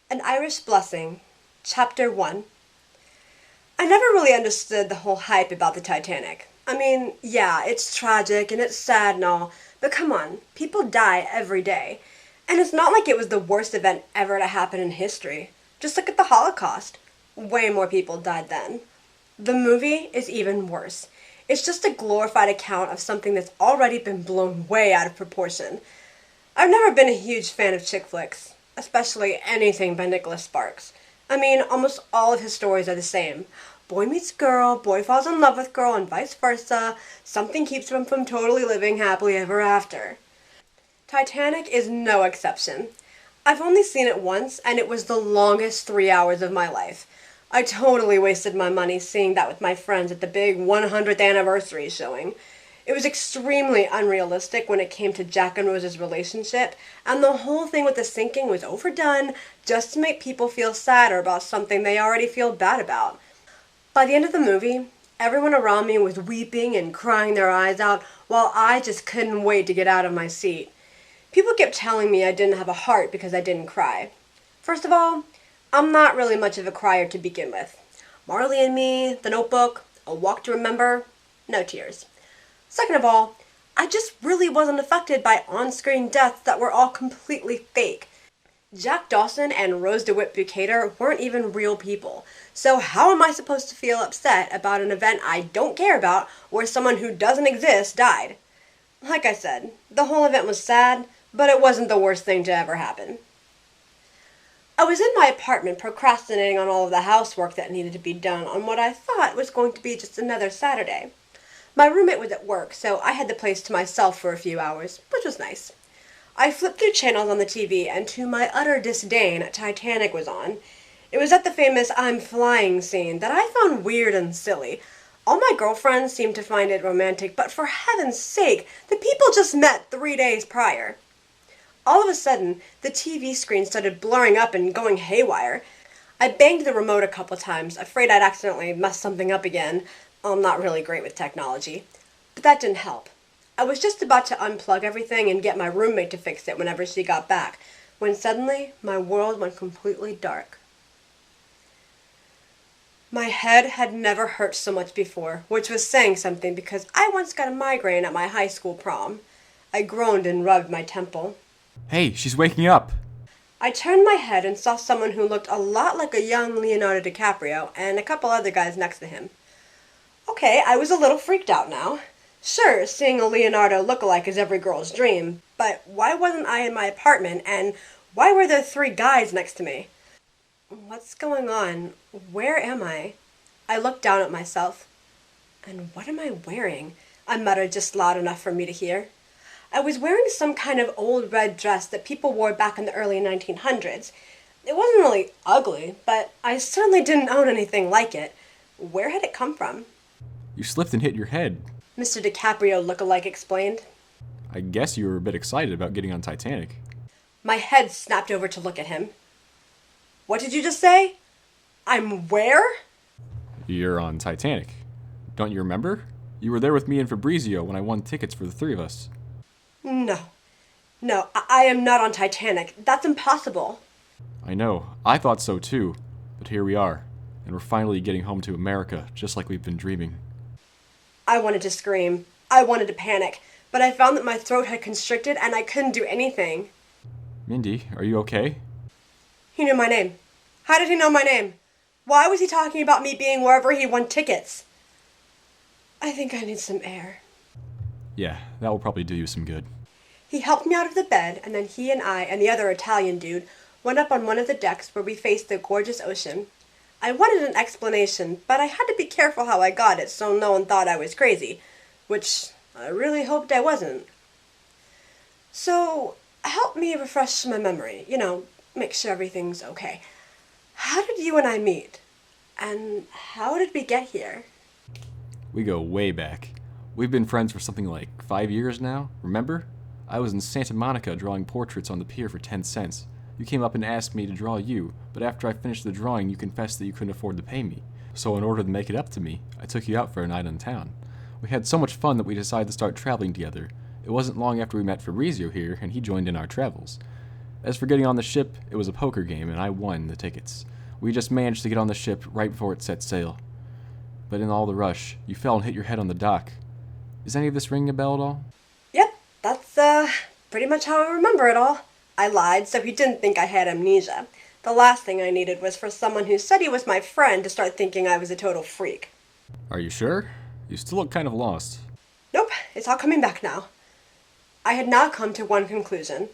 An Irish Blessing, Chapter 1. I never really understood the whole hype about the Titanic. I mean, yeah, it's tragic and it's sad and all, but come on, people die every day. And it's not like it was the worst event ever to happen in history. Just look at the Holocaust. Way more people died then. The movie is even worse. It's just a glorified account of something that's already been blown way out of proportion. I've never been a huge fan of chick flicks, especially anything by Nicholas Sparks. I mean, almost all of his stories are the same. Boy meets girl, boy falls in love with girl, and vice versa. Something keeps them from totally living happily ever after. Titanic is no exception. I've only seen it once, and it was the longest 3 hours of my life. I totally wasted my money seeing that with my friends at the big 100th anniversary showing. It was extremely unrealistic when it came to Jack and Rose's relationship, and the whole thing with the sinking was overdone just to make people feel sadder about something they already feel bad about. By the end of the movie, everyone around me was weeping and crying their eyes out, while I just couldn't wait to get out of my seat. People kept telling me I didn't have a heart because I didn't cry. First of all, I'm not really much of a crier to begin with. Marley and Me, The Notebook, A Walk to Remember, no tears. Second of all, I just really wasn't affected by on-screen deaths that were all completely fake. Jack Dawson and Rose DeWitt Bukater weren't even real people, so how am I supposed to feel upset about an event I don't care about where someone who doesn't exist died? Like I said, the whole event was sad, but it wasn't the worst thing to ever happen. I was in my apartment procrastinating on all of the housework that needed to be done on what I thought was going to be just another Saturday. My roommate was at work, so I had the place to myself for a few hours, which was nice. I flipped through channels on the TV, and to my utter disdain, Titanic was on. It was at the famous I'm flying scene that I found weird and silly. All my girlfriends seemed to find it romantic, but for heaven's sake, the people just met 3 days prior. All of a sudden, the TV screen started blurring up and going haywire. I banged the remote a couple times, afraid I'd accidentally messed something up again. I'm not really great with technology. But that didn't help. I was just about to unplug everything and get my roommate to fix it whenever she got back, when suddenly my world went completely dark. My head had never hurt so much before, which was saying something because I once got a migraine at my high school prom. I groaned and rubbed my temple. Hey, she's waking up! I turned my head and saw someone who looked a lot like a young Leonardo DiCaprio and a couple other guys next to him. Okay, I was a little freaked out now. Sure, seeing a Leonardo look-alike is every girl's dream, but why wasn't I in my apartment, and why were there 3 guys next to me? What's going on? Where am I? I looked down at myself. And what am I wearing? I muttered just loud enough for me to hear. I was wearing some kind of old red dress that people wore back in the early 1900s. It wasn't really ugly, but I certainly didn't own anything like it. Where had it come from? You slipped and hit your head. Mr. DiCaprio look-alike explained. I guess you were a bit excited about getting on Titanic. My head snapped over to look at him. What did you just say? I'm where? You're on Titanic. Don't you remember? You were there with me and Fabrizio when I won tickets for the 3 of us. No. No, I am not on Titanic. That's impossible. I know. I thought so too. But here we are. And we're finally getting home to America, just like we've been dreaming. I wanted to scream. I wanted to panic. But I found that my throat had constricted and I couldn't do anything. Myndi, are you okay? He knew my name. How did he know my name? Why was he talking about me being wherever he won tickets? I think I need some air. Yeah, that will probably do you some good. He helped me out of the bed, and then he and I and the other Italian dude went up on one of the decks where we faced the gorgeous ocean. I wanted an explanation, but I had to be careful how I got it so no one thought I was crazy, which I really hoped I wasn't. So, help me refresh my memory, make sure everything's okay. How did you and I meet? And how did we get here? We go way back. We've been friends for something like 5 years now, remember? I was in Santa Monica drawing portraits on the pier for 10 cents. You came up and asked me to draw you, but after I finished the drawing, you confessed that you couldn't afford to pay me. So in order to make it up to me, I took you out for a night in town. We had so much fun that we decided to start traveling together. It wasn't long after we met Fabrizio here, and he joined in our travels. As for getting on the ship, it was a poker game and I won the tickets. We just managed to get on the ship right before it set sail. But in all the rush, you fell and hit your head on the dock. Is any of this ringing a bell at all? Yep, that's, pretty much how I remember it all. I lied so he didn't think I had amnesia. The last thing I needed was for someone who said he was my friend to start thinking I was a total freak. Are you sure? You still look kind of lost. Nope, it's all coming back now. I had now come to one conclusion.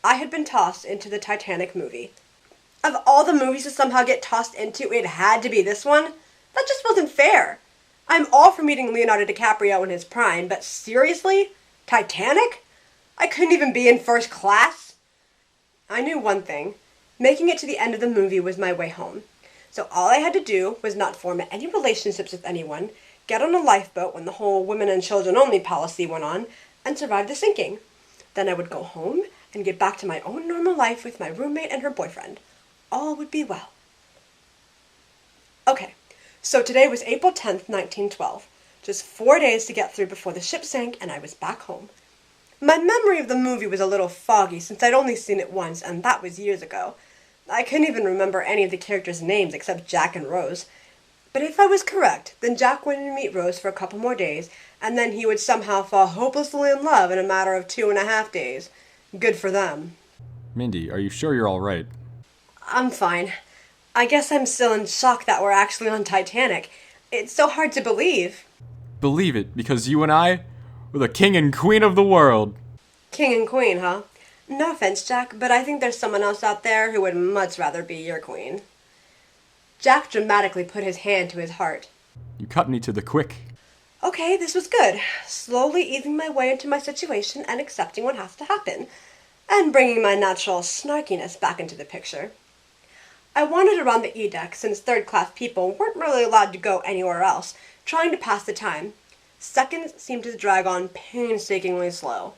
I had been tossed into the Titanic movie. Of all the movies to somehow get tossed into, it had to be this one? That just wasn't fair. I'm all for meeting Leonardo DiCaprio in his prime, but seriously? Titanic? I couldn't even be in first class? I knew one thing. Making it to the end of the movie was my way home. So all I had to do was not form any relationships with anyone, get on a lifeboat when the whole women and children only policy went on, and survive the sinking. Then I would go home and get back to my own normal life with my roommate and her boyfriend. All would be well. Okay, so today was April 10th, 1912. Just 4 days to get through before the ship sank and I was back home. My memory of the movie was a little foggy since I'd only seen it once, and that was years ago. I couldn't even remember any of the characters' names except Jack and Rose. But if I was correct, then Jack went to meet Rose for a couple more days, and then he would somehow fall hopelessly in love in a matter of 2.5 days. Good for them. Myndi, are you sure you're all right? I'm fine. I guess I'm still in shock that we're actually on Titanic. It's so hard to believe. Believe it, because you and I were the king and queen of the world. King and queen, huh? No offense, Jack, but I think there's someone else out there who would much rather be your queen. Jack dramatically put his hand to his heart. You cut me to the quick. Okay, this was good. Slowly easing my way into my situation and accepting what has to happen. And bringing my natural snarkiness back into the picture. I wandered around the E-deck since third-class people weren't really allowed to go anywhere else, trying to pass the time. Seconds seemed to drag on painstakingly slow.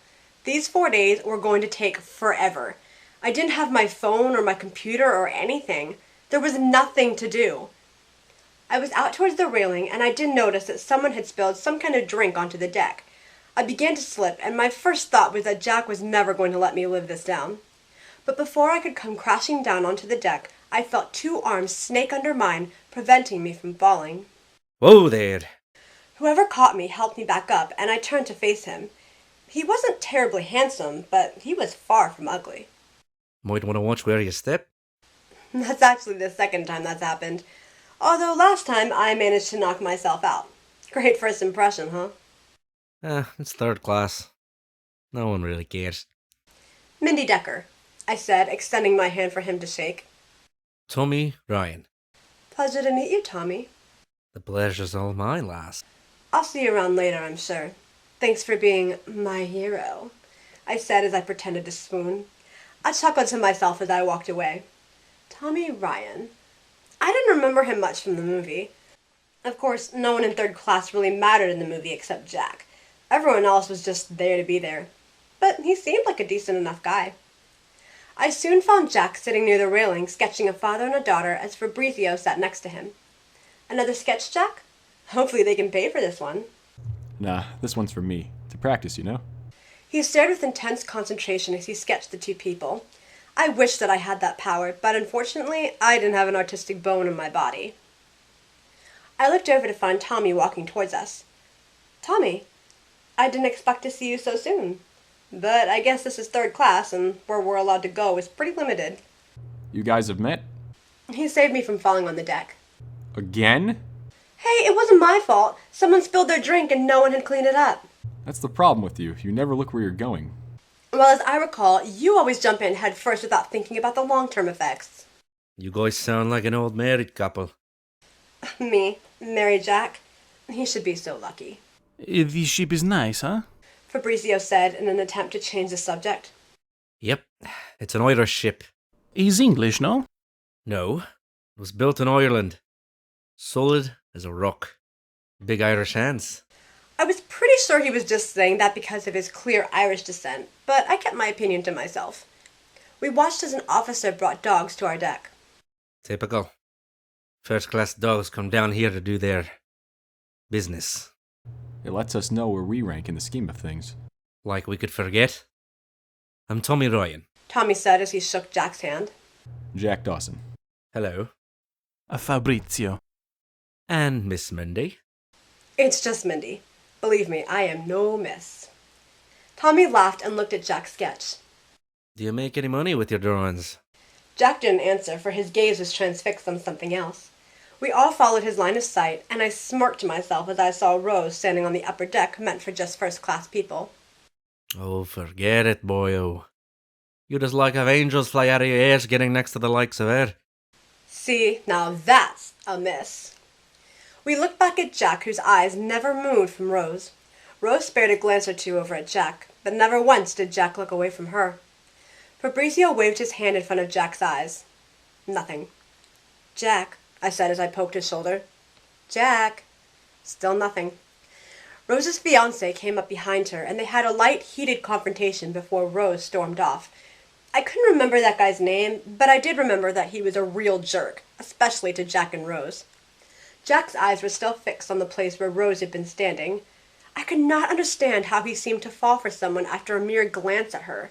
These 4 days were going to take forever. I didn't have my phone or my computer or anything. There was nothing to do. I was out towards the railing and I did notice that someone had spilled some kind of drink onto the deck. I began to slip and my first thought was that Jack was never going to let me live this down. But before I could come crashing down onto the deck, I felt 2 arms snake under mine, preventing me from falling. Whoa there. Whoever caught me helped me back up and I turned to face him. He wasn't terribly handsome, but he was far from ugly. Might want to watch where you step. That's actually the second time that's happened. Although last time I managed to knock myself out. Great first impression, huh? It's third class. No one really cares. Myndi Decker, I said, extending my hand for him to shake. Tommy Ryan. Pleasure to meet you, Tommy. The pleasure's all mine, lass. I'll see you around later, I'm sure. Thanks for being my hero, I said as I pretended to swoon. I chuckled to myself as I walked away. Tommy Ryan. I didn't remember him much from the movie. Of course, no one in third class really mattered in the movie except Jack. Everyone else was just there to be there. But he seemed like a decent enough guy. I soon found Jack sitting near the railing, sketching a father and a daughter as Fabrizio sat next to him. Another sketch, Jack? Hopefully they can pay for this one. Nah, this one's for me. To practice, you know? He stared with intense concentration as he sketched the 2 people. I wished that I had that power, but unfortunately, I didn't have an artistic bone in my body. I looked over to find Tommy walking towards us. Tommy, I didn't expect to see you so soon. But I guess this is third class, and where we're allowed to go is pretty limited. You guys have met? He saved me from falling on the deck. Again? Hey, it wasn't my fault. Someone spilled their drink and no one had cleaned it up. That's the problem with you. You never look where you're going. Well, as I recall, you always jump in head first without thinking about the long-term effects. You guys sound like an old married couple. Me, marry Jack. He should be so lucky. This ship is nice, huh? Fabrizio said in an attempt to change the subject. Yep, it's an Irish ship. He's English, no? No, it was built in Ireland. Solid as a rock. Big Irish hands. I was pretty sure he was just saying that because of his clear Irish descent, but I kept my opinion to myself. We watched as an officer brought dogs to our deck. Typical. First class dogs come down here to do their business. It lets us know where we rank in the scheme of things. Like we could forget. I'm Tommy Ryan. Tommy said as he shook Jack's hand. Jack Dawson. Hello. Fabrizio. And Miss Myndi. It's just Myndi. Believe me, I am no miss. Tommy laughed and looked at Jack's sketch. Do you make any money with your drawings? Jack didn't answer, for his gaze was transfixed on something else. We all followed his line of sight, and I smirked to myself as I saw Rose standing on the upper deck meant for just first-class people. Oh, forget it, boyo. You'd just like have angels fly out of your ears getting next to the likes of her. See, now that's a miss. We looked back at Jack, whose eyes never moved from Rose. Rose spared a glance or two over at Jack, but never once did Jack look away from her. Fabrizio waved his hand in front of Jack's eyes. Nothing. Jack, I said as I poked his shoulder. Jack. Still nothing. Rose's fiancé came up behind her, and they had a light, heated confrontation before Rose stormed off. I couldn't remember that guy's name, but I did remember that he was a real jerk, especially to Jack and Rose. Jack's eyes were still fixed on the place where Rose had been standing. I could not understand how he seemed to fall for someone after a mere glance at her.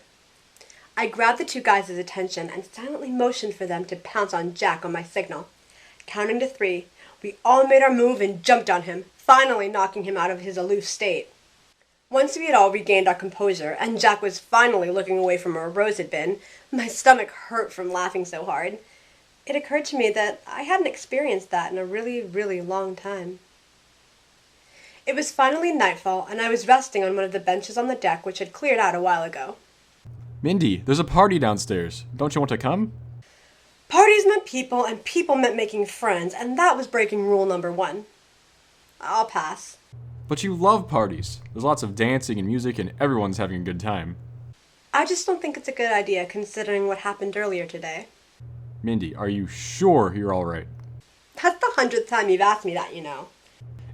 I grabbed the two guys' attention and silently motioned for them to pounce on Jack on my signal. Counting to 3, we all made our move and jumped on him, finally knocking him out of his aloof state. Once we had all regained our composure, and Jack was finally looking away from where Rose had been, my stomach hurt from laughing so hard. It occurred to me that I hadn't experienced that in a really, really long time. It was finally nightfall, and I was resting on one of the benches on the deck which had cleared out a while ago. Myndi, there's a party downstairs. Don't you want to come? Parties meant people, and people meant making friends, and that was breaking rule number 1. I'll pass. But you love parties. There's lots of dancing and music, and everyone's having a good time. I just don't think it's a good idea considering what happened earlier today. Myndi, are you sure you're alright? That's the 100th time you've asked me that, you know.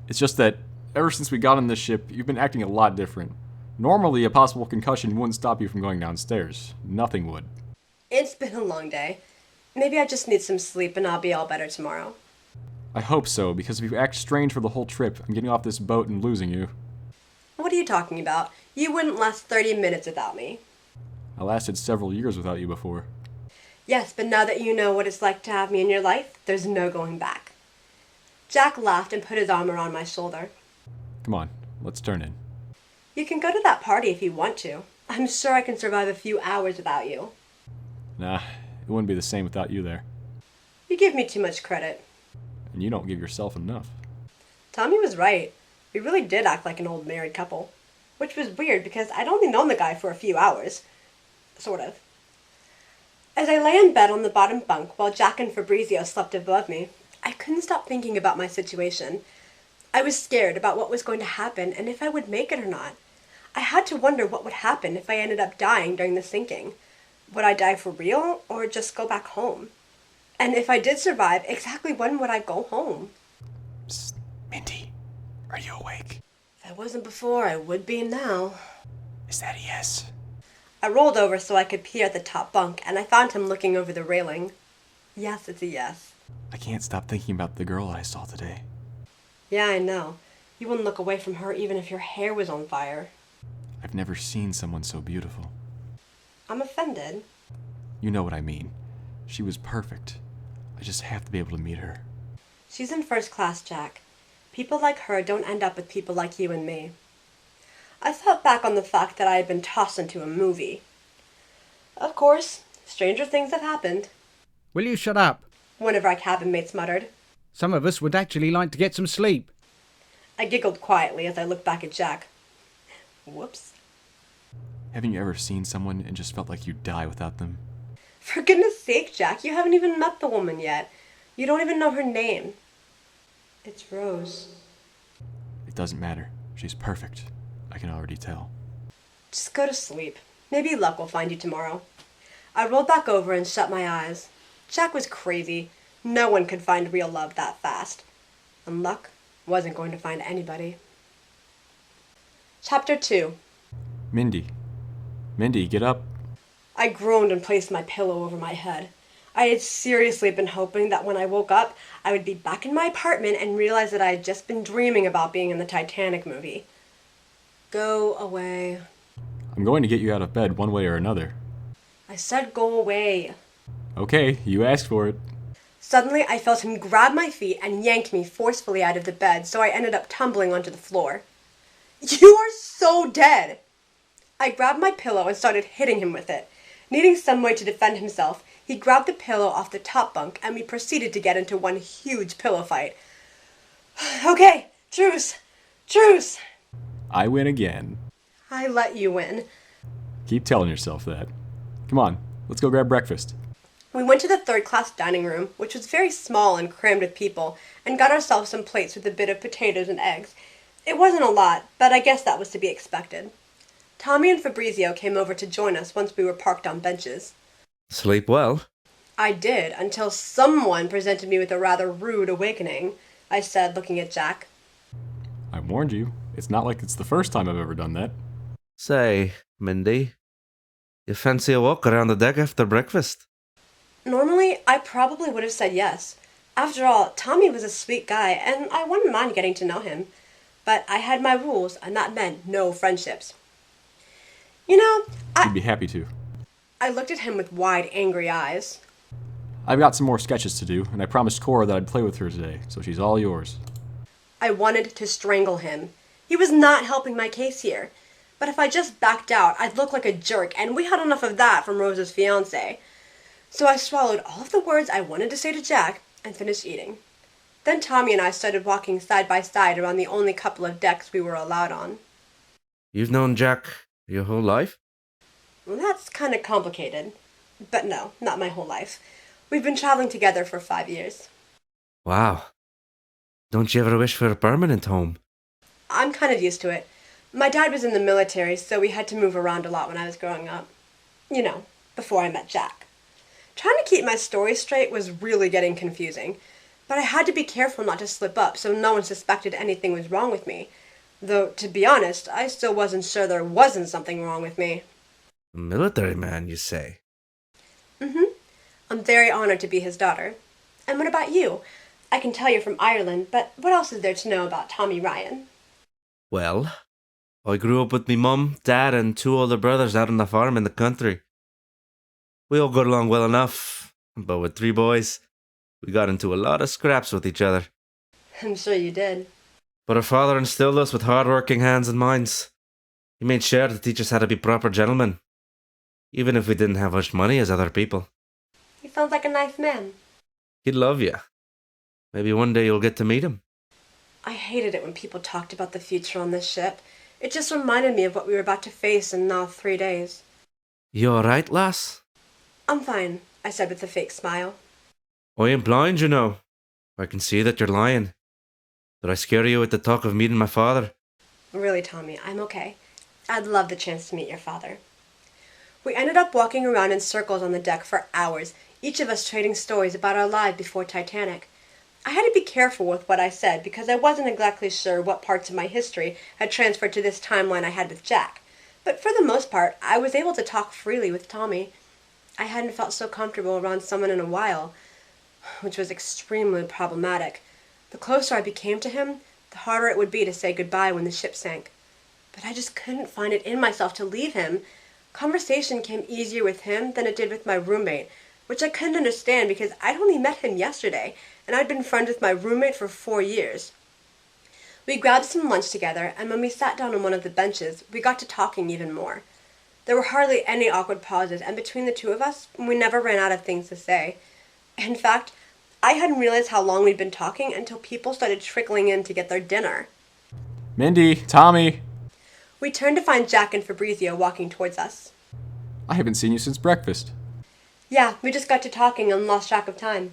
It's just that ever since we got on this ship, you've been acting a lot different. Normally, a possible concussion wouldn't stop you from going downstairs. Nothing would. It's been a long day. Maybe I just need some sleep and I'll be all better tomorrow. I hope so, because if you act strange for the whole trip, I'm getting off this boat and losing you. What are you talking about? You wouldn't last 30 minutes without me. I lasted several years without you before. Yes, but now that you know what it's like to have me in your life, there's no going back. Jack laughed and put his arm around my shoulder. Come on, let's turn in. You can go to that party if you want to. I'm sure I can survive a few hours without you. Nah, it wouldn't be the same without you there. You give me too much credit. And you don't give yourself enough. Tommy was right. We really did act like an old married couple. Which was weird because I'd only known the guy for a few hours. Sort of. As I lay in bed on the bottom bunk while Jack and Fabrizio slept above me, I couldn't stop thinking about my situation. I was scared about what was going to happen and if I would make it or not. I had to wonder what would happen if I ended up dying during the sinking. Would I die for real or just go back home? And if I did survive, exactly when would I go home? Psst, Myndi, are you awake? If I wasn't before, I would be now. Is that a yes? I rolled over so I could peer at the top bunk, and I found him looking over the railing. Yes, it's a yes. I can't stop thinking about the girl I saw today. Yeah, I know. You wouldn't look away from her even if your hair was on fire. I've never seen someone so beautiful. I'm offended. You know what I mean. She was perfect. I just have to be able to meet her. She's in first class, Jack. People like her don't end up with people like you and me. I thought back on the fact that I had been tossed into a movie. Of course, stranger things have happened. Will you shut up? One of our cabin mates muttered. Some of us would actually like to get some sleep. I giggled quietly as I looked back at Jack. Whoops. Haven't you ever seen someone and just felt like you'd die without them? For goodness sake, Jack, you haven't even met the woman yet. You don't even know her name. It's Rose. It doesn't matter. She's perfect. I can already tell. Just go to sleep. Maybe luck will find you tomorrow. I rolled back over and shut my eyes. Jack was crazy. No one could find real love that fast. And luck wasn't going to find anybody. Chapter 2. Myndi. Myndi, get up. I groaned and placed my pillow over my head. I had seriously been hoping that when I woke up, I would be back in my apartment and realize that I had just been dreaming about being in the Titanic movie. Go away. I'm going to get you out of bed one way or another. I said go away. Okay, you asked for it. Suddenly, I felt him grab my feet and yank me forcefully out of the bed, so I ended up tumbling onto the floor. You are so dead! I grabbed my pillow and started hitting him with it. Needing some way to defend himself, he grabbed the pillow off the top bunk and we proceeded to get into one huge pillow fight. Okay, truce! Truce! I win again. I let you win. Keep telling yourself that. Come on, let's go grab breakfast. We went to the third-class dining room, which was very small and crammed with people, and got ourselves some plates with a bit of potatoes and eggs. It wasn't a lot, but I guess that was to be expected. Tommy and Fabrizio came over to join us once we were parked on benches. Sleep well? I did, until someone presented me with a rather rude awakening, I said, looking at Jack. I warned you. It's not like it's the first time I've ever done that. Say, Myndi, you fancy a walk around the deck after breakfast? Normally, I probably would have said yes. After all, Tommy was a sweet guy, and I wouldn't mind getting to know him. But I had my rules, and that meant no friendships. You know, You'd be happy to. I looked at him with wide, angry eyes. I've got some more sketches to do, and I promised Cora that I'd play with her today, so she's all yours. I wanted to strangle him. He was not helping my case here. But if I just backed out, I'd look like a jerk, and we had enough of that from Rose's fiancé. So I swallowed all of the words I wanted to say to Jack and finished eating. Then Tommy and I started walking side by side around the only couple of decks we were allowed on. You've known Jack your whole life? Well, that's kind of complicated. But no, not my whole life. We've been traveling together for 5 years. Wow. Don't you ever wish for a permanent home? I'm kind of used to it. My dad was in the military, so we had to move around a lot when I was growing up. You know, before I met Jack. Trying to keep my story straight was really getting confusing, but I had to be careful not to slip up so no one suspected anything was wrong with me. Though, to be honest, I still wasn't sure there wasn't something wrong with me. A military man, you say? Mm-hmm. I'm very honored to be his daughter. And what about you? I can tell you're from Ireland, but what else is there to know about Tommy Ryan? Well, I grew up with me mum, dad, and 2 older brothers out on the farm in the country. We all got along well enough, but with 3 boys, we got into a lot of scraps with each other. I'm sure you did. But our father instilled us with hard-working hands and minds. He made sure to teach us how to be proper gentlemen, even if we didn't have much money as other people. He sounds like a nice man. He'd love you. Maybe one day you'll get to meet him. I hated it when people talked about the future on this ship. It just reminded me of what we were about to face in now 3 days. You alright, lass? I'm fine, I said with a fake smile. I ain't blind, you know. I can see that you're lying. Did I scare you with the talk of meeting my father? Really, Tommy, I'm okay. I'd love the chance to meet your father. We ended up walking around in circles on the deck for hours, each of us trading stories about our lives before Titanic. I had to be careful with what I said because I wasn't exactly sure what parts of my history had transferred to this timeline I had with Jack. But for the most part, I was able to talk freely with Tommy. I hadn't felt so comfortable around someone in a while, which was extremely problematic. The closer I became to him, the harder it would be to say goodbye when the ship sank. But I just couldn't find it in myself to leave him. Conversation came easier with him than it did with my roommate, which I couldn't understand because I'd only met him yesterday, and I'd been friends with my roommate for 4 years. We grabbed some lunch together, and when we sat down on one of the benches, we got to talking even more. There were hardly any awkward pauses, and between the 2 of us, we never ran out of things to say. In fact, I hadn't realized how long we'd been talking until people started trickling in to get their dinner. Myndi, Tommy! We turned to find Jack and Fabrizio walking towards us. I haven't seen you since breakfast. Yeah, we just got to talking and lost track of time.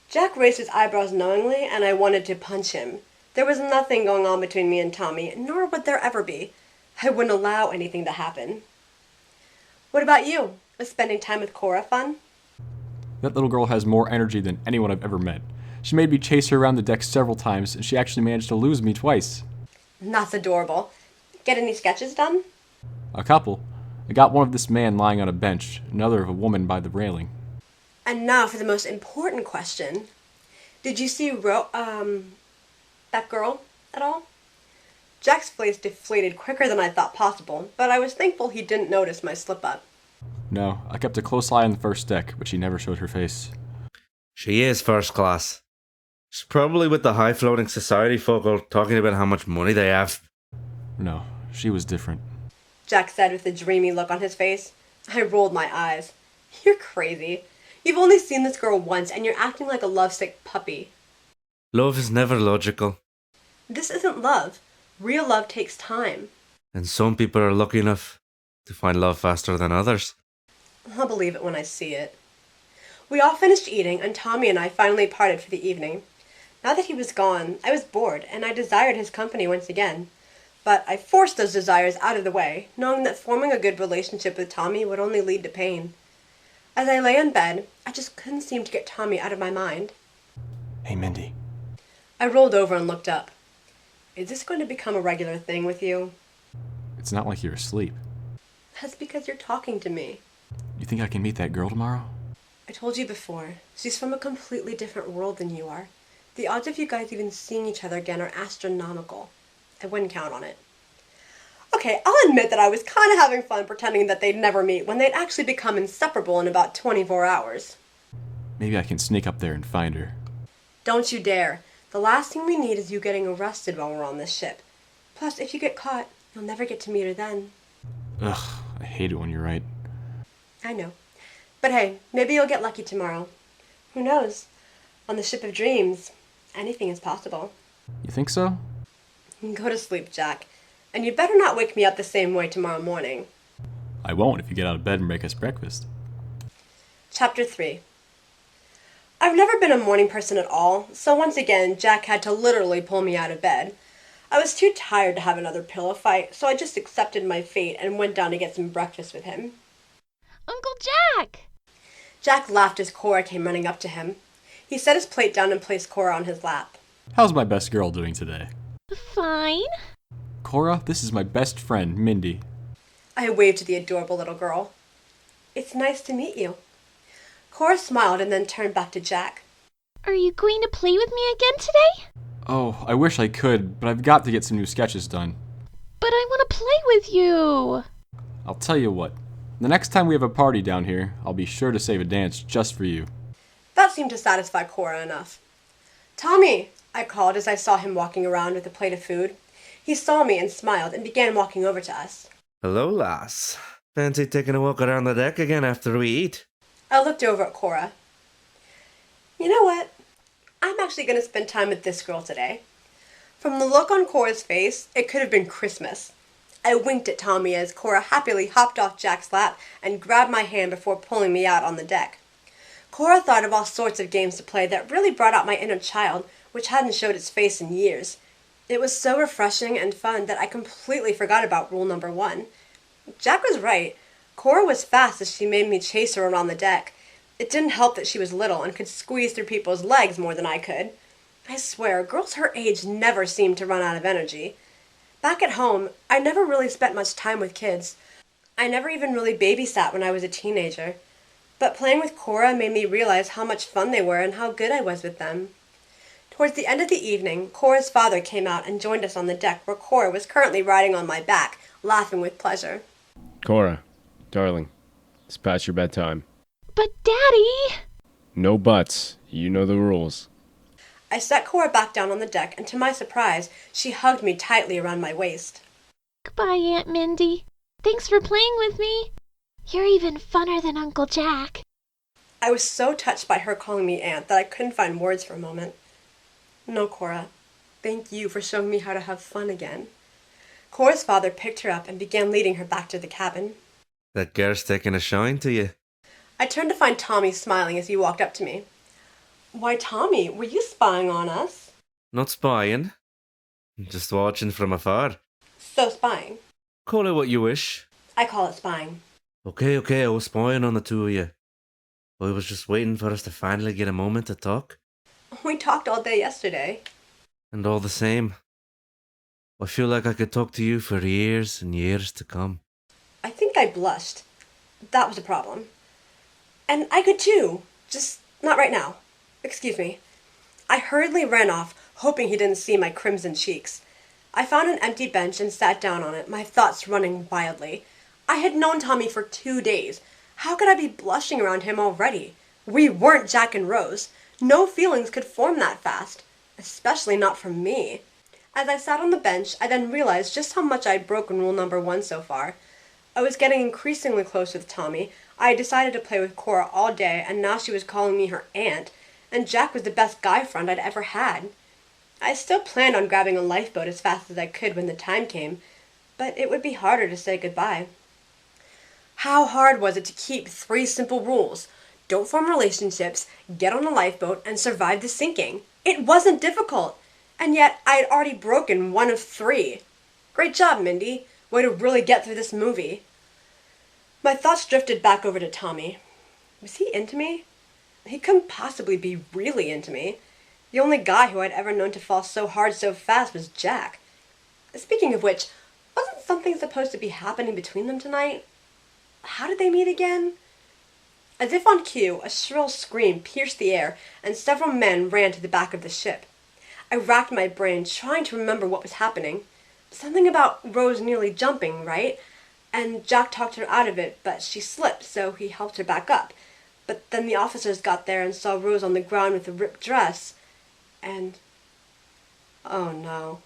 Jack raised his eyebrows knowingly, and I wanted to punch him. There was nothing going on between me and Tommy, nor would there ever be. I wouldn't allow anything to happen. What about you? Was spending time with Cora fun? That little girl has more energy than anyone I've ever met. She made me chase her around the deck several times, and she actually managed to lose me twice. That's adorable. Get any sketches done? A couple. I got one of this man lying on a bench, another of a woman by the railing. And now for the most important question. Did you see that girl at all? Jack's face deflated quicker than I thought possible, but I was thankful he didn't notice my slip-up. No, I kept a close eye on the first deck, but she never showed her face. She is first class. She's probably with the high-floating society folk all talking about how much money they have. No, she was different. Jack said with a dreamy look on his face. I rolled my eyes. You're crazy. You've only seen this girl once and you're acting like a lovesick puppy. Love is never logical. This isn't love. Real love takes time. And some people are lucky enough to find love faster than others. I'll believe it when I see it. We all finished eating and Tommy and I finally parted for the evening. Now that he was gone, I was bored and I desired his company once again. But I forced those desires out of the way, knowing that forming a good relationship with Tommy would only lead to pain. As I lay in bed, I just couldn't seem to get Tommy out of my mind. Hey, Myndi. I rolled over and looked up. Is this going to become a regular thing with you? It's not like you're asleep. That's because you're talking to me. You think I can meet that girl tomorrow? I told you before, she's from a completely different world than you are. The odds of you guys even seeing each other again are astronomical. I wouldn't count on it. Okay, I'll admit that I was kind of having fun pretending that they'd never meet when they'd actually become inseparable in about 24 hours. Maybe I can sneak up there and find her. Don't you dare. The last thing we need is you getting arrested while we're on this ship. Plus, if you get caught, you'll never get to meet her then. Ugh, I hate it when you're right. I know. But hey, maybe you'll get lucky tomorrow. Who knows? On the ship of dreams, anything is possible. You think so? Go to sleep, Jack. And you better not wake me up the same way tomorrow morning. I won't if you get out of bed and make us breakfast. Chapter 3. I've never been a morning person at all, so once again, Jack had to literally pull me out of bed. I was too tired to have another pillow fight, so I just accepted my fate and went down to get some breakfast with him. Uncle Jack! Jack laughed as Cora came running up to him. He set his plate down and placed Cora on his lap. How's my best girl doing today? Fine. Cora, this is my best friend, Myndi. I waved to the adorable little girl. It's nice to meet you. Cora smiled and then turned back to Jack. Are you going to play with me again today? Oh, I wish I could, but I've got to get some new sketches done. But I want to play with you. I'll tell you what. The next time we have a party down here, I'll be sure to save a dance just for you. That seemed to satisfy Cora enough. Tommy, I called as I saw him walking around with a plate of food. He saw me and smiled and began walking over to us. Hello, lass. Fancy taking a walk around the deck again after we eat? I looked over at Cora. You know what? I'm actually going to spend time with this girl today. From the look on Cora's face, it could have been Christmas. I winked at Tommy as Cora happily hopped off Jack's lap and grabbed my hand before pulling me out on the deck. Cora thought of all sorts of games to play that really brought out my inner child, which hadn't showed its face in years. It was so refreshing and fun that I completely forgot about rule number 1. Jack was right. Cora was fast as she made me chase her around the deck. It didn't help that she was little and could squeeze through people's legs more than I could. I swear, girls her age never seemed to run out of energy. Back at home, I never really spent much time with kids. I never even really babysat when I was a teenager. But playing with Cora made me realize how much fun they were and how good I was with them. Towards the end of the evening, Cora's father came out and joined us on the deck where Cora was currently riding on my back, laughing with pleasure. Cora, darling, it's past your bedtime. But Daddy! No buts. You know the rules. I set Cora back down on the deck, and to my surprise, she hugged me tightly around my waist. Goodbye, Aunt Myndi. Thanks for playing with me. You're even funner than Uncle Jack. I was so touched by her calling me aunt that I couldn't find words for a moment. No, Cora. Thank you for showing me how to have fun again. Cora's father picked her up and began leading her back to the cabin. That girl's taking a shine to you. I turned to find Tommy smiling as he walked up to me. Why, Tommy, were you spying on us? Not spying. Just watching from afar. So spying. Call it what you wish. I call it spying. Okay, I was spying on the two of you. I was just waiting for us to finally get a moment to talk. We talked all day yesterday. And all the same, I feel like I could talk to you for years and years to come. I think I blushed. That was a problem. And I could too. Just not right now. Excuse me. I hurriedly ran off, hoping he didn't see my crimson cheeks. I found an empty bench and sat down on it, my thoughts running wildly. I had known Tommy for 2 days. How could I be blushing around him already? We weren't Jack and Rose. No feelings could form that fast, especially not from me. As I sat on the bench, I then realized just how much I'd broken rule number 1 so far. I was getting increasingly close with Tommy. I had decided to play with Cora all day, and now she was calling me her aunt, and Jack was the best guy friend I'd ever had. I still planned on grabbing a lifeboat as fast as I could when the time came, but it would be harder to say goodbye. How hard was it to keep 3 simple rules? Don't form relationships, get on a lifeboat, and survive the sinking. It wasn't difficult, and yet I had already broken 1 of 3. Great job, Myndi. Way to really get through this movie. My thoughts drifted back over to Tommy. Was he into me? He couldn't possibly be really into me. The only guy who I'd ever known to fall so hard so fast was Jack. Speaking of which, wasn't something supposed to be happening between them tonight? How did they meet again? As if on cue, a shrill scream pierced the air, and several men ran to the back of the ship. I racked my brain, trying to remember what was happening. Something about Rose nearly jumping, right? And Jack talked her out of it, but she slipped, so he helped her back up. But then the officers got there and saw Rose on the ground with a ripped dress. And... oh no.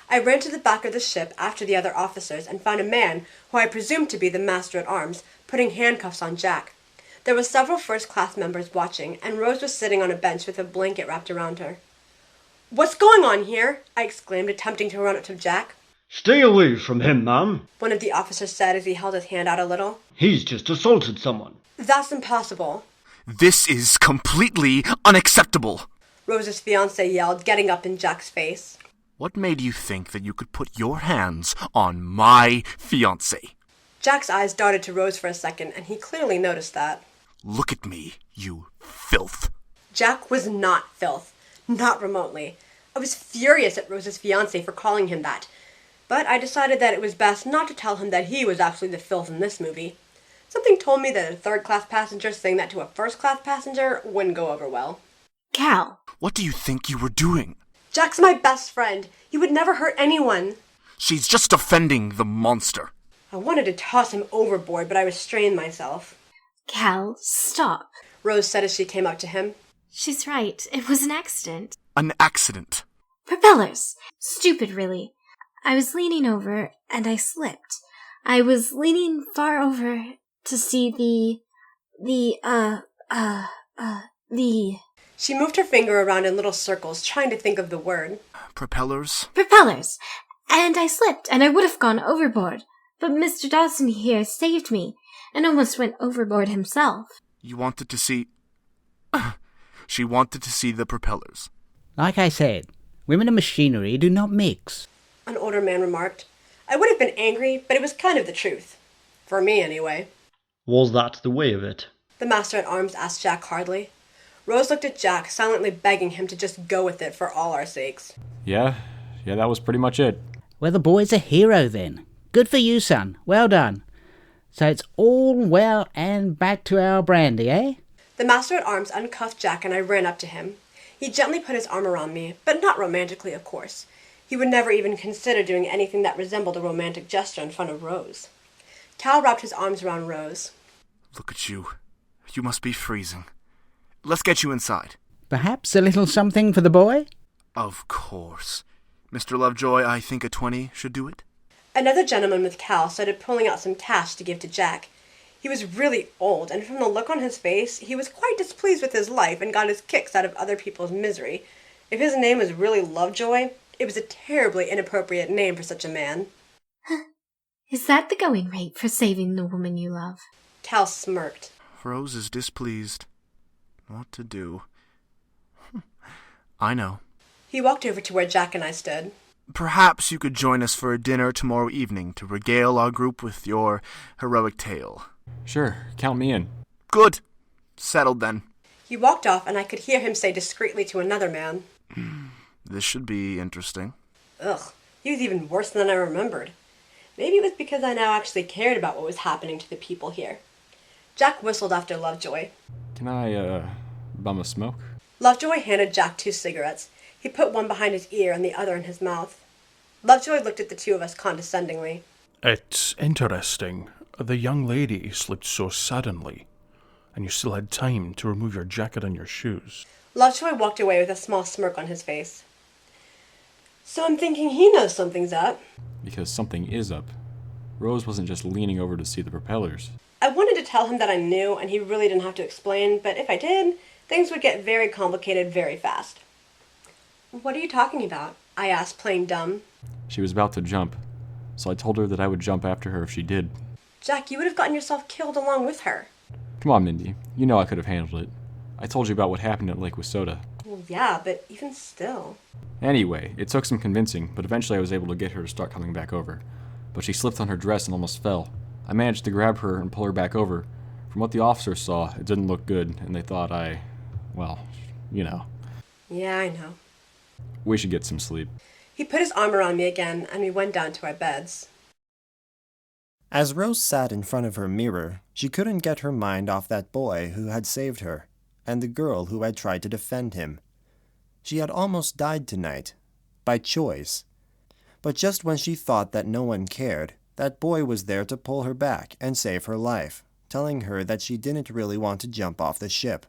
I ran to the back of the ship after the other officers and found a man, who I presumed to be the master-at-arms, putting handcuffs on Jack. There were several first-class members watching, and Rose was sitting on a bench with a blanket wrapped around her. "What's going on here?" I exclaimed, attempting to run up to Jack. "Stay away from him, ma'am," one of the officers said as he held his hand out a little. "He's just assaulted someone." "That's impossible," This is completely unacceptable. Rose's fiancé yelled, getting up in Jack's face. What made you think that you could put your hands on my fiancé? Jack's eyes darted to Rose for a second, and he clearly noticed that. Look at me, you filth. Jack was not filth. Not remotely. I was furious at Rose's fiancé for calling him that. But I decided that it was best not to tell him that he was actually the filth in this movie. Something told me that a third-class passenger saying that to a first-class passenger wouldn't go over well. Cal. What do you think you were doing? Jack's my best friend. He would never hurt anyone. She's just offending the monster. I wanted to toss him overboard, but I restrained myself. Cal, stop. Rose said as she came up to him. She's right. It was an accident. An accident. Propellers. Stupid, really. I was leaning over, and I slipped. I was leaning far over to see the... She moved her finger around in little circles, trying to think of the word. Propellers? Propellers. And I slipped, and I would have gone overboard. But Mr. Dawson here saved me, and almost went overboard himself. You wanted to see... She wanted to see the propellers. Like I said, women and machinery do not mix. An older man remarked. I would have been angry, but it was kind of the truth. For me, anyway. "Was that the way of it?" The master-at-arms asked Jack hardly. Rose looked at Jack, silently begging him to just go with it for all our sakes. Yeah, that was pretty much it. Well, the boy's a hero then. Good for you, son. Well done. So it's all well and back to our brandy, eh? The master-at-arms uncuffed Jack and I ran up to him. He gently put his arm around me, but not romantically, of course. He would never even consider doing anything that resembled a romantic gesture in front of Rose. Cal wrapped his arms around Rose. Look at you. You must be freezing. Let's get you inside. Perhaps a little something for the boy? Of course. Mr. Lovejoy, I think a 20 should do it. Another gentleman with Cal started pulling out some cash to give to Jack. He was really old, and from the look on his face, he was quite displeased with his life and got his kicks out of other people's misery. If his name was really Lovejoy, it was a terribly inappropriate name for such a man. Is that the going rate for saving the woman you love? Cal smirked. Rose is displeased. What to do? I know. He walked over to where Jack and I stood. Perhaps you could join us for a dinner tomorrow evening to regale our group with your heroic tale. Sure, count me in. Good. Settled then. He walked off, and I could hear him say discreetly to another man, This should be interesting. Ugh, he was even worse than I remembered. Maybe it was because I now actually cared about what was happening to the people here. Jack whistled after Lovejoy. Can I, bum a smoke? Lovejoy handed Jack 2 cigarettes. He put one behind his ear and the other in his mouth. Lovejoy looked at the two of us condescendingly. It's interesting. The young lady slipped so suddenly, and you still had time to remove your jacket and your shoes. Lovejoy walked away with a small smirk on his face. So I'm thinking he knows something's up. Because something is up. Rose wasn't just leaning over to see the propellers. I wanted to tell him that I knew and he really didn't have to explain, but if I did, things would get very complicated very fast. What are you talking about? I asked, playing dumb. She was about to jump, so I told her that I would jump after her if she did. Jack, you would have gotten yourself killed along with her. Come on, Mindy. You know I could have handled it. I told you about what happened at Lake Wissota. Well, yeah, but even still. Anyway, it took some convincing, but eventually I was able to get her to start coming back over. But she slipped on her dress and almost fell. I managed to grab her and pull her back over. From what the officers saw, it didn't look good, and they thought well, you know. Yeah, I know. We should get some sleep. He put his arm around me again, and we went down to our beds. As Rose sat in front of her mirror, she couldn't get her mind off that boy who had saved her, and the girl who had tried to defend him. She had almost died tonight, by choice. But just when she thought that no one cared, that boy was there to pull her back and save her life, telling her that she didn't really want to jump off the ship.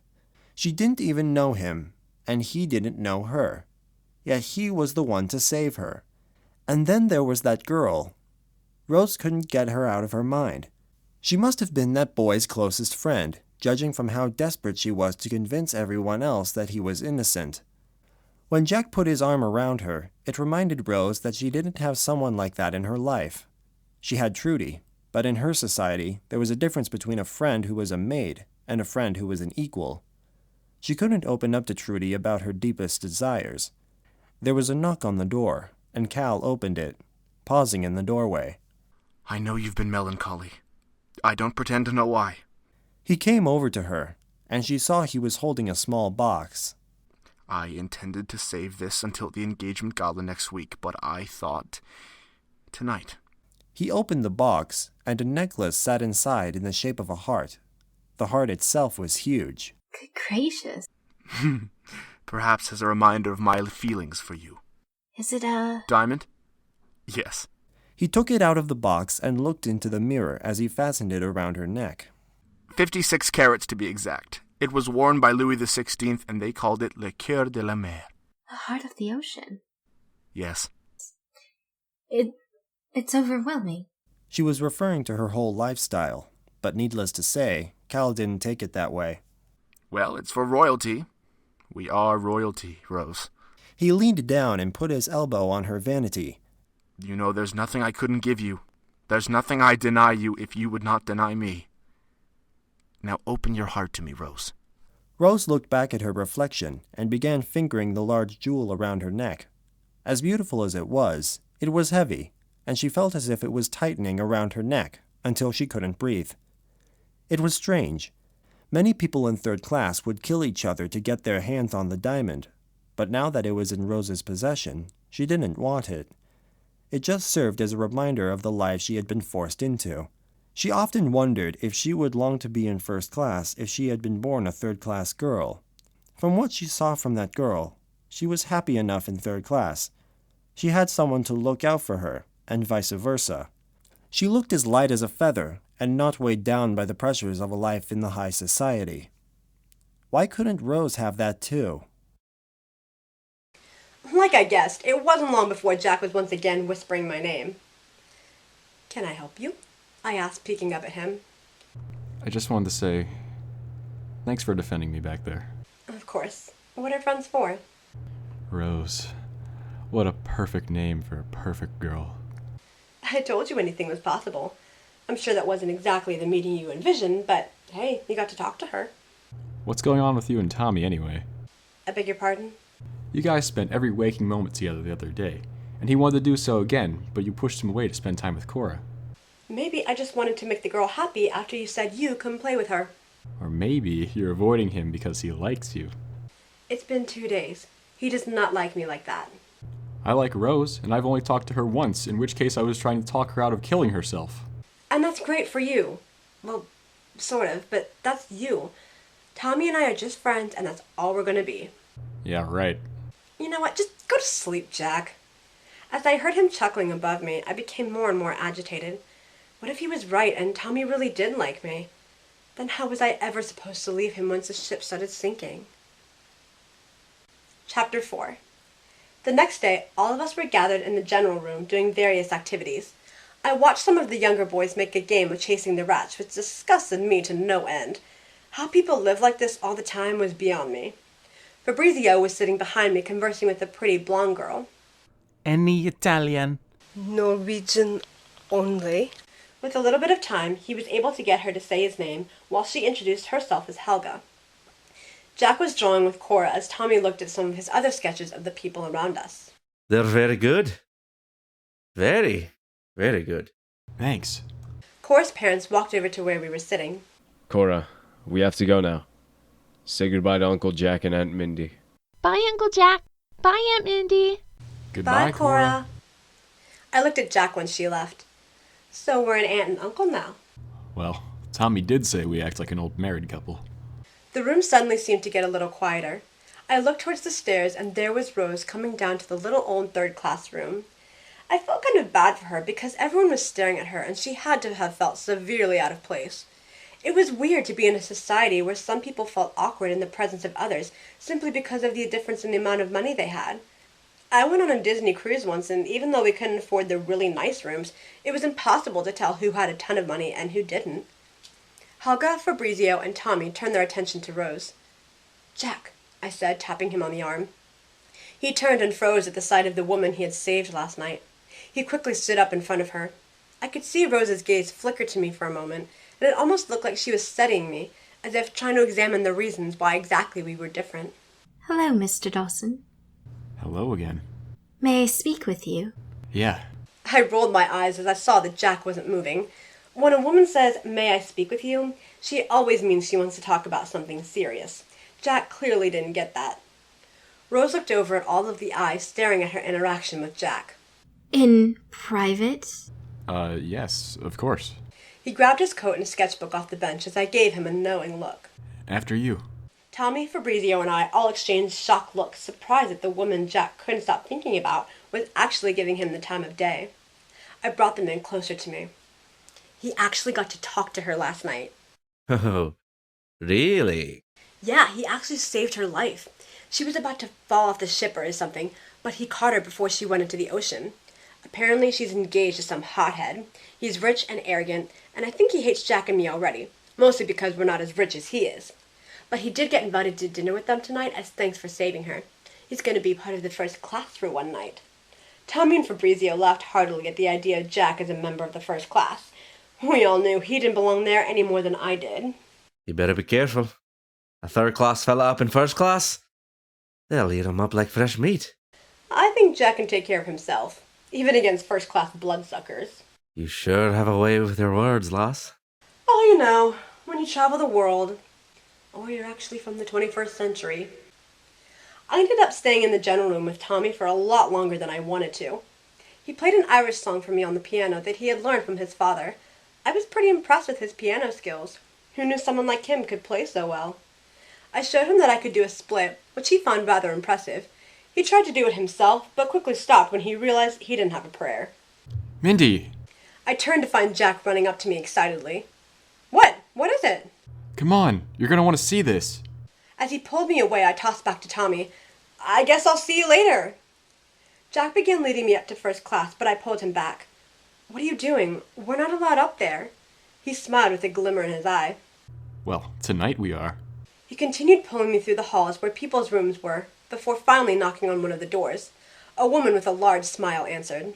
She didn't even know him, and he didn't know her. Yet he was the one to save her. And then there was that girl. Rose couldn't get her out of her mind. She must have been that boy's closest friend, judging from how desperate she was to convince everyone else that he was innocent. When Jack put his arm around her, it reminded Rose that she didn't have someone like that in her life. She had Trudy, but in her society, there was a difference between a friend who was a maid and a friend who was an equal. She couldn't open up to Trudy about her deepest desires. There was a knock on the door, and Cal opened it, pausing in the doorway. I know you've been melancholy. I don't pretend to know why. He came over to her, and she saw he was holding a small box. I intended to save this until the engagement gala next week, but I thought tonight. He opened the box, and a necklace sat inside in the shape of a heart. The heart itself was huge. Good gracious. Perhaps as a reminder of my feelings for you. Is it a... Diamond? Yes. He took it out of the box and looked into the mirror as he fastened it around her neck. 56 carats to be exact. It was worn by Louis XVI, and they called it Le Cœur de la Mer. The heart of the ocean? Yes. It's overwhelming. She was referring to her whole lifestyle, but needless to say, Cal didn't take it that way. Well, it's for royalty. We are royalty, Rose. He leaned down and put his elbow on her vanity. You know there's nothing I couldn't give you. There's nothing I'd deny you if you would not deny me. Now open your heart to me, Rose. Rose looked back at her reflection and began fingering the large jewel around her neck. As beautiful as it was heavy, and she felt as if it was tightening around her neck until she couldn't breathe. It was strange. Many people in third class would kill each other to get their hands on the diamond, but now that it was in Rose's possession, she didn't want it. It just served as a reminder of the life she had been forced into. She often wondered if she would long to be in first class if she had been born a third-class girl. From what she saw from that girl, she was happy enough in third class. She had someone to look out for her, and vice versa. She looked as light as a feather, and not weighed down by the pressures of a life in the high society. Why couldn't Rose have that too? Like I guessed, it wasn't long before Jack was once again whispering my name. Can I help you? I asked, peeking up at him. I just wanted to say, thanks for defending me back there. Of course. What are friends for? Rose. What a perfect name for a perfect girl. I told you anything was possible. I'm sure that wasn't exactly the meeting you envisioned, but hey, you got to talk to her. What's going on with you and Tommy anyway? I beg your pardon? You guys spent every waking moment together the other day, and he wanted to do so again, but you pushed him away to spend time with Cora. Maybe I just wanted to make the girl happy after you said you couldn't play with her. Or maybe you're avoiding him because he likes you. It's been 2 days. He does not like me like that. I like Rose, and I've only talked to her once, in which case I was trying to talk her out of killing herself. And that's great for you. Well, sort of, but that's you. Tommy and I are just friends, and that's all we're gonna be. Yeah, right. You know what? Just go to sleep, Jack. As I heard him chuckling above me, I became more and more agitated. What if he was right and Tommy really did like me? Then how was I ever supposed to leave him once the ship started sinking? Chapter 4. The next day, all of us were gathered in the general room doing various activities. I watched some of the younger boys make a game of chasing the rats, which disgusted me to no end. How people live like this all the time was beyond me. Fabrizio was sitting behind me conversing with a pretty blonde girl. Any Italian? Norwegian only. With a little bit of time, he was able to get her to say his name while she introduced herself as Helga. Jack was drawing with Cora as Tommy looked at some of his other sketches of the people around us. They're very good. Very, very good. Thanks. Cora's parents walked over to where we were sitting. Cora, we have to go now. Say goodbye to Uncle Jack and Aunt Myndi. Bye, Uncle Jack. Bye, Aunt Myndi. Goodbye, Bye, Cora. I looked at Jack when she left. So we're an aunt and uncle now. Well, Tommy did say we act like an old married couple. The room suddenly seemed to get a little quieter. I looked towards the stairs, and there was Rose coming down to the little old third-class room. I felt kind of bad for her because everyone was staring at her, and she had to have felt severely out of place. It was weird to be in a society where some people felt awkward in the presence of others simply because of the difference in the amount of money they had. I went on a Disney cruise once, and even though we couldn't afford the really nice rooms, it was impossible to tell who had a ton of money and who didn't. Helga, Fabrizio, and Tommy turned their attention to Rose. "Jack," I said, tapping him on the arm. He turned and froze at the sight of the woman he had saved last night. He quickly stood up in front of her. I could see Rose's gaze flicker to me for a moment, and it almost looked like she was studying me, as if trying to examine the reasons why exactly we were different. Hello, Mr. Dawson. Hello again. May I speak with you? Yeah. I rolled my eyes as I saw that Jack wasn't moving. When a woman says, "May I speak with you?" she always means she wants to talk about something serious. Jack clearly didn't get that. Rose looked over at all of the eyes staring at her interaction with Jack. In private? Yes, of course. He grabbed his coat and a sketchbook off the bench as I gave him a knowing look. After you. Tommy, Fabrizio, and I all exchanged shocked looks, surprised that the woman Jack couldn't stop thinking about was actually giving him the time of day. I brought them in closer to me. He actually got to talk to her last night. Oh, really? Yeah, he actually saved her life. She was about to fall off the ship or something, but he caught her before she went into the ocean. Apparently she's engaged to some hothead. He's rich and arrogant, and I think he hates Jack and me already, mostly because we're not as rich as he is. But he did get invited to dinner with them tonight as thanks for saving her. He's going to be part of the first class for one night. Tommy and Fabrizio laughed heartily at the idea of Jack as a member of the first class. We all knew he didn't belong there any more than I did. You better be careful. A third-class fella up in first class? They'll eat him up like fresh meat. I think Jack can take care of himself, even against first-class bloodsuckers. You sure have a way with your words, lass. Oh, you know, when you travel the world, or you're actually from the 21st century. I ended up staying in the general room with Tommy for a lot longer than I wanted to. He played an Irish song for me on the piano that he had learned from his father. I was pretty impressed with his piano skills. Who knew someone like him could play so well? I showed him that I could do a split, which he found rather impressive. He tried to do it himself, but quickly stopped when he realized he didn't have a prayer. Myndi! I turned to find Jack running up to me excitedly. What? What is it? Come on, you're gonna want to see this. As he pulled me away, I tossed back to Tommy. I guess I'll see you later. Jack began leading me up to first class, but I pulled him back. What are you doing? We're not allowed up there. He smiled with a glimmer in his eye. Well, tonight we are. He continued pulling me through the halls where people's rooms were, before finally knocking on one of the doors. A woman with a large smile answered.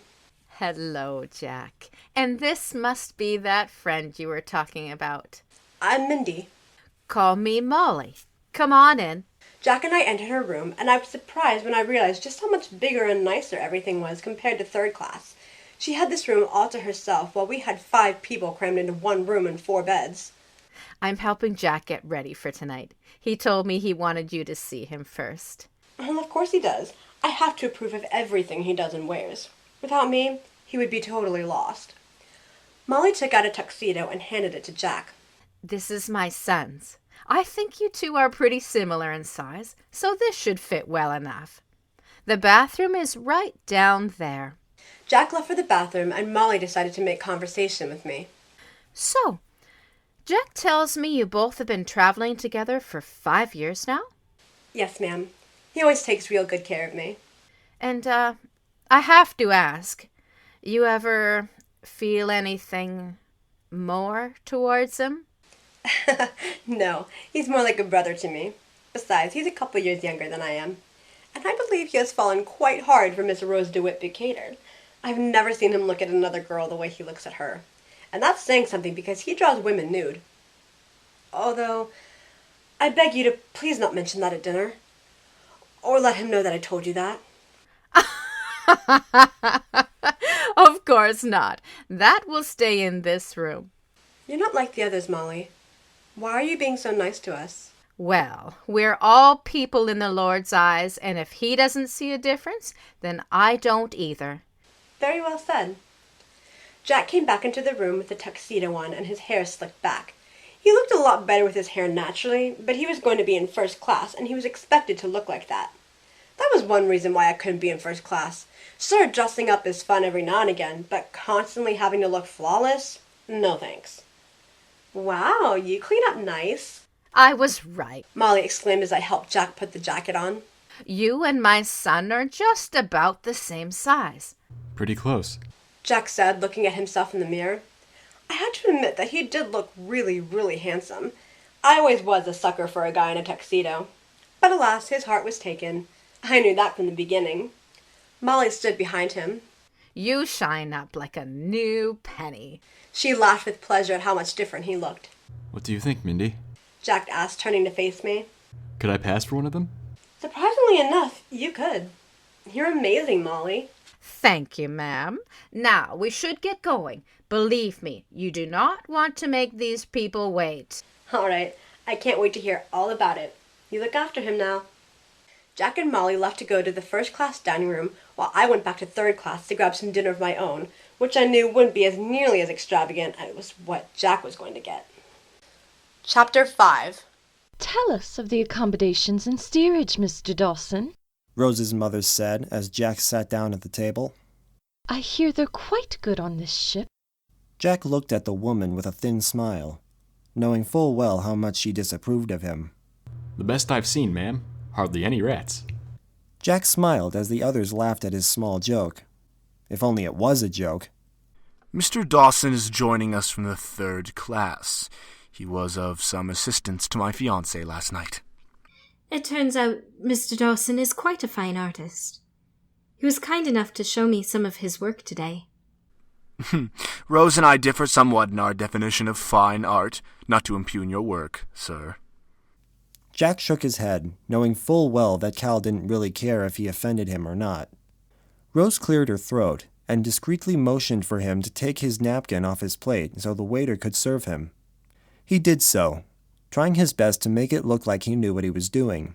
Hello, Jack. And this must be that friend you were talking about. I'm Myndi. Call me Molly. Come on in. Jack and I entered her room, and I was surprised when I realized just how much bigger and nicer everything was compared to third class. She had this room all to herself, while we had 5 people crammed into one room and 4 beds. I'm helping Jack get ready for tonight. He told me he wanted you to see him first. Well, of course he does. I have to approve of everything he does and wears. Without me, he would be totally lost. Molly took out a tuxedo and handed it to Jack. This is my son's. I think you two are pretty similar in size, so this should fit well enough. The bathroom is right down there. Jack left for the bathroom, and Molly decided to make conversation with me. So, Jack tells me you both have been traveling together for 5 years now? Yes, ma'am. He always takes real good care of me. And, I have to ask, you ever feel anything more towards him? No, he's more like a brother to me. Besides, he's a couple years younger than I am. And I believe he has fallen quite hard for Miss Rose DeWitt Bucator. I've never seen him look at another girl the way he looks at her. And that's saying something because he draws women nude. Although, I beg you to please not mention that at dinner. Or let him know that I told you that. Of course not. That will stay in this room. You're not like the others, Molly. Why are you being so nice to us? Well, we're all people in the Lord's eyes, and if he doesn't see a difference, then I don't either. Very well said. Jack came back into the room with the tuxedo on and his hair slicked back. He looked a lot better with his hair naturally, but he was going to be in first class, and he was expected to look like that. That was one reason why I couldn't be in first class. Sure, dressing up is fun every now and again, but constantly having to look flawless? No thanks. Wow, you clean up nice. I was right, Molly exclaimed as I helped Jack put the jacket on. You and my son are just about the same size. Pretty close, Jack said, looking at himself in the mirror. I had to admit that he did look really, really handsome. I always was a sucker for a guy in a tuxedo. But alas, his heart was taken. I knew that from the beginning. Molly stood behind him. You shine up like a new penny. She laughed with pleasure at how much different he looked. What do you think, Myndi? Jack asked, turning to face me. Could I pass for one of them? Surprisingly enough, you could. You're amazing, Molly. Thank you, ma'am. Now, we should get going. Believe me, you do not want to make these people wait. All right, I can't wait to hear all about it. You look after him now. Jack and Molly left to go to the first-class dining room, while I went back to third class to grab some dinner of my own, which I knew wouldn't be as nearly as extravagant as what Jack was going to get. Chapter 5. Tell us of the accommodations in steerage, Mr. Dawson, Rose's mother said as Jack sat down at the table. I hear they're quite good on this ship. Jack looked at the woman with a thin smile, knowing full well how much she disapproved of him. The best I've seen, ma'am. Hardly any rats. Jack smiled as the others laughed at his small joke. If only it was a joke. Mr. Dawson is joining us from the third class. He was of some assistance to my fiancée last night. It turns out Mr. Dawson is quite a fine artist. He was kind enough to show me some of his work today. Rose and I differ somewhat in our definition of fine art, not to impugn your work, sir. Jack shook his head, knowing full well that Cal didn't really care if he offended him or not. Rose cleared her throat and discreetly motioned for him to take his napkin off his plate so the waiter could serve him. He did so, trying his best to make it look like he knew what he was doing.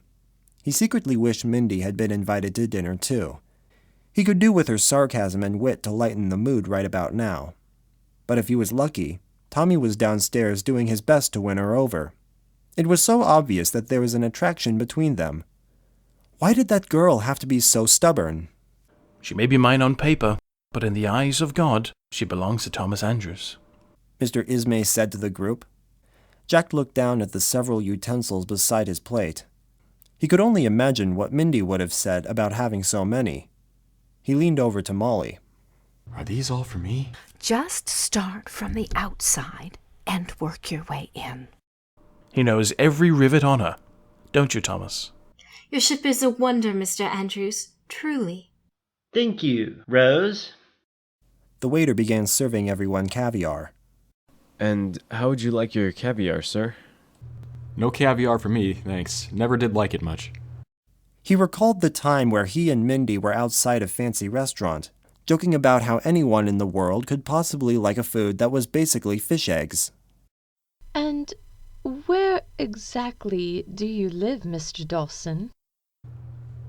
He secretly wished Myndi had been invited to dinner too. He could do with her sarcasm and wit to lighten the mood right about now. But if he was lucky, Tommy was downstairs doing his best to win her over. It was so obvious that there was an attraction between them. Why did that girl have to be so stubborn? She may be mine on paper, but in the eyes of God, she belongs to Thomas Andrews, Mr. Ismay said to the group. Jack looked down at the several utensils beside his plate. He could only imagine what Myndi would have said about having so many. He leaned over to Molly. Are these all for me? Just start from the outside and work your way in. He knows every rivet on her. Don't you, Thomas? Your ship is a wonder, Mr. Andrews, truly. Thank you, Rose. The waiter began serving everyone caviar. And how would you like your caviar, sir? No caviar for me, thanks. Never did like it much. He recalled the time where he and Myndi were outside a fancy restaurant, joking about how anyone in the world could possibly like a food that was basically fish eggs. And where exactly do you live, Mr. Dawson?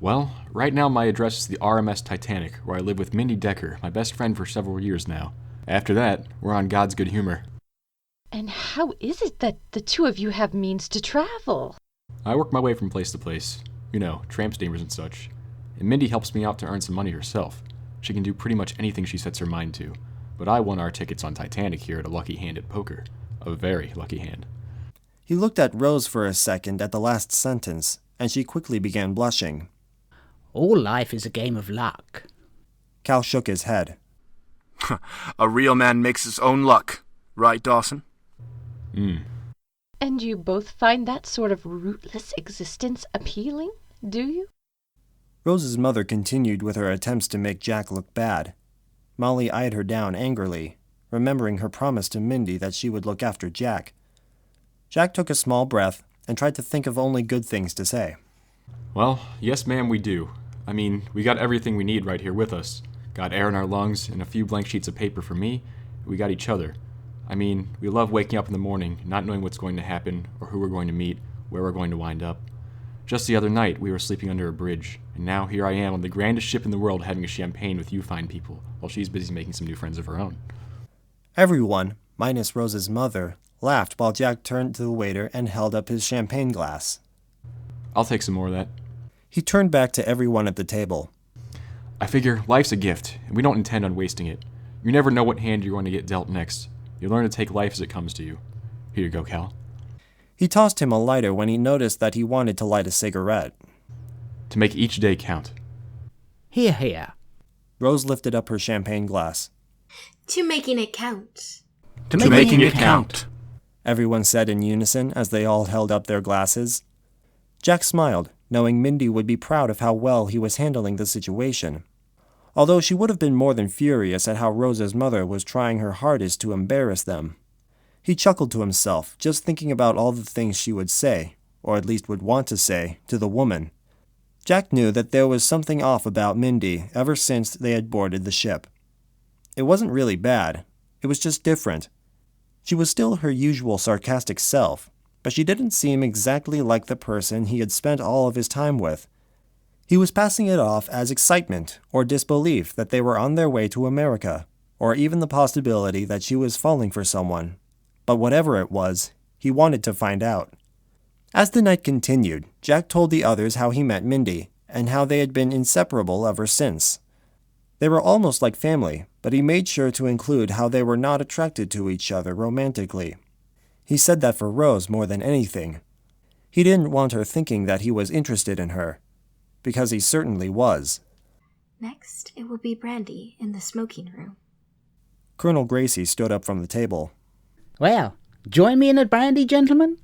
Well, right now my address is the RMS Titanic, where I live with Myndi Decker, my best friend for several years now. After that, we're on God's good humor. And how is it that the two of you have means to travel? I work my way from place to place. You know, tramp steamers and such. And Myndi helps me out to earn some money herself. She can do pretty much anything she sets her mind to. but I won our tickets on Titanic here at a lucky hand at poker. A very lucky hand. He looked at Rose for a second at the last sentence, and she quickly began blushing. All life is a game of luck. Cal shook his head. A real man makes his own luck. Right, Dawson? And you both find that sort of rootless existence appealing, do you? Rose's mother continued with her attempts to make Jack look bad. Molly eyed her down angrily, remembering her promise to Myndi that she would look after Jack. Jack took a small breath and tried to think of only good things to say. Well, yes ma'am, we do. I mean, we got everything we need right here with us. Got air in our lungs and a few blank sheets of paper for me. We got each other. I mean, we love waking up in the morning, not knowing what's going to happen, or who we're going to meet, where we're going to wind up. Just the other night, we were sleeping under a bridge, and now here I am on the grandest ship in the world having a champagne with you fine people, while she's busy making some new friends of her own. Everyone, minus Rose's mother, laughed while Jack turned to the waiter and held up his champagne glass. I'll take some more of that. He turned back to everyone at the table. I figure life's a gift, and we don't intend on wasting it. You never know what hand you're going to get dealt next. You learn to take life as it comes to you. Here you go, Cal. He tossed him a lighter when he noticed that he wanted to light a cigarette. To make each day count. Here, here. Rose lifted up her champagne glass. To making it count. To making it count. Everyone said in unison as they all held up their glasses. Jack smiled, knowing Myndi would be proud of how well he was handling the situation. Although she would have been more than furious at how Rose's mother was trying her hardest to embarrass them. He chuckled to himself, just thinking about all the things she would say, or at least would want to say, to the woman. Jack knew that there was something off about Myndi ever since they had boarded the ship. It wasn't really bad. It was just different. She was still her usual sarcastic self, but she didn't seem exactly like the person he had spent all of his time with. He was passing it off as excitement or disbelief that they were on their way to America, or even the possibility that she was falling for someone. But whatever it was, he wanted to find out. As the night continued, Jack told the others how he met Myndi, and how they had been inseparable ever since. They were almost like family, but he made sure to include how they were not attracted to each other romantically. He said that for Rose more than anything. He didn't want her thinking that he was interested in her, because he certainly was. Next, it will be brandy in the smoking room. Colonel Gracie stood up from the table. Well, join me in a brandy, gentlemen?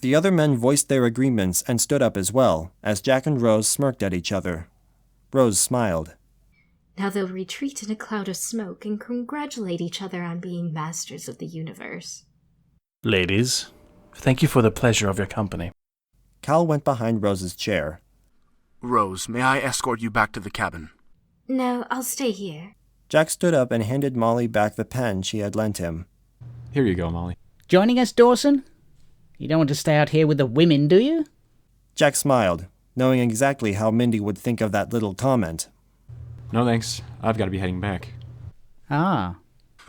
The other men voiced their agreements and stood up as well, as Jack and Rose smirked at each other. Rose smiled. Now they'll retreat in a cloud of smoke and congratulate each other on being masters of the universe. Ladies, thank you for the pleasure of your company. Cal went behind Rose's chair. Rose, may I escort you back to the cabin? No, I'll stay here. Jack stood up and handed Molly back the pen she had lent him. Here you go, Molly. Joining us, Dawson? You don't want to stay out here with the women, do you? Jack smiled, knowing exactly how Myndi would think of that little comment. No thanks. I've got to be heading back. Ah.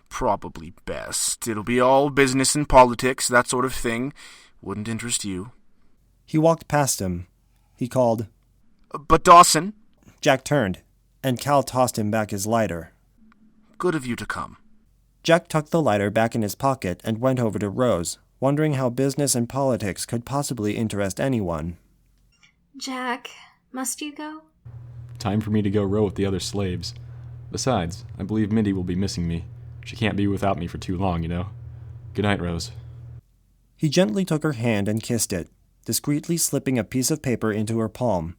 Probably best. It'll be all business and politics, that sort of thing. Wouldn't interest you. He walked past him. He called, But Dawson? Jack turned, and Cal tossed him back his lighter. Good of you to come. Jack tucked the lighter back in his pocket and went over to Rose, wondering how business and politics could possibly interest anyone. Jack, must you go? Time for me to go row with the other slaves. Besides, I believe Myndi will be missing me. She can't be without me for too long, you know. Good night, Rose. He gently took her hand and kissed it, discreetly slipping a piece of paper into her palm.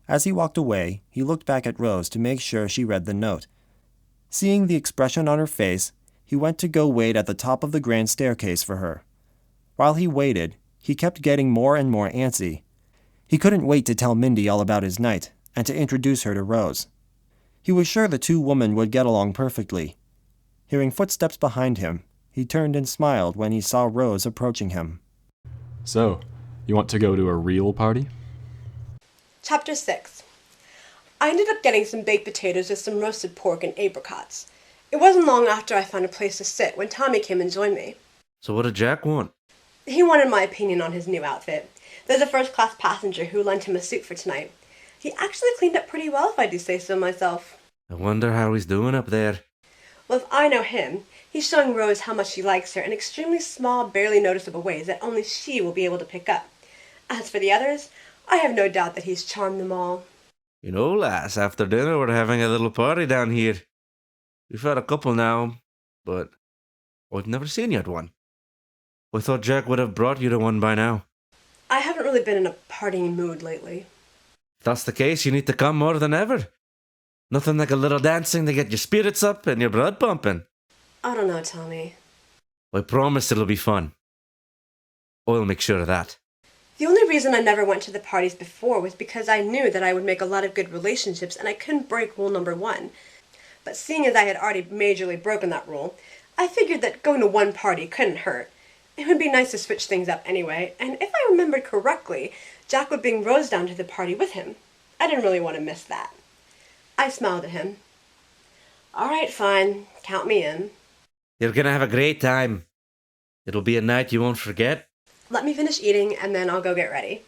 As he walked away, he looked back at Rose to make sure she read the note. Seeing the expression on her face, he went to go wait at the top of the grand staircase for her. While he waited, he kept getting more and more antsy. He couldn't wait to tell Myndi all about his night, and to introduce her to Rose. He was sure the two women would get along perfectly. Hearing footsteps behind him, he turned and smiled when he saw Rose approaching him. So, you want to go to a real party? Chapter 6. I ended up getting some baked potatoes with some roasted pork and apricots. It wasn't long after I found a place to sit when Tommy came and joined me. So what did Jack want? He wanted my opinion on his new outfit. There's a first-class passenger who lent him a suit for tonight. He actually cleaned up pretty well, if I do say so myself. I wonder how he's doing up there. Well, if I know him, he's showing Rose how much he likes her in extremely small, barely noticeable ways that only she will be able to pick up. As for the others, I have no doubt that he's charmed them all. You know, lass, after dinner we're having a little party down here. We've had a couple now, but I've never seen you at one. I thought Jack would have brought you to one by now. I haven't really been in a partying mood lately. If that's the case, you need to come more than ever. Nothing like a little dancing to get your spirits up and your blood pumping. I don't know, Tommy. I promise it'll be fun. I'll make sure of that. The only reason I never went to the parties before was because I knew that I would make a lot of good relationships and I couldn't break rule number 1. But seeing as I had already majorly broken that rule, I figured that going to one party couldn't hurt. It would be nice to switch things up anyway, and if I remembered correctly, Jack would bring Rose down to the party with him. I didn't really want to miss that. I smiled at him. All right, fine. Count me in. You're gonna have a great time. It'll be a night you won't forget. Let me finish eating, and then I'll go get ready.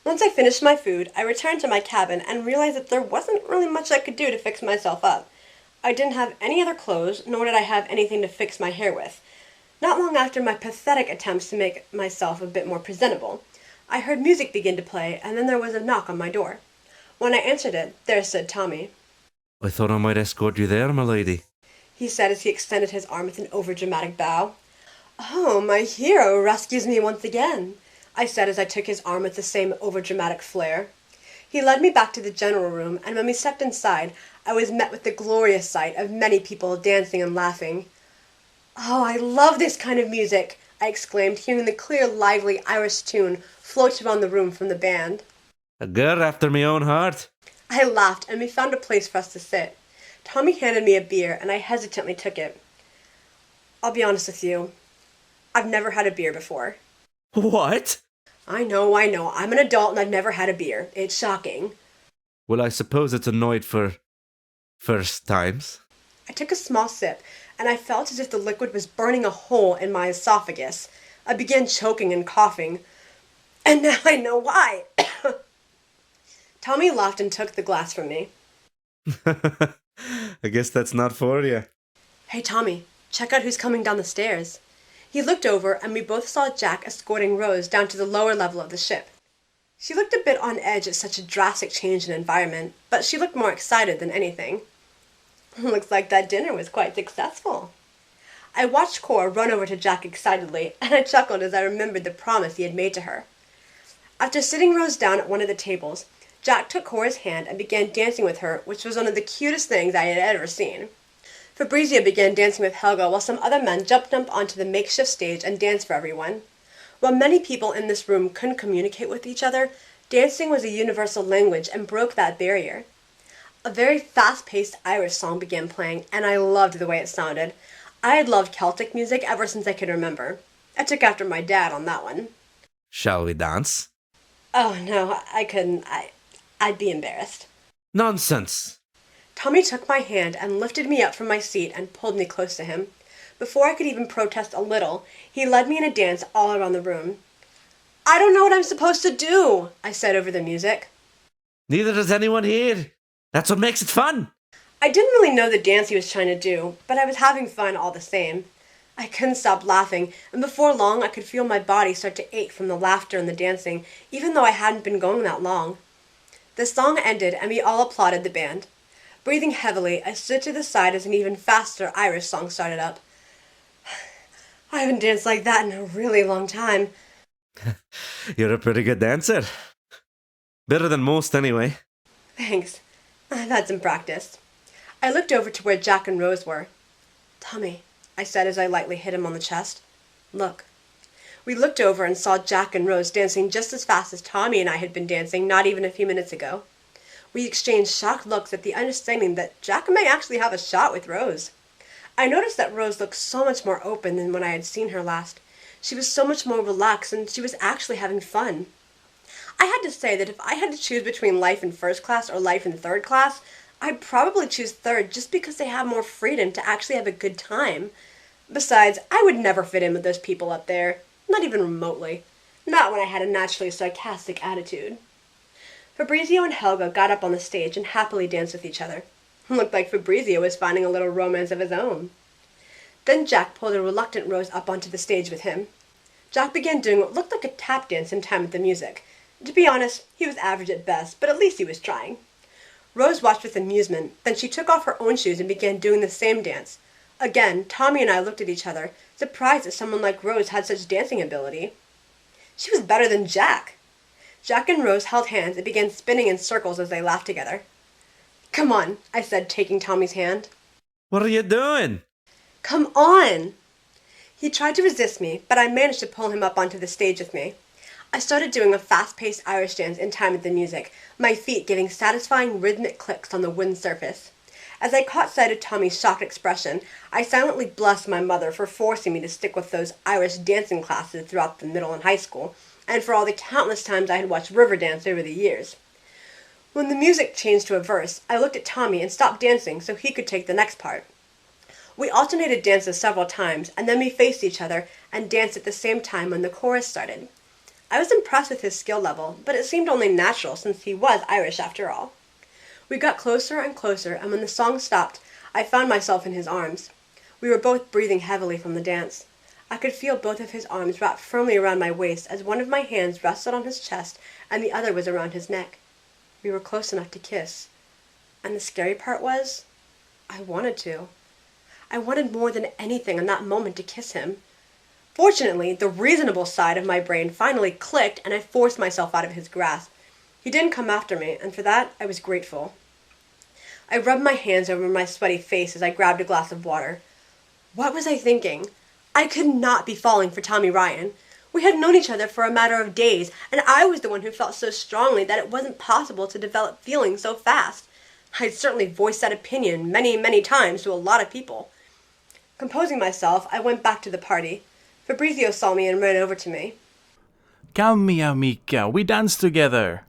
Once I finished my food, I returned to my cabin and realized that there wasn't really much I could do to fix myself up. I didn't have any other clothes, nor did I have anything to fix my hair with. Not long after my pathetic attempts to make myself a bit more presentable, I heard music begin to play, and then there was a knock on my door. When I answered it, there stood Tommy. I thought I might escort you there, my lady, he said as he extended his arm with an overdramatic bow. Oh, my hero rescues me once again, I said as I took his arm with the same overdramatic flair. He led me back to the general room, and when we stepped inside, I was met with the glorious sight of many people dancing and laughing. Oh, I love this kind of music, I exclaimed, hearing the clear, lively Irish tune float around the room from the band. A girl after my own heart. I laughed, and we found a place for us to sit. Tommy handed me a beer, and I hesitantly took it. I'll be honest with you. I've never had a beer before. What? I know. I'm an adult and I've never had a beer. It's shocking. Well, I suppose it's annoyed for first times. I took a small sip, and I felt as if the liquid was burning a hole in my esophagus. I began choking and coughing. And now I know why. Tommy laughed and took the glass from me. I guess that's not for you. Hey, Tommy, check out who's coming down the stairs. He looked over, and we both saw Jack escorting Rose down to the lower level of the ship. She looked a bit on edge at such a drastic change in environment, but she looked more excited than anything. Looks like that dinner was quite successful. I watched Cora run over to Jack excitedly, and I chuckled as I remembered the promise he had made to her. After sitting Rose down at one of the tables, Jack took Cora's hand and began dancing with her, which was one of the cutest things I had ever seen. Fabrizio began dancing with Helga while some other men jumped up onto the makeshift stage and danced for everyone. While many people in this room couldn't communicate with each other, dancing was a universal language and broke that barrier. A very fast-paced Irish song began playing, and I loved the way it sounded. I had loved Celtic music ever since I could remember. I took after my dad on that one. Shall we dance? Oh, no, I couldn't. I'd be embarrassed. Nonsense! Tommy took my hand and lifted me up from my seat and pulled me close to him. Before I could even protest a little, he led me in a dance all around the room. I don't know what I'm supposed to do, I said over the music. Neither does anyone here. That's what makes it fun. I didn't really know the dance he was trying to do, but I was having fun all the same. I couldn't stop laughing, and before long I could feel my body start to ache from the laughter and the dancing, even though I hadn't been going that long. The song ended, and we all applauded the band. Breathing heavily, I stood to the side as an even faster Irish song started up. I haven't danced like that in a really long time. You're a pretty good dancer. Better than most, anyway. Thanks. I've had some practice. I looked over to where Jack and Rose were. Tommy, I said as I lightly hit him on the chest. Look. We looked over and saw Jack and Rose dancing just as fast as Tommy and I had been dancing not even a few minutes ago. We exchanged shocked looks at the understanding that Jack may actually have a shot with Rose. I noticed that Rose looked so much more open than when I had seen her last. She was so much more relaxed, and she was actually having fun. I had to say that if I had to choose between life in first class or life in third class, I'd probably choose third just because they have more freedom to actually have a good time. Besides, I would never fit in with those people up there, not even remotely. Not when I had a naturally sarcastic attitude. Fabrizio and Helga got up on the stage and happily danced with each other. Looked like Fabrizio was finding a little romance of his own. Then Jack pulled a reluctant Rose up onto the stage with him. Jack began doing what looked like a tap dance in time with the music. To be honest, he was average at best, but at least he was trying. Rose watched with amusement, then she took off her own shoes and began doing the same dance. Again, Tommy and I looked at each other, surprised that someone like Rose had such dancing ability. She was better than Jack. Jack and Rose held hands and began spinning in circles as they laughed together. "Come on," I said, taking Tommy's hand. What are you doing? "Come on!" He tried to resist me, but I managed to pull him up onto the stage with me. I started doing a fast-paced Irish dance in time with the music, my feet giving satisfying rhythmic clicks on the wooden surface. As I caught sight of Tommy's shocked expression, I silently blessed my mother for forcing me to stick with those Irish dancing classes throughout the middle and high school, and for all the countless times I had watched Riverdance over the years. When the music changed to a verse, I looked at Tommy and stopped dancing so he could take the next part. We alternated dances several times, and then we faced each other and danced at the same time when the chorus started. I was impressed with his skill level, but it seemed only natural since he was Irish after all. We got closer and closer, and when the song stopped, I found myself in his arms. We were both breathing heavily from the dance. I could feel both of his arms wrapped firmly around my waist as one of my hands rested on his chest and the other was around his neck. We were close enough to kiss. And the scary part was, I wanted to. I wanted more than anything in that moment to kiss him. Fortunately, the reasonable side of my brain finally clicked and I forced myself out of his grasp. He didn't come after me, and for that, I was grateful. I rubbed my hands over my sweaty face as I grabbed a glass of water. What was I thinking? I could not be falling for Tommy Ryan. We had known each other for a matter of days, and I was the one who felt so strongly that it wasn't possible to develop feelings so fast. I'd certainly voiced that opinion many, many times to a lot of people. Composing myself, I went back to the party. Fabrizio saw me and ran over to me. "Come, mia amica, we dance together."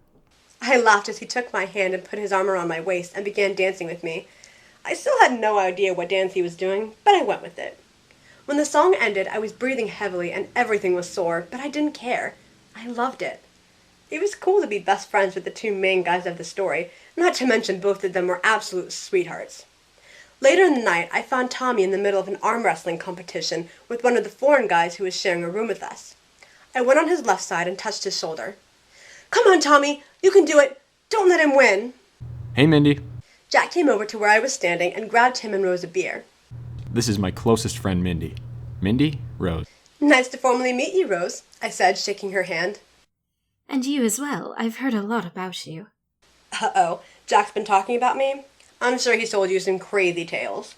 I laughed as he took my hand and put his arm around my waist and began dancing with me. I still had no idea what dance he was doing, but I went with it. When the song ended, I was breathing heavily and everything was sore, but I didn't care. I loved it. It was cool to be best friends with the two main guys of the story, not to mention both of them were absolute sweethearts. Later in the night, I found Tommy in the middle of an arm wrestling competition with one of the foreign guys who was sharing a room with us. I went on his left side and touched his shoulder. "Come on, Tommy! You can do it! Don't let him win!" Hey, Mindy. Jack came over to where I was standing and grabbed him and Rose a beer. This is my closest friend, Mindy. Mindy, Rose. "Nice to formally meet you, Rose," I said, shaking her hand. "And you as well. I've heard a lot about you." Uh-oh, Jack's been talking about me? I'm sure he's told you some crazy tales.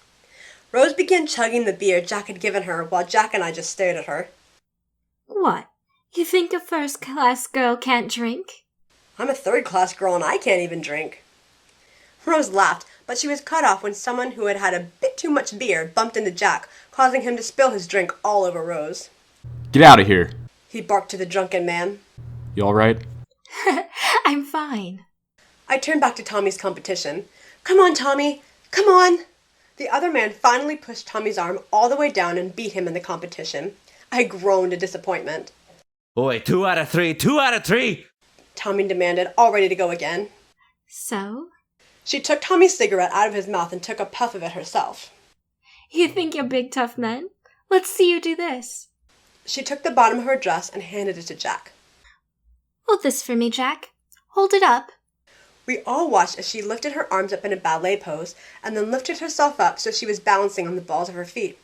Rose began chugging the beer Jack had given her while Jack and I just stared at her. "What? You think a first-class girl can't drink?" "I'm a third-class girl and I can't even drink." Rose laughed, but she was cut off when someone who had had a bit too much beer bumped into Jack, causing him to spill his drink all over Rose. Get out of here. He barked to the drunken man. You all right? "I'm fine." I turned back to Tommy's competition. "Come on, Tommy! Come on!" The other man finally pushed Tommy's arm all the way down and beat him in the competition. I groaned in disappointment. Oi, 2 out of 3, 2 out of 3! Tommy demanded, all ready to go again. "So? She took Tommy's cigarette out of his mouth and took a puff of it herself. You think you're big tough men? Let's see you do this." She took the bottom of her dress and handed it to Jack. "Hold this for me, Jack. Hold it up." We all watched as she lifted her arms up in a ballet pose and then lifted herself up so she was balancing on the balls of her feet.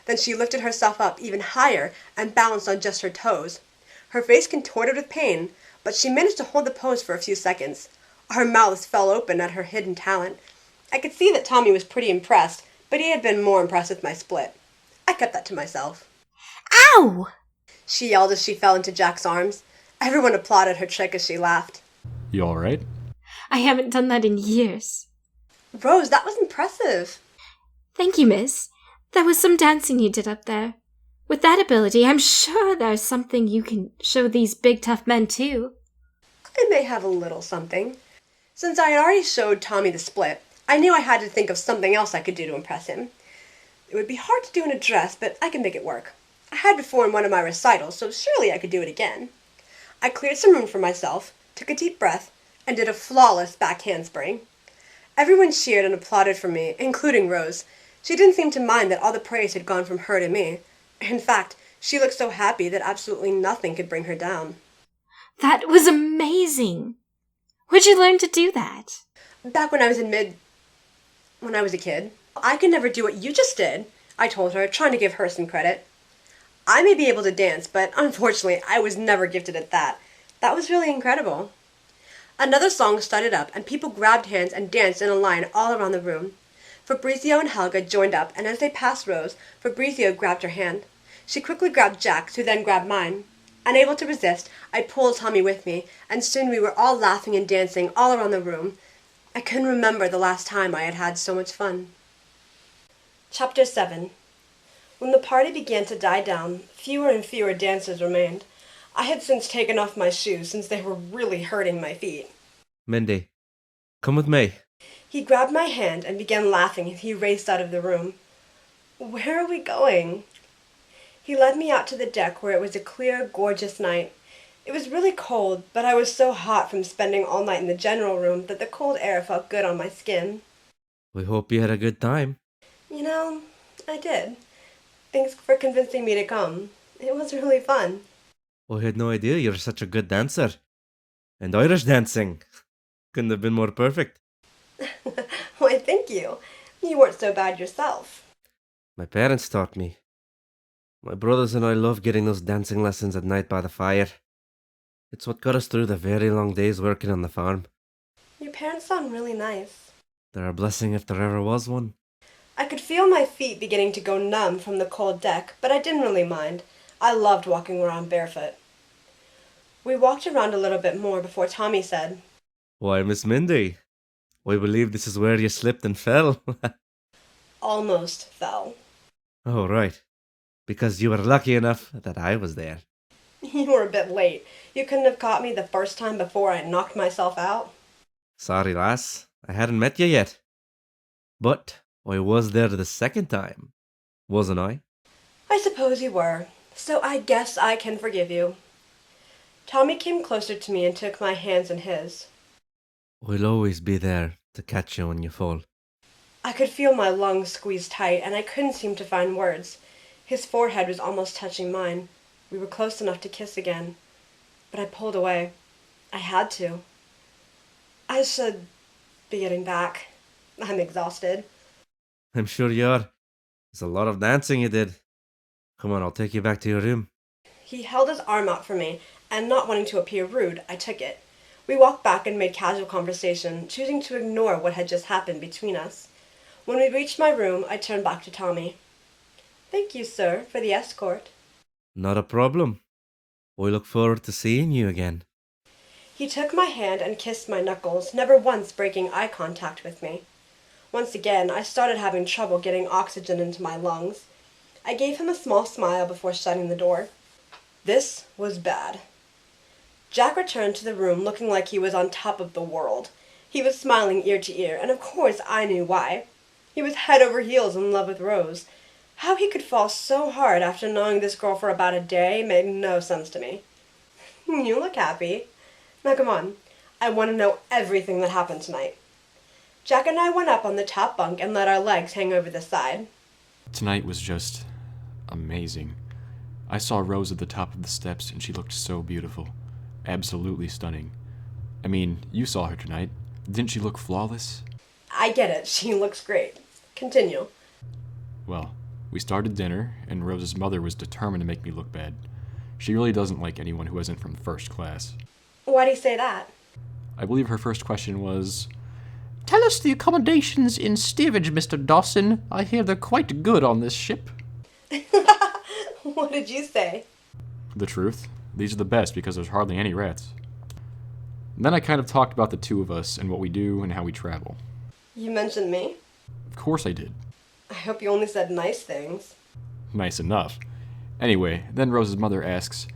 Then she lifted herself up even higher and balanced on just her toes. Her face contorted with pain, but she managed to hold the pose for a few seconds. Our mouths fell open at her hidden talent. I could see that Tommy was pretty impressed, but he had been more impressed with my split. I kept that to myself. "Ow!" she yelled as she fell into Jack's arms. Everyone applauded her trick as she laughed. You all right? I haven't done that in years. Rose, that was impressive. Thank you, miss. That was some dancing you did up there. With that ability, I'm sure there's something you can show these big tough men too. I may have a little something. Since I had already showed Tommy the split, I knew I had to think of something else I could do to impress him. It would be hard to do in a dress, but I could make it work. I had before in one of my recitals, so surely I could do it again. I cleared some room for myself, took a deep breath, and did a flawless back handspring. Everyone cheered and applauded for me, including Rose. She didn't seem to mind that all the praise had gone from her to me. In fact, she looked so happy that absolutely nothing could bring her down. That was amazing! Where'd you learn to do that? Back when I was a kid. I could never do what you just did, I told her, trying to give her some credit. I may be able to dance, but unfortunately I was never gifted at that. That was really incredible. Another song started up, and people grabbed hands and danced in a line all around the room. Fabrizio and Helga joined up, and as they passed Rose, Fabrizio grabbed her hand. She quickly grabbed Jack's, who then grabbed mine. Unable to resist, I pulled Tommy with me, and soon we were all laughing and dancing all around the room. I couldn't remember the last time I had had so much fun. Chapter 7. When the party began to die down, fewer and fewer dancers remained. I had since taken off my shoes since they were really hurting my feet. Myndi, come with me. He grabbed my hand and began laughing as he raced out of the room. Where are we going? He led me out to the deck where it was a clear, gorgeous night. It was really cold, but I was so hot from spending all night in the general room that the cold air felt good on my skin. We hope you had a good time. You know, I did. Thanks for convincing me to come. It was really fun. I had no idea you're such a good dancer. And Irish dancing. Couldn't have been more perfect. Why, thank you. You weren't so bad yourself. My parents taught me. My brothers and I love getting those dancing lessons at night by the fire. It's what got us through the very long days working on the farm. Your parents sound really nice. They're a blessing if there ever was one. I could feel my feet beginning to go numb from the cold deck, but I didn't really mind. I loved walking around barefoot. We walked around a little bit more before Tommy said, Why, Miss Myndi, I believe this is where you slipped and fell. Almost fell. Oh, right. Because you were lucky enough that I was there. You were a bit late. You couldn't have caught me the first time before I knocked myself out. Sorry, lass. I hadn't met you yet. But I was there the second time, wasn't I? I suppose you were, so I guess I can forgive you. Tommy came closer to me and took my hands in his. I'll always be there to catch you when you fall. I could feel my lungs squeezed tight, and I couldn't seem to find words. His forehead was almost touching mine. We were close enough to kiss again, but I pulled away. I had to. I should be getting back. I'm exhausted. I'm sure you are. There's a lot of dancing you did. Come on, I'll take you back to your room. He held his arm out for me, and not wanting to appear rude, I took it. We walked back and made casual conversation, choosing to ignore what had just happened between us. When we reached my room, I turned back to Tommy. Thank you, sir, for the escort. Not a problem. I look forward to seeing you again. He took my hand and kissed my knuckles, never once breaking eye contact with me. Once again, I started having trouble getting oxygen into my lungs. I gave him a small smile before shutting the door. This was bad. Jack returned to the room looking like he was on top of the world. He was smiling ear to ear, and of course I knew why. He was head over heels in love with Rose. How he could fall so hard after knowing this girl for about a day made no sense to me. You look happy. Now come on, I want to know everything that happened tonight. Jack and I went up on the top bunk and let our legs hang over the side. Tonight was just amazing. I saw Rose at the top of the steps and she looked so beautiful. Absolutely stunning. I mean, you saw her tonight. Didn't she look flawless? I get it, she looks great. Continue. Well, we started dinner, and Rose's mother was determined to make me look bad. She really doesn't like anyone who isn't from first class. Why do you say that? I believe her first question was, Tell us the accommodations in steerage, Mr. Dawson. I hear they're quite good on this ship. What did you say? The truth. These are the best because there's hardly any rats. And then I kind of talked about the two of us and what we do and how we travel. You mentioned me? Of course I did. I hope you only said nice things. Nice enough. Anyway, then Rose's mother asks,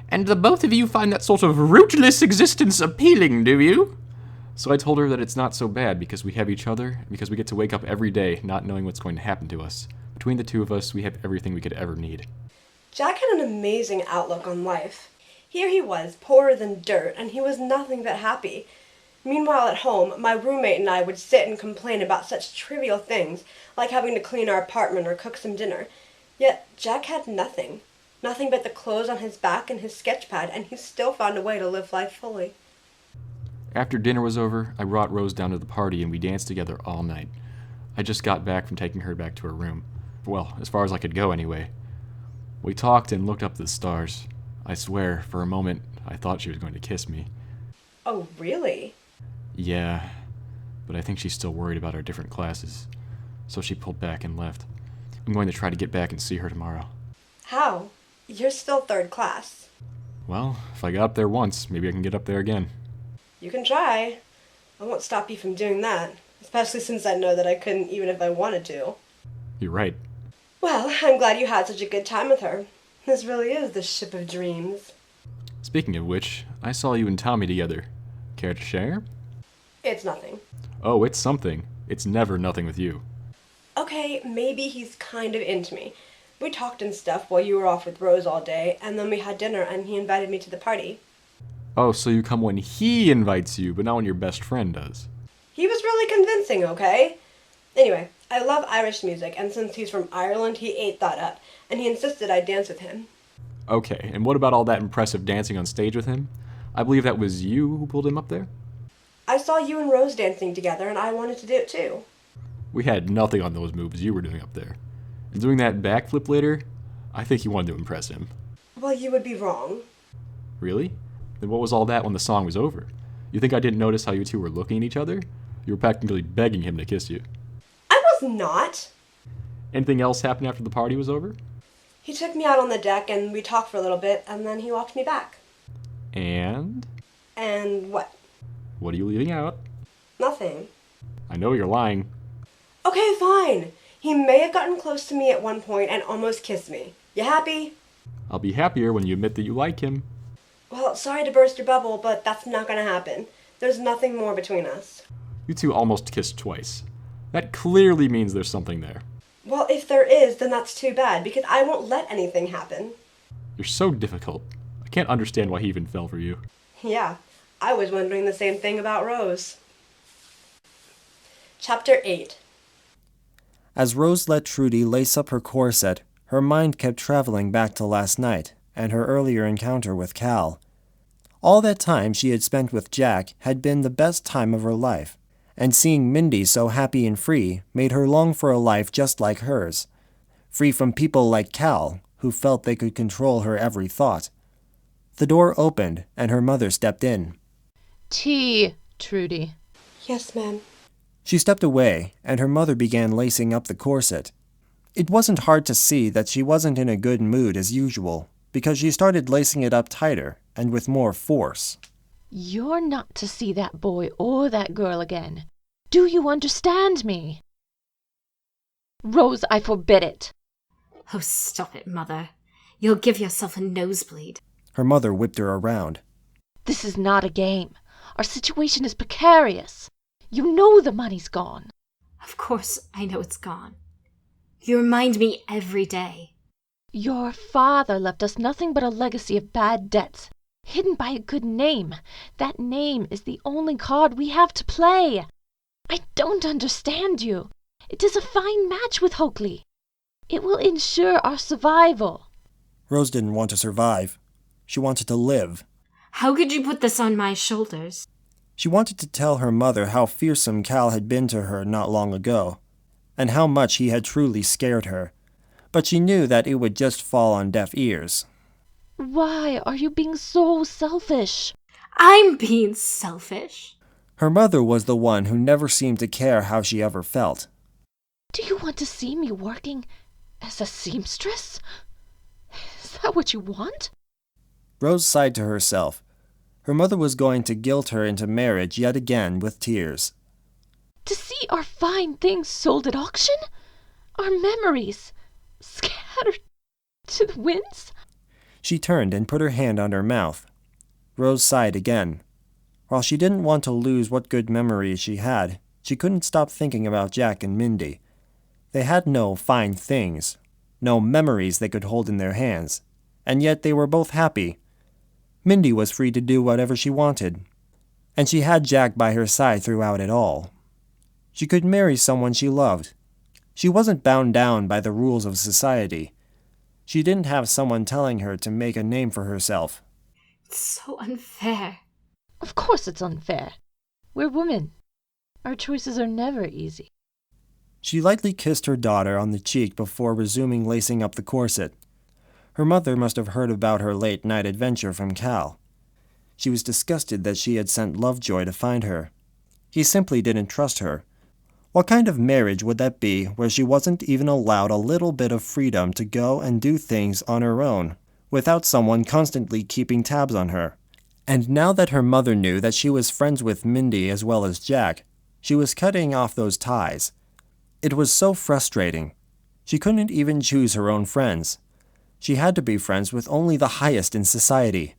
And the both of you find that sort of rootless existence appealing, do you? So I told her that it's not so bad because we have each other, because we get to wake up every day not knowing what's going to happen to us. Between the two of us, we have everything we could ever need. Jack had an amazing outlook on life. Here he was, poorer than dirt, and he was nothing but happy. Meanwhile at home, my roommate and I would sit and complain about such trivial things, like having to clean our apartment or cook some dinner. Yet Jack had nothing. Nothing but the clothes on his back and his sketch pad, and he still found a way to live life fully. After dinner was over, I brought Rose down to the party and we danced together all night. I just got back from taking her back to her room. Well, as far as I could go anyway. We talked and looked up at the stars. I swear, for a moment, I thought she was going to kiss me. Oh, really? Yeah, but I think she's still worried about our different classes. So she pulled back and left. I'm going to try to get back and see her tomorrow. How? You're still third class. Well, if I got up there once, maybe I can get up there again. You can try. I won't stop you from doing that, especially since I know that I couldn't even if I wanted to. You're right. Well, I'm glad you had such a good time with her. This really is the ship of dreams. Speaking of which, I saw you and Tommy together. Care to share? It's nothing. Oh, it's something. It's never nothing with you. Okay, maybe he's kind of into me. We talked and stuff while you were off with Rose all day, and then we had dinner and he invited me to the party. Oh, so you come when he invites you, but not when your best friend does. He was really convincing, okay? Anyway, I love Irish music, and since he's from Ireland, he ate that up, and he insisted I dance with him. Okay, and what about all that impressive dancing on stage with him? I believe that was you who pulled him up there? I saw you and Rose dancing together, and I wanted to do it too. We had nothing on those moves you were doing up there. And doing that backflip later, I think you wanted to impress him. Well, you would be wrong. Really? Then what was all that when the song was over? You think I didn't notice how you two were looking at each other? You were practically begging him to kiss you. I was not. Anything else happened after the party was over? He took me out on the deck, and we talked for a little bit, and then he walked me back. And? And what? What are you leaving out? Nothing. I know you're lying. Okay, fine. He may have gotten close to me at one point and almost kissed me. You happy? I'll be happier when you admit that you like him. Well, sorry to burst your bubble, but that's not gonna happen. There's nothing more between us. You two almost kissed twice. That clearly means there's something there. Well, if there is, then that's too bad, because I won't let anything happen. You're so difficult. I can't understand why he even fell for you. Yeah, I was wondering the same thing about Rose. Chapter 8. As Rose let Trudy lace up her corset, her mind kept traveling back to last night and her earlier encounter with Cal. All that time she had spent with Jack had been the best time of her life, and seeing Myndi so happy and free made her long for a life just like hers, free from people like Cal, who felt they could control her every thought. The door opened, and her mother stepped in. Tea, Trudy. Yes, ma'am. She stepped away, and her mother began lacing up the corset. It wasn't hard to see that she wasn't in a good mood as usual, because she started lacing it up tighter and with more force. You're not to see that boy or that girl again. Do you understand me? Rose, I forbid it. Oh, stop it, Mother. You'll give yourself a nosebleed. Her mother whipped her around. This is not a game. Our situation is precarious. You know the money's gone. Of course I know it's gone. You remind me every day. Your father left us nothing but a legacy of bad debts, hidden by a good name. That name is the only card we have to play. I don't understand you. It is a fine match with Hoakley. It will ensure our survival. Rose didn't want to survive. She wanted to live. How could you put this on my shoulders? She wanted to tell her mother how fearsome Cal had been to her not long ago, and how much he had truly scared her, but she knew that it would just fall on deaf ears. Why are you being so selfish? I'm being selfish. Her mother was the one who never seemed to care how she ever felt. Do you want to see me working as a seamstress? Is that what you want? Rose sighed to herself. Her mother was going to guilt her into marriage yet again with tears. To see our fine things sold at auction? Our memories scattered to the winds? She turned and put her hand on her mouth. Rose sighed again. While she didn't want to lose what good memories she had, she couldn't stop thinking about Jack and Myndi. They had no fine things, no memories they could hold in their hands, and yet they were both happy. Myndi was free to do whatever she wanted. And she had Jack by her side throughout it all. She could marry someone she loved. She wasn't bound down by the rules of society. She didn't have someone telling her to make a name for herself. It's so unfair. Of course it's unfair. We're women. Our choices are never easy. She lightly kissed her daughter on the cheek before resuming lacing up the corset. Her mother must have heard about her late-night adventure from Cal. She was disgusted that she had sent Lovejoy to find her. He simply didn't trust her. What kind of marriage would that be where she wasn't even allowed a little bit of freedom to go and do things on her own, without someone constantly keeping tabs on her? And now that her mother knew that she was friends with Myndi as well as Jack, she was cutting off those ties. It was so frustrating. She couldn't even choose her own friends. She had to be friends with only the highest in society.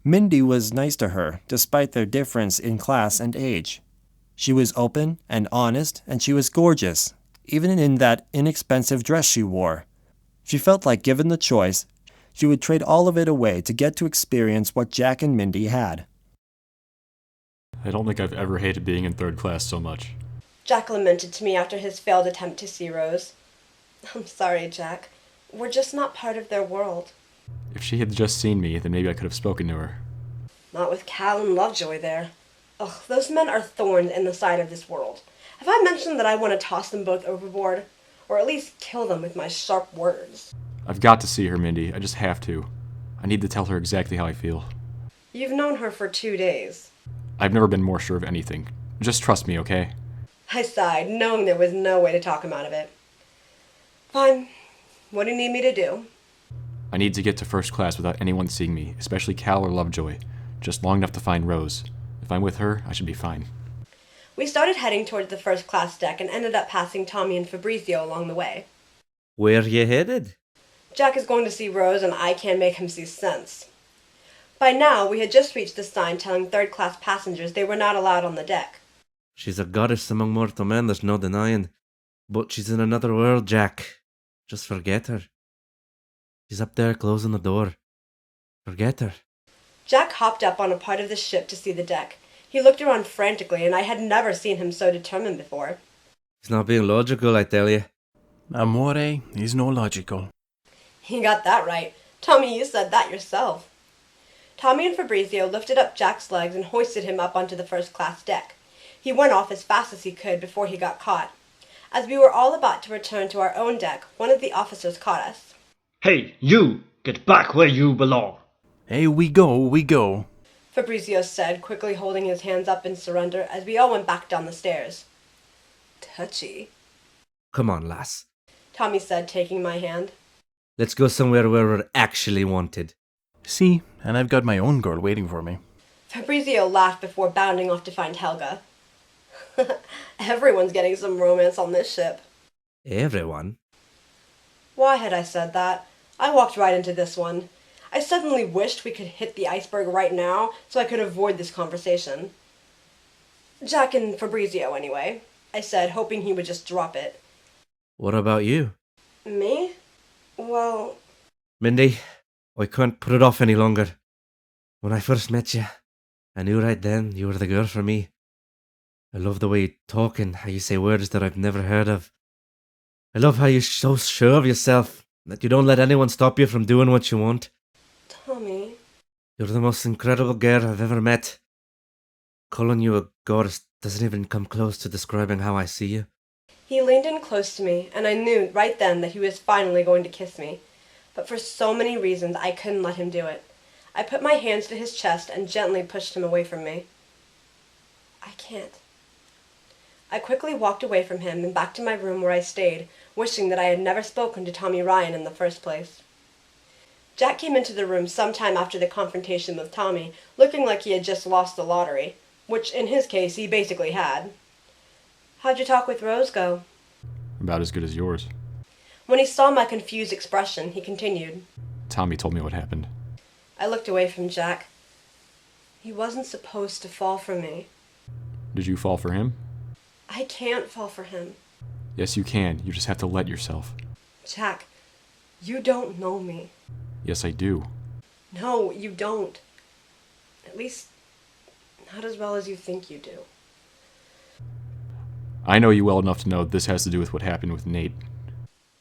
Myndi was nice to her, despite their difference in class and age. She was open and honest, and she was gorgeous, even in that inexpensive dress she wore. She felt like, given the choice, she would trade all of it away to get to experience what Jack and Myndi had. I don't think I've ever hated being in third class so much. Jack lamented to me after his failed attempt to see Rose. I'm sorry, Jack. We're just not part of their world. If she had just seen me, then maybe I could have spoken to her. Not with Cal and Lovejoy there. Ugh, those men are thorns in the side of this world. Have I mentioned that I want to toss them both overboard? Or at least kill them with my sharp words? I've got to see her, Myndi. I just have to. I need to tell her exactly how I feel. You've known her for 2 days. I've never been more sure of anything. Just trust me, okay? I sighed, knowing there was no way to talk him out of it. Fine. What do you need me to do? I need to get to first class without anyone seeing me, especially Cal or Lovejoy. Just long enough to find Rose. If I'm with her, I should be fine. We started heading towards the first class deck and ended up passing Tommy and Fabrizio along the way. Where you headed? Jack is going to see Rose and I can't make him see sense. By now, we had just reached the sign telling third-class passengers they were not allowed on the deck. She's a goddess among mortal men, there's no denying. But she's in another world, Jack. Just forget her. She's up there closing the door. Forget her. Jack hopped up on a part of the ship to see the deck. He looked around frantically, and I had never seen him so determined before. He's not being logical, I tell you. Amore is no logical. He got that right. Tommy, you said that yourself. Tommy and Fabrizio lifted up Jack's legs and hoisted him up onto the first-class deck. He went off as fast as he could before he got caught. As we were all about to return to our own deck, one of the officers caught us. Hey, you! Get back where you belong! Hey, we go. Fabrizio said, quickly holding his hands up in surrender as we all went back down the stairs. Touchy. Come on, lass. Tommy said, taking my hand. Let's go somewhere where we're actually wanted. See, and I've got my own girl waiting for me. Fabrizio laughed before bounding off to find Helga. Everyone's getting some romance on this ship. Everyone? Why had I said that? I walked right into this one. I suddenly wished we could hit the iceberg right now so I could avoid this conversation. Jack and Fabrizio, anyway, I said, hoping he would just drop it. What about you? Me? Well... Myndi, I can't put it off any longer. When I first met you, I knew right then you were the girl for me. I love the way you talk and how you say words that I've never heard of. I love how you're so sure of yourself, that you don't let anyone stop you from doing what you want. Tommy... You're the most incredible girl I've ever met. Calling you a goddess doesn't even come close to describing how I see you. He leaned in close to me, and I knew right then that he was finally going to kiss me. But for so many reasons, I couldn't let him do it. I put my hands to his chest and gently pushed him away from me. I can't. I quickly walked away from him and back to my room where I stayed, wishing that I had never spoken to Tommy Ryan in the first place. Jack came into the room sometime after the confrontation with Tommy, looking like he had just lost the lottery, which in his case he basically had. How'd your talk with Rose go? About as good as yours. When he saw my confused expression, he continued. Tommy told me what happened. I looked away from Jack. He wasn't supposed to fall for me. Did you fall for him? I can't fall for him. Yes, you can. You just have to let yourself. Jack, you don't know me. Yes, I do. No, you don't. At least, Not as well as you think you do. I know you well enough to know this has to do with what happened with Nate.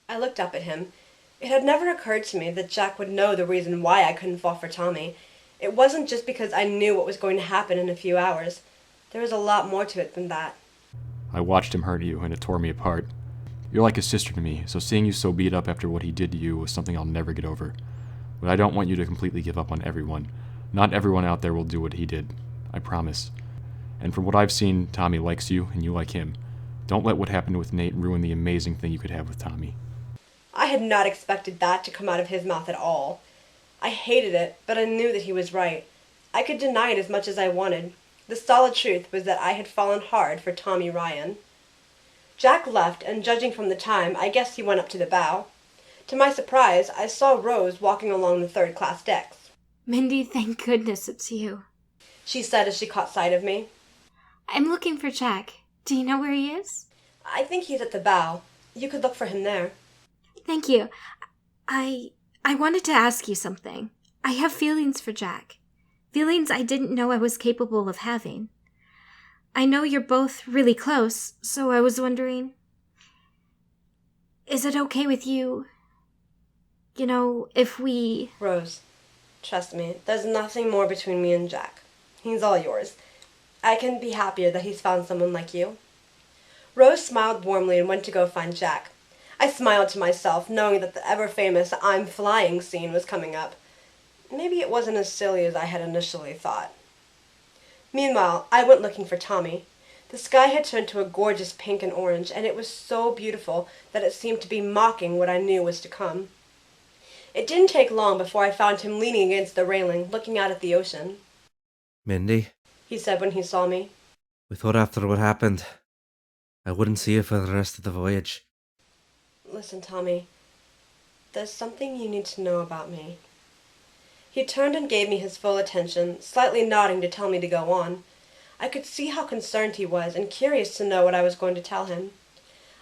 I looked up at him. It had never occurred to me that Jack would know the reason why I couldn't fall for Tommy. It wasn't just because I knew what was going to happen in a few hours. There was a lot more to it than that. I watched him hurt you, and it tore me apart. You're like a sister to me, so seeing you so beat up after what he did to you was something I'll never get over. But I don't want you to completely give up on everyone. Not everyone out there will do what he did. I promise. And from what I've seen, Tommy likes you, and you like him. Don't let what happened with Nate ruin the amazing thing you could have with Tommy. I had not expected that to come out of his mouth at all. I hated it, but I knew that he was right. I could deny it as much as I wanted. The solid truth was that I had fallen hard for Tommy Ryan. Jack left, and judging from the time, I guess he went up to the bow. To my surprise, I saw Rose walking along the third-class decks. Myndi, thank goodness it's you, she said as she caught sight of me. I'm looking for Jack. Do you know where he is? I think he's at the bow. You could look for him there. Thank you. I wanted to ask you something. I have feelings for Jack. Feelings I didn't know I was capable of having. I know you're both really close, so I was wondering, is it okay with you, if we... Rose, trust me, there's nothing more between me and Jack. He's all yours. I can be happier that he's found someone like you. Rose smiled warmly and went to go find Jack. I smiled to myself, knowing that the ever-famous I'm flying scene was coming up. Maybe it wasn't as silly as I had initially thought. Meanwhile, I went looking for Tommy. The sky had turned to a gorgeous pink and orange, and it was so beautiful that it seemed to be mocking what I knew was to come. It didn't take long before I found him leaning against the railing, looking out at the ocean. Myndi, He said when he saw me. we thought after what happened, I wouldn't see you for the rest of the voyage. Listen, Tommy, there's something you need to know about me. He turned and gave me his full attention, slightly nodding to tell me to go on. I could see how concerned he was and curious to know what I was going to tell him.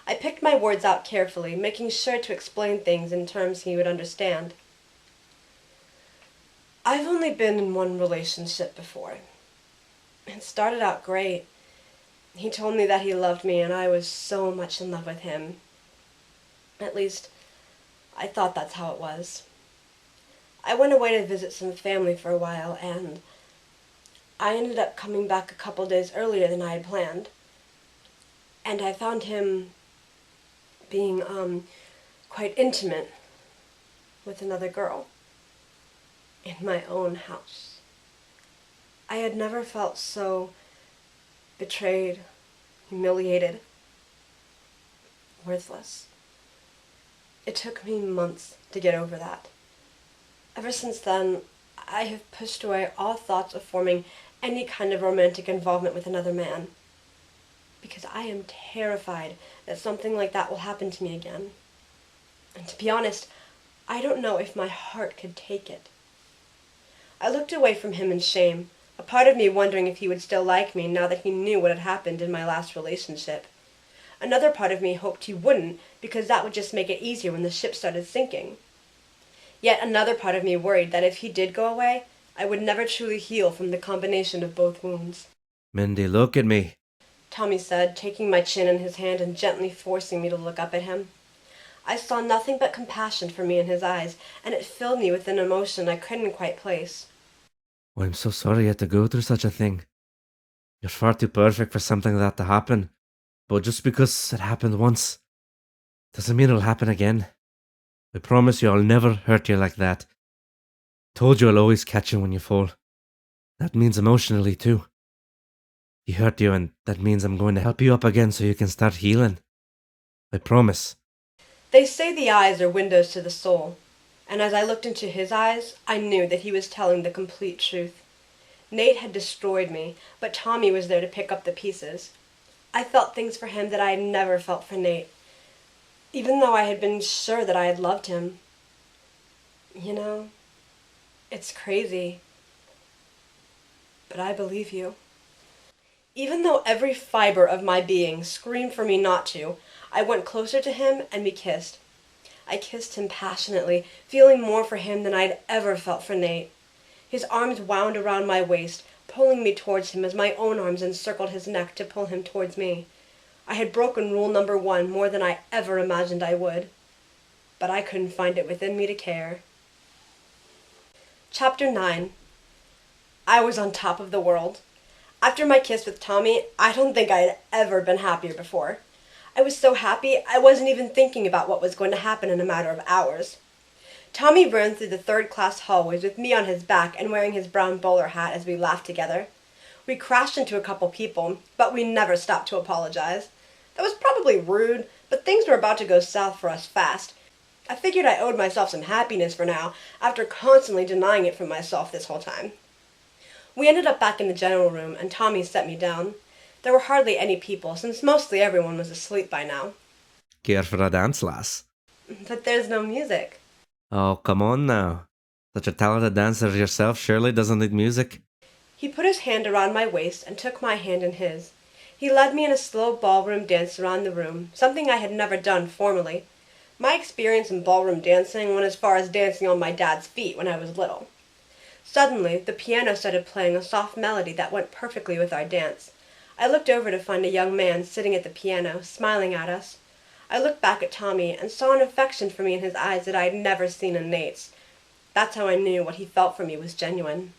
I picked my words out carefully, making sure to explain things in terms he would understand. I've only been in one relationship before. It started out great. He told me that he loved me, and I was so much in love with him. At least, I thought that's how it was. I went away to visit some family for a while, and I ended up coming back a couple days earlier than I had planned. And I found him being, quite intimate with another girl in my own house. I had never felt so betrayed, humiliated, worthless. It took me months to get over that. Ever since then, I have pushed away all thoughts of forming any kind of romantic involvement with another man, because I am terrified that something like that will happen to me again. And to be honest, I don't know if my heart could take it. I looked away from him in shame, a part of me wondering if he would still like me now that he knew what had happened in my last relationship. Another part of me hoped he wouldn't, because that would just make it easier when the ship started sinking. Yet another part of me worried that if he did go away, I would never truly heal from the combination of both wounds. Myndi, look at me. Tommy said, taking my chin in his hand and gently forcing me to look up at him. I saw nothing but compassion for me in his eyes, and it filled me with an emotion I couldn't quite place. Oh, I'm so sorry you had to go through such a thing. You're far too perfect for something like that to happen. But just because it happened once, doesn't mean it'll happen again. I promise you I'll never hurt you like that. Told you I'll always catch you when you fall. That means emotionally too. He hurt you, and that means I'm going to help you up again so you can start healing. I promise. They say the eyes are windows to the soul, and as I looked into his eyes, I knew that he was telling the complete truth. Nate had destroyed me, but Tommy was there to pick up the pieces. I felt things for him that I had never felt for Nate, even though I had been sure that I had loved him. You know, it's crazy, but I believe you. Even though every fiber of my being screamed for me not to, I went closer to him and we kissed. I kissed him passionately, feeling more for him than I'd ever felt for Nate. His arms wound around my waist, pulling me towards him as my own arms encircled his neck to pull him towards me. I had broken rule number 1 more than I ever imagined I would, but I couldn't find it within me to care. Chapter 9. I was on top of the world. After my kiss with Tommy, I don't think I had ever been happier before. I was so happy I wasn't even thinking about what was going to happen in a matter of hours. Tommy ran through the third-class hallways with me on his back and wearing his brown bowler hat as we laughed together. We crashed into a couple people, but we never stopped to apologize. That was probably rude, but things were about to go south for us fast. I figured I owed myself some happiness for now, after constantly denying it from myself this whole time. We ended up back in the general room, and Tommy set me down. There were hardly any people, since mostly everyone was asleep by now. Care for a dance, lass? But there's no music. Oh, come on now. Such a talented dancer yourself surely doesn't need music. He put his hand around my waist and took my hand in his. He led me in a slow ballroom dance around the room, something I had never done formally. My experience in ballroom dancing went as far as dancing on my dad's feet when I was little. Suddenly, the piano started playing a soft melody that went perfectly with our dance. I looked over to find a young man sitting at the piano, smiling at us. I looked back at Tommy and saw an affection for me in his eyes that I had never seen in Nate's. That's how I knew what he felt for me was genuine.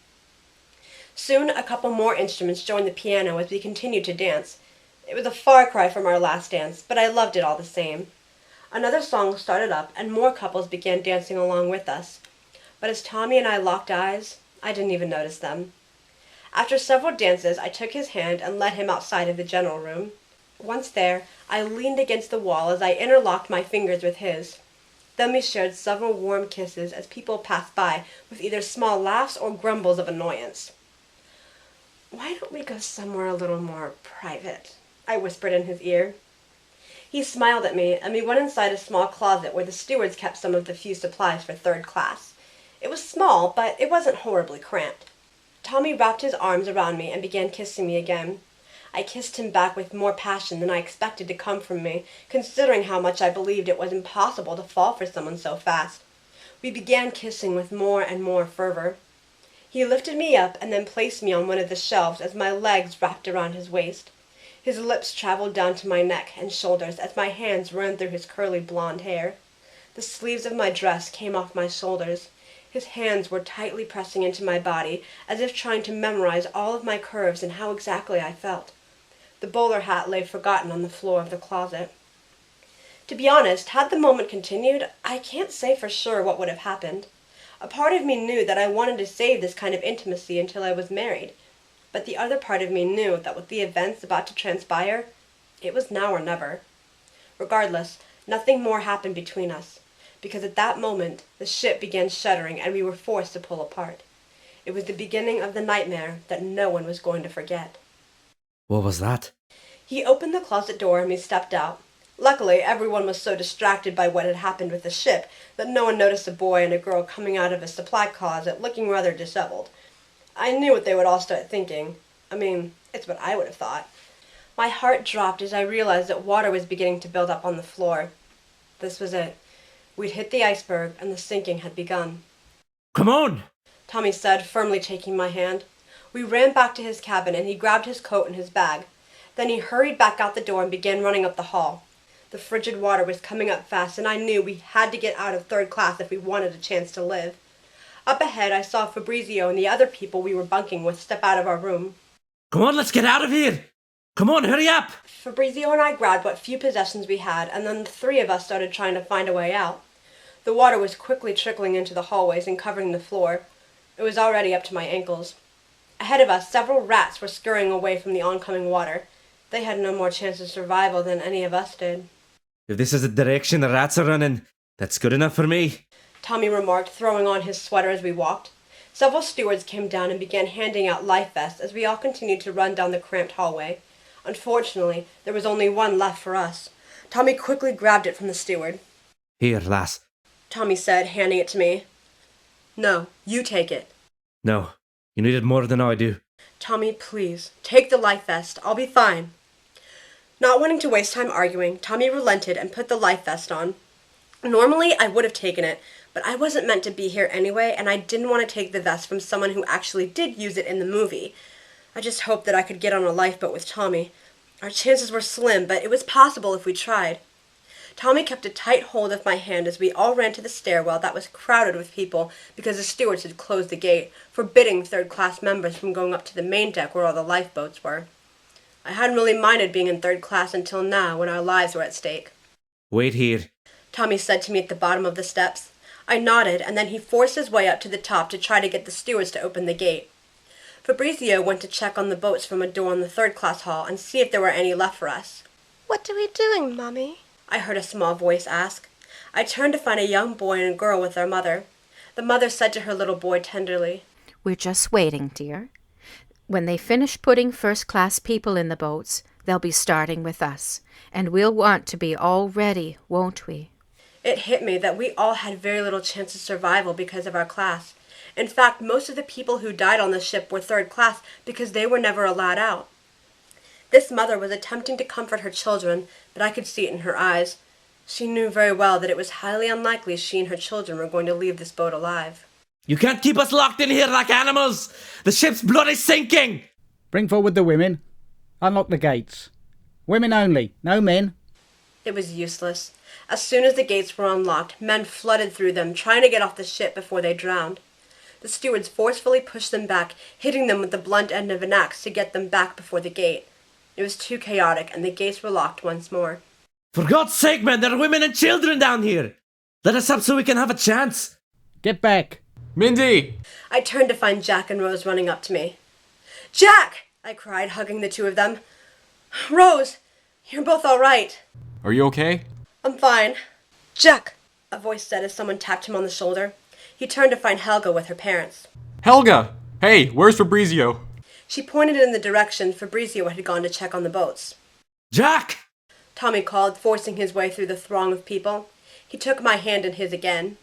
Soon, a couple more instruments joined the piano as we continued to dance. It was a far cry from our last dance, but I loved it all the same. Another song started up, and more couples began dancing along with us. But as Tommy and I locked eyes, I didn't even notice them. After several dances, I took his hand and led him outside of the general room. Once there, I leaned against the wall as I interlocked my fingers with his. Then we shared several warm kisses as people passed by with either small laughs or grumbles of annoyance. "Why don't we go somewhere a little more private?" I whispered in his ear. He smiled at me, and we went inside a small closet where the stewards kept some of the few supplies for third class. It was small, but it wasn't horribly cramped. Tommy wrapped his arms around me and began kissing me again. I kissed him back with more passion than I expected to come from me, considering how much I believed it was impossible to fall for someone so fast. We began kissing with more and more fervor. He lifted me up and then placed me on one of the shelves as my legs wrapped around his waist. His lips traveled down to my neck and shoulders as my hands ran through his curly blonde hair. The sleeves of my dress came off my shoulders. His hands were tightly pressing into my body, as if trying to memorize all of my curves and how exactly I felt. The bowler hat lay forgotten on the floor of the closet. To be honest, had the moment continued, I can't say for sure what would have happened. A part of me knew that I wanted to save this kind of intimacy until I was married, but the other part of me knew that with the events about to transpire, it was now or never. Regardless, nothing more happened between us, because at that moment the ship began shuddering and we were forced to pull apart. It was the beginning of the nightmare that no one was going to forget. What was that? He opened the closet door and we stepped out. Luckily, everyone was so distracted by what had happened with the ship that no one noticed a boy and a girl coming out of a supply closet looking rather disheveled. I knew what they would all start thinking. I mean, it's what I would have thought. My heart dropped as I realized that water was beginning to build up on the floor. This was it. We'd hit the iceberg and the sinking had begun. "Come on!" Tommy said, firmly taking my hand. We ran back to his cabin and he grabbed his coat and his bag. Then he hurried back out the door and began running up the hall. The frigid water was coming up fast, and I knew we had to get out of third class if we wanted a chance to live. Up ahead, I saw Fabrizio and the other people we were bunking with step out of our room. "Come on, let's get out of here! Come on, hurry up!" Fabrizio and I grabbed what few possessions we had, and then the three of us started trying to find a way out. The water was quickly trickling into the hallways and covering the floor. It was already up to my ankles. Ahead of us, several rats were scurrying away from the oncoming water. They had no more chance of survival than any of us did. "If this is the direction the rats are running, that's good enough for me," Tommy remarked, throwing on his sweater as we walked. Several stewards came down and began handing out life vests as we all continued to run down the cramped hallway. Unfortunately, there was only one left for us. Tommy quickly grabbed it from the steward. "Here, lass." Tommy said, handing it to me. "No, you take it." "No, you need it more than I do." "Tommy, please, take the life vest. I'll be fine." Not wanting to waste time arguing, Tommy relented and put the life vest on. Normally, I would have taken it, but I wasn't meant to be here anyway, and I didn't want to take the vest from someone who actually did use it in the movie. I just hoped that I could get on a lifeboat with Tommy. Our chances were slim, but it was possible if we tried. Tommy kept a tight hold of my hand as we all ran to the stairwell that was crowded with people because the stewards had closed the gate, forbidding third-class members from going up to the main deck where all the lifeboats were. I hadn't really minded being in third class until now, when our lives were at stake. Wait here. Tommy said to me at the bottom of the steps. I nodded, and then he forced his way up to the top to try to get the stewards to open the gate. Fabrizio went to check on the boats from a door in the third-class hall and see if there were any left for us. "What are we doing, Mommy?" I heard a small voice ask. I turned to find a young boy and a girl with their mother. The mother said to her little boy tenderly, "We're just waiting, dear. When they finish putting first-class people in the boats, they'll be starting with us, and we'll want to be all ready, won't we?" It hit me that we all had very little chance of survival because of our class. In fact, most of the people who died on the ship were third class because they were never allowed out. This mother was attempting to comfort her children, but I could see it in her eyes. She knew very well that it was highly unlikely she and her children were going to leave this boat alive. You can't keep us locked in here like animals! The ship's bloody sinking! Bring forward the women. Unlock the gates. Women only, no men. It was useless. As soon as the gates were unlocked, men flooded through them, trying to get off the ship before they drowned. The stewards forcefully pushed them back, hitting them with the blunt end of an axe to get them back before the gate. It was too chaotic, and the gates were locked once more. For God's sake, man, there are women and children down here! Let us up so we can have a chance! Get back! Mindy! I turned to find Jack and Rose running up to me. "Jack!" I cried, hugging the two of them. "Rose, you're both all right." Are you okay? "I'm fine." "Jack," a voice said as someone tapped him on the shoulder. He turned to find Helga with her parents. Helga! Hey, where's Fabrizio? She pointed in the direction Fabrizio had gone to check on the boats. "Jack!" Tommy called, forcing his way through the throng of people. He took my hand in his again.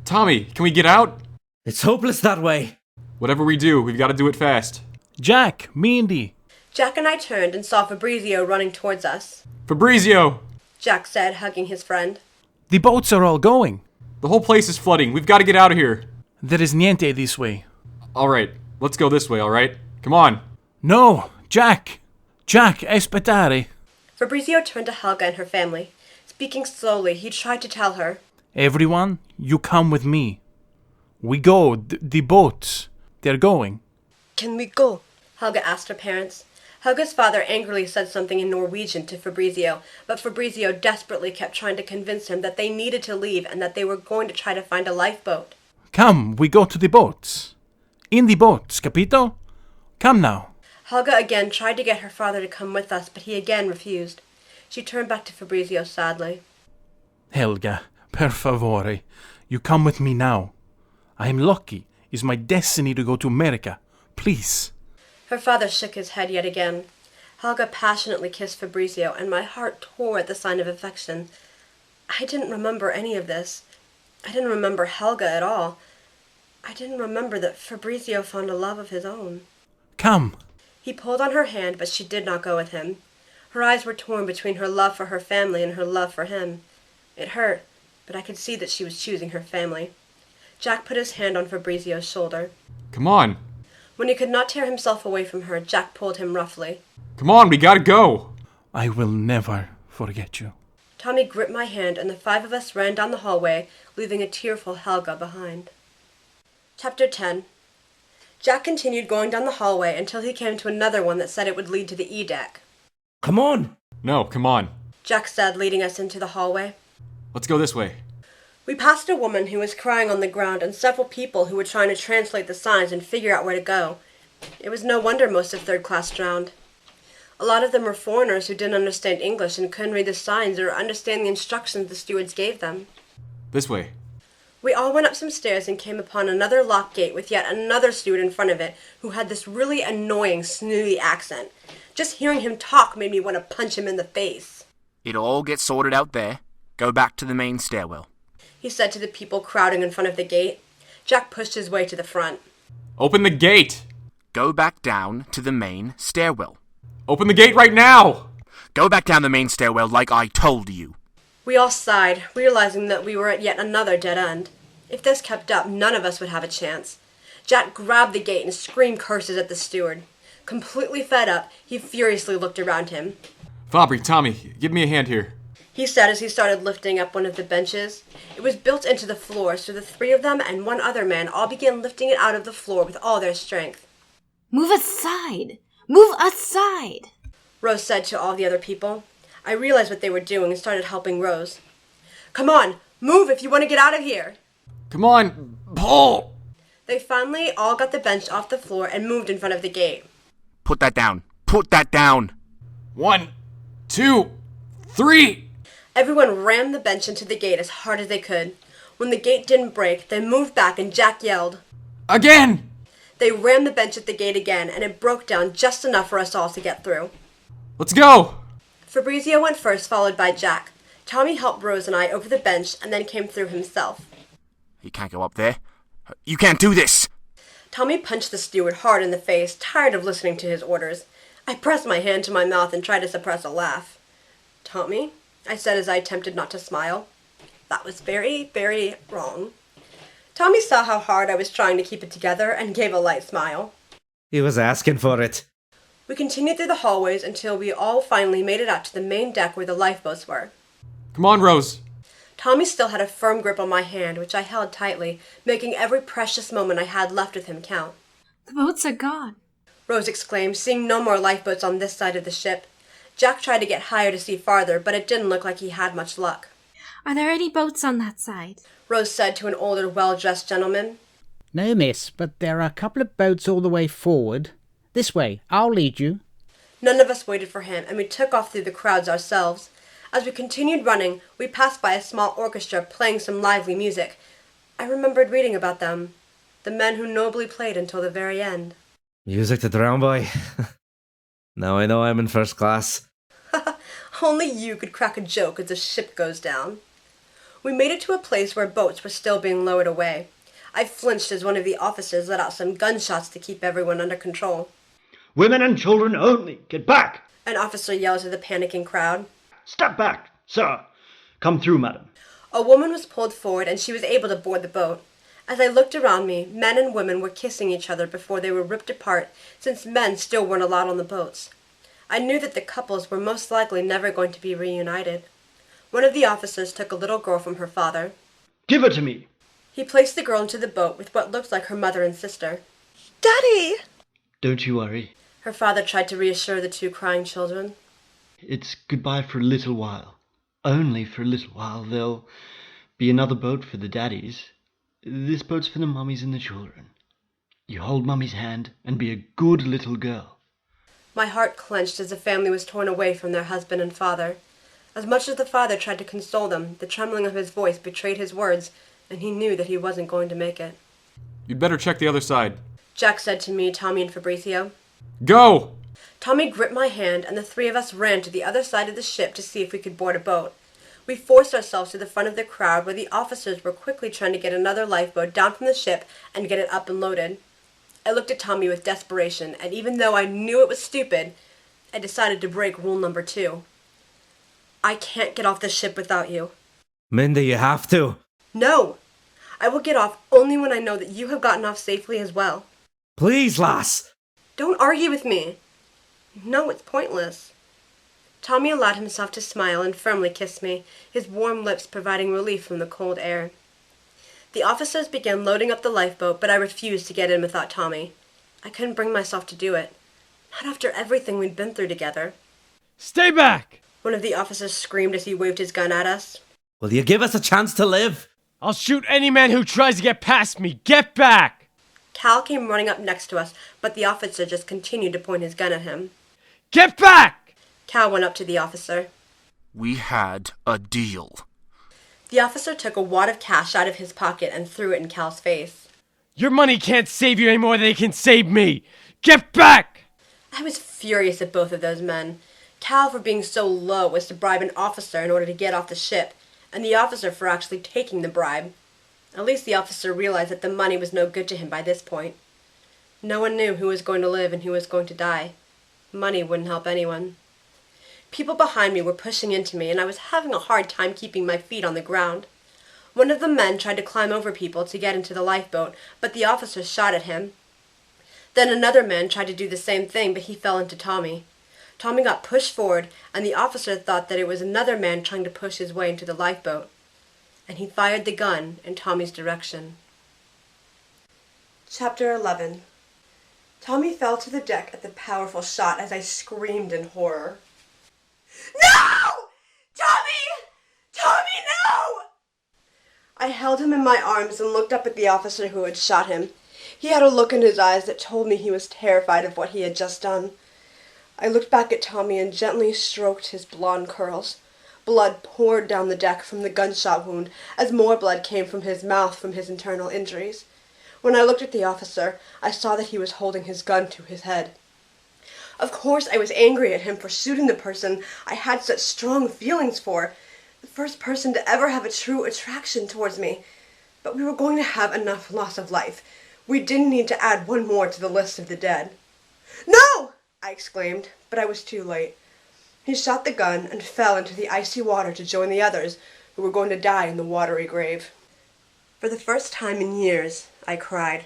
Tommy, can we get out? It's hopeless that way. Whatever we do, we've got to do it fast. Jack, Myndi. Jack and I turned and saw Fabrizio running towards us. Fabrizio! Jack said, hugging his friend. The boats are all going. The whole place is flooding. We've got to get out of here. There is niente this way. All right, let's go this way, all right? Come on. No, Jack. Jack, aspettare. Fabrizio turned to Helga and her family. Speaking slowly, he tried to tell her. Everyone, you come with me. We go, the boats. They're going. Can we go? Helga asked her parents. Helga's father angrily said something in Norwegian to Fabrizio, but Fabrizio desperately kept trying to convince him that they needed to leave and that they were going to try to find a lifeboat. Come, we go to the boats. In the boats, capito? Come now. Helga again tried to get her father to come with us, but he again refused. She turned back to Fabrizio sadly. Helga, per favore, you come with me now. I am lucky. It's my destiny to go to America. Please. Her father shook his head yet again. Helga passionately kissed Fabrizio, and my heart tore at the sign of affection. I didn't remember any of this. I didn't remember Helga at all. I didn't remember that Fabrizio found a love of his own. Come. He pulled on her hand, but she did not go with him. Her eyes were torn between her love for her family and her love for him. It hurt, but I could see that she was choosing her family. Jack put his hand on Fabrizio's shoulder. Come on. When he could not tear himself away from her, Jack pulled him roughly. Come on, we gotta go. I will never forget you. Tommy gripped my hand, and the five of us ran down the hallway, leaving a tearful Helga behind. Chapter 10. Jack continued going down the hallway until he came to another one that said it would lead to the E-deck. Come on! No, come on. Jack said, leading us into the hallway. Let's go this way. We passed a woman who was crying on the ground and several people who were trying to translate the signs and figure out where to go. It was no wonder most of third class drowned. A lot of them were foreigners who didn't understand English and couldn't read the signs or understand the instructions the stewards gave them. This way. We all went up some stairs and came upon another locked gate with yet another steward in front of it who had this really annoying, snooty accent. Just hearing him talk made me want to punch him in the face. It'll all get sorted out there. Go back to the main stairwell, he said to the people crowding in front of the gate. Jack pushed his way to the front. Open the gate! Go back down to the main stairwell. Open the gate right now! Go back down the main stairwell like I told you. We all sighed, realizing that we were at yet another dead end. If this kept up, none of us would have a chance. Jack grabbed the gate and screamed curses at the steward. Completely fed up, he furiously looked around him. Fabry, Tommy, give me a hand here. He said as he started lifting up one of the benches. It was built into the floor, so the three of them and one other man all began lifting it out of the floor with all their strength. Move aside! Move aside! Rose said to all the other people. I realized what they were doing and started helping Rose. Come on, move if you want to get out of here. Come on, pull! They finally all got the bench off the floor and moved in front of the gate. Put that down. Put that down. 1, 2, 3. Everyone rammed the bench into the gate as hard as they could. When the gate didn't break, they moved back and Jack yelled, Again! They rammed the bench at the gate again, and it broke down just enough for us all to get through. Let's go! Fabrizio went first, followed by Jack. Tommy helped Rose and I over the bench and then came through himself. You can't go up there. You can't do this! Tommy punched the steward hard in the face, tired of listening to his orders. I pressed my hand to my mouth and tried to suppress a laugh. Tommy, I said as I attempted not to smile. That was very, very wrong. Tommy saw how hard I was trying to keep it together and gave a light smile. He was asking for it. We continued through the hallways until we all finally made it out to the main deck where the lifeboats were. Come on, Rose. Tommy still had a firm grip on my hand, which I held tightly, making every precious moment I had left with him count. The boats are gone, Rose exclaimed, seeing no more lifeboats on this side of the ship. Jack tried to get higher to see farther, but it didn't look like he had much luck. Are there any boats on that side? Rose said to an older, well-dressed gentleman. No, miss, but there are a couple of boats all the way forward. This way, I'll lead you. None of us waited for him, and we took off through the crowds ourselves. As we continued running, we passed by a small orchestra playing some lively music. I remembered reading about them. The men who nobly played until the very end. Music to drown by. Now I know I'm in first class. Only you could crack a joke as the ship goes down. We made it to a place where boats were still being lowered away. I flinched as one of the officers let out some gunshots to keep everyone under control. Women and children only. Get back! An officer yelled to the panicking crowd. Step back, sir. Come through, madam. A woman was pulled forward and she was able to board the boat. As I looked around me, men and women were kissing each other before they were ripped apart, since men still weren't allowed on the boats. I knew that the couples were most likely never going to be reunited. One of the officers took a little girl from her father. Give her to me. He placed the girl into the boat with what looked like her mother and sister. Daddy! Don't you worry. Her father tried to reassure the two crying children. It's goodbye for a little while. Only for a little while. There'll be another boat for the daddies. This boat's for the mummies and the children. You hold mummy's hand and be a good little girl. My heart clenched as the family was torn away from their husband and father. As much as the father tried to console them, the trembling of his voice betrayed his words, and he knew that he wasn't going to make it. You'd better check the other side. Jack said to me, Tommy, and Fabrizio. Go! Tommy gripped my hand, and the three of us ran to the other side of the ship to see if we could board a boat. We forced ourselves to the front of the crowd where the officers were quickly trying to get another lifeboat down from the ship and get it up and loaded. I looked at Tommy with desperation, and even though I knew it was stupid, I decided to break rule number 2. I can't get off the ship without you. Myndi, you have to. No! I will get off only when I know that you have gotten off safely as well. Please, lass! Don't argue with me. No, it's pointless. Tommy allowed himself to smile and firmly kiss me, his warm lips providing relief from the cold air. The officers began loading up the lifeboat, but I refused to get in without Tommy. I couldn't bring myself to do it. Not after everything we'd been through together. Stay back! One of the officers screamed as he waved his gun at us. Will you give us a chance to live? I'll shoot any man who tries to get past me. Get back! Cal came running up next to us, but the officer just continued to point his gun at him. Get back! Cal went up to the officer. We had a deal. The officer took a wad of cash out of his pocket and threw it in Cal's face. Your money can't save you any more than it can save me. Get back! I was furious at both of those men. Cal for being so low as to bribe an officer in order to get off the ship, and the officer for actually taking the bribe. At least the officer realized that the money was no good to him by this point. No one knew who was going to live and who was going to die. Money wouldn't help anyone. People behind me were pushing into me, and I was having a hard time keeping my feet on the ground. One of the men tried to climb over people to get into the lifeboat, but the officer shot at him. Then another man tried to do the same thing, but he fell into Tommy. Tommy got pushed forward, and the officer thought that it was another man trying to push his way into the lifeboat. And he fired the gun in Tommy's direction. Chapter 11. Tommy fell to the deck at the powerful shot as I screamed in horror. No! Tommy! Tommy, no! I held him in my arms and looked up at the officer who had shot him. He had a look in his eyes that told me he was terrified of what he had just done. I looked back at Tommy and gently stroked his blonde curls. Blood poured down the deck from the gunshot wound as more blood came from his mouth from his internal injuries. When I looked at the officer, I saw that he was holding his gun to his head. Of course I was angry at him for shooting the person I had such strong feelings for, the first person to ever have a true attraction towards me. But we were going to have enough loss of life. We didn't need to add one more to the list of the dead. No! I exclaimed, but I was too late. He shot the gun and fell into the icy water to join the others who were going to die in the watery grave. For the first time in years, I cried.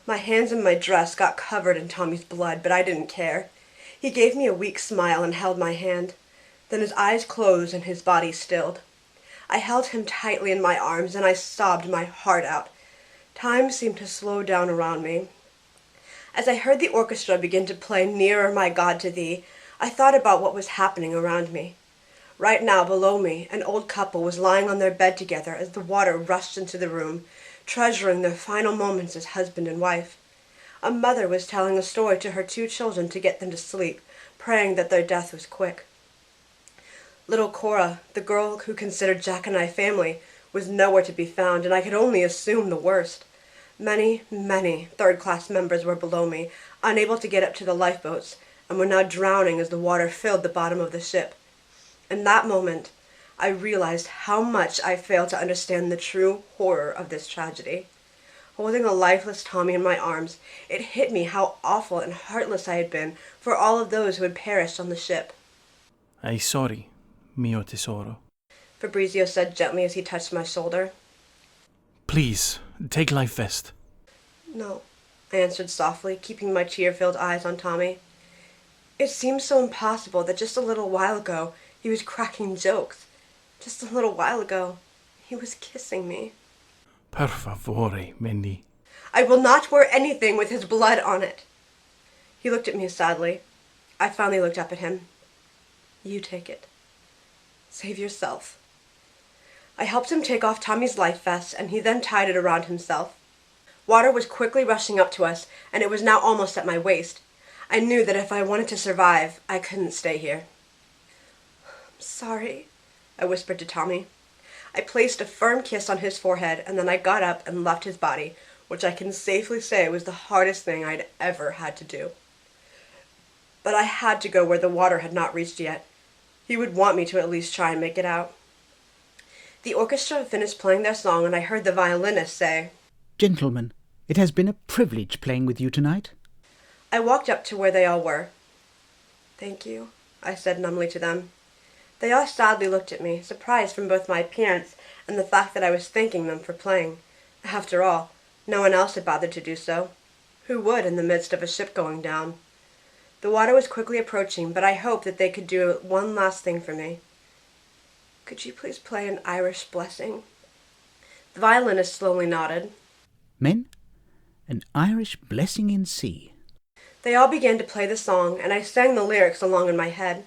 My hands and my dress got covered in Tommy's blood, but I didn't care. He gave me a weak smile and held my hand. Then his eyes closed and his body stilled. I held him tightly in my arms and I sobbed my heart out. Time seemed to slow down around me. As I heard the orchestra begin to play Nearer, My God, to Thee, I thought about what was happening around me. Right now, below me, an old couple was lying on their bed together as the water rushed into the room, treasuring their final moments as husband and wife. A mother was telling a story to her 2 children to get them to sleep, praying that their death was quick. Little Cora, the girl who considered Jack and I family, was nowhere to be found, and I could only assume the worst. Many, many third-class members were below me, unable to get up to the lifeboats, and were now drowning as the water filled the bottom of the ship. In that moment, I realized how much I failed to understand the true horror of this tragedy. Holding a lifeless Tommy in my arms, it hit me how awful and heartless I had been for all of those who had perished on the ship. "Ay sorry, mio tesoro," Fabrizio said gently as he touched my shoulder. "Please, take life vest." No, I answered softly, keeping my tear-filled eyes on Tommy. It seemed so impossible that just a little while ago he was cracking jokes. Just a little while ago, he was kissing me. Per favore, Myndi. I will not wear anything with his blood on it. He looked at me sadly. I finally looked up at him. You take it. Save yourself. I helped him take off Tommy's life vest, and he then tied it around himself. Water was quickly rushing up to us, and it was now almost at my waist. I knew that if I wanted to survive, I couldn't stay here. I'm sorry, I whispered to Tommy. I placed a firm kiss on his forehead, and then I got up and left his body, which I can safely say was the hardest thing I'd ever had to do. But I had to go where the water had not reached yet. He would want me to at least try and make it out. The orchestra finished playing their song, and I heard the violinist say, "Gentlemen, it has been a privilege playing with you tonight." I walked up to where they all were. Thank you, I said numbly to them. They all sadly looked at me, surprised from both my appearance and the fact that I was thanking them for playing. After all, no one else had bothered to do so. Who would in the midst of a ship going down? The water was quickly approaching, but I hoped that they could do one last thing for me. Could you please play an Irish blessing? The violinist slowly nodded. Men, an Irish blessing in C. They all began to play the song, and I sang the lyrics along in my head.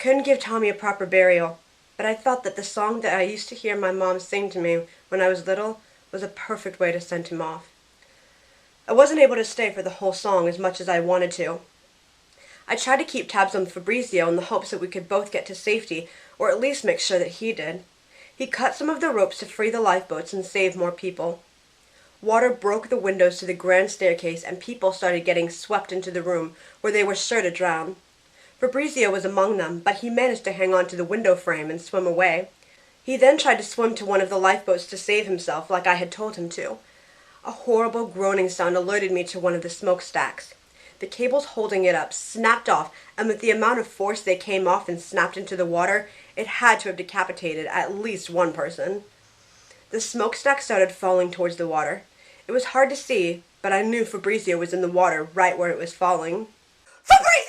couldn't give Tommy a proper burial, but I thought that the song that I used to hear my mom sing to me when I was little was a perfect way to send him off. I wasn't able to stay for the whole song as much as I wanted to. I tried to keep tabs on Fabrizio in the hopes that we could both get to safety, or at least make sure that he did. He cut some of the ropes to free the lifeboats and save more people. Water broke the windows to the grand staircase, and people started getting swept into the room where they were sure to drown. Fabrizio was among them, but he managed to hang on to the window frame and swim away. He then tried to swim to one of the lifeboats to save himself, like I had told him to. A horrible groaning sound alerted me to one of the smokestacks. The cables holding it up snapped off, and with the amount of force they came off and snapped into the water, it had to have decapitated at least one person. The smokestack started falling towards the water. It was hard to see, but I knew Fabrizio was in the water right where it was falling. Fabrizio!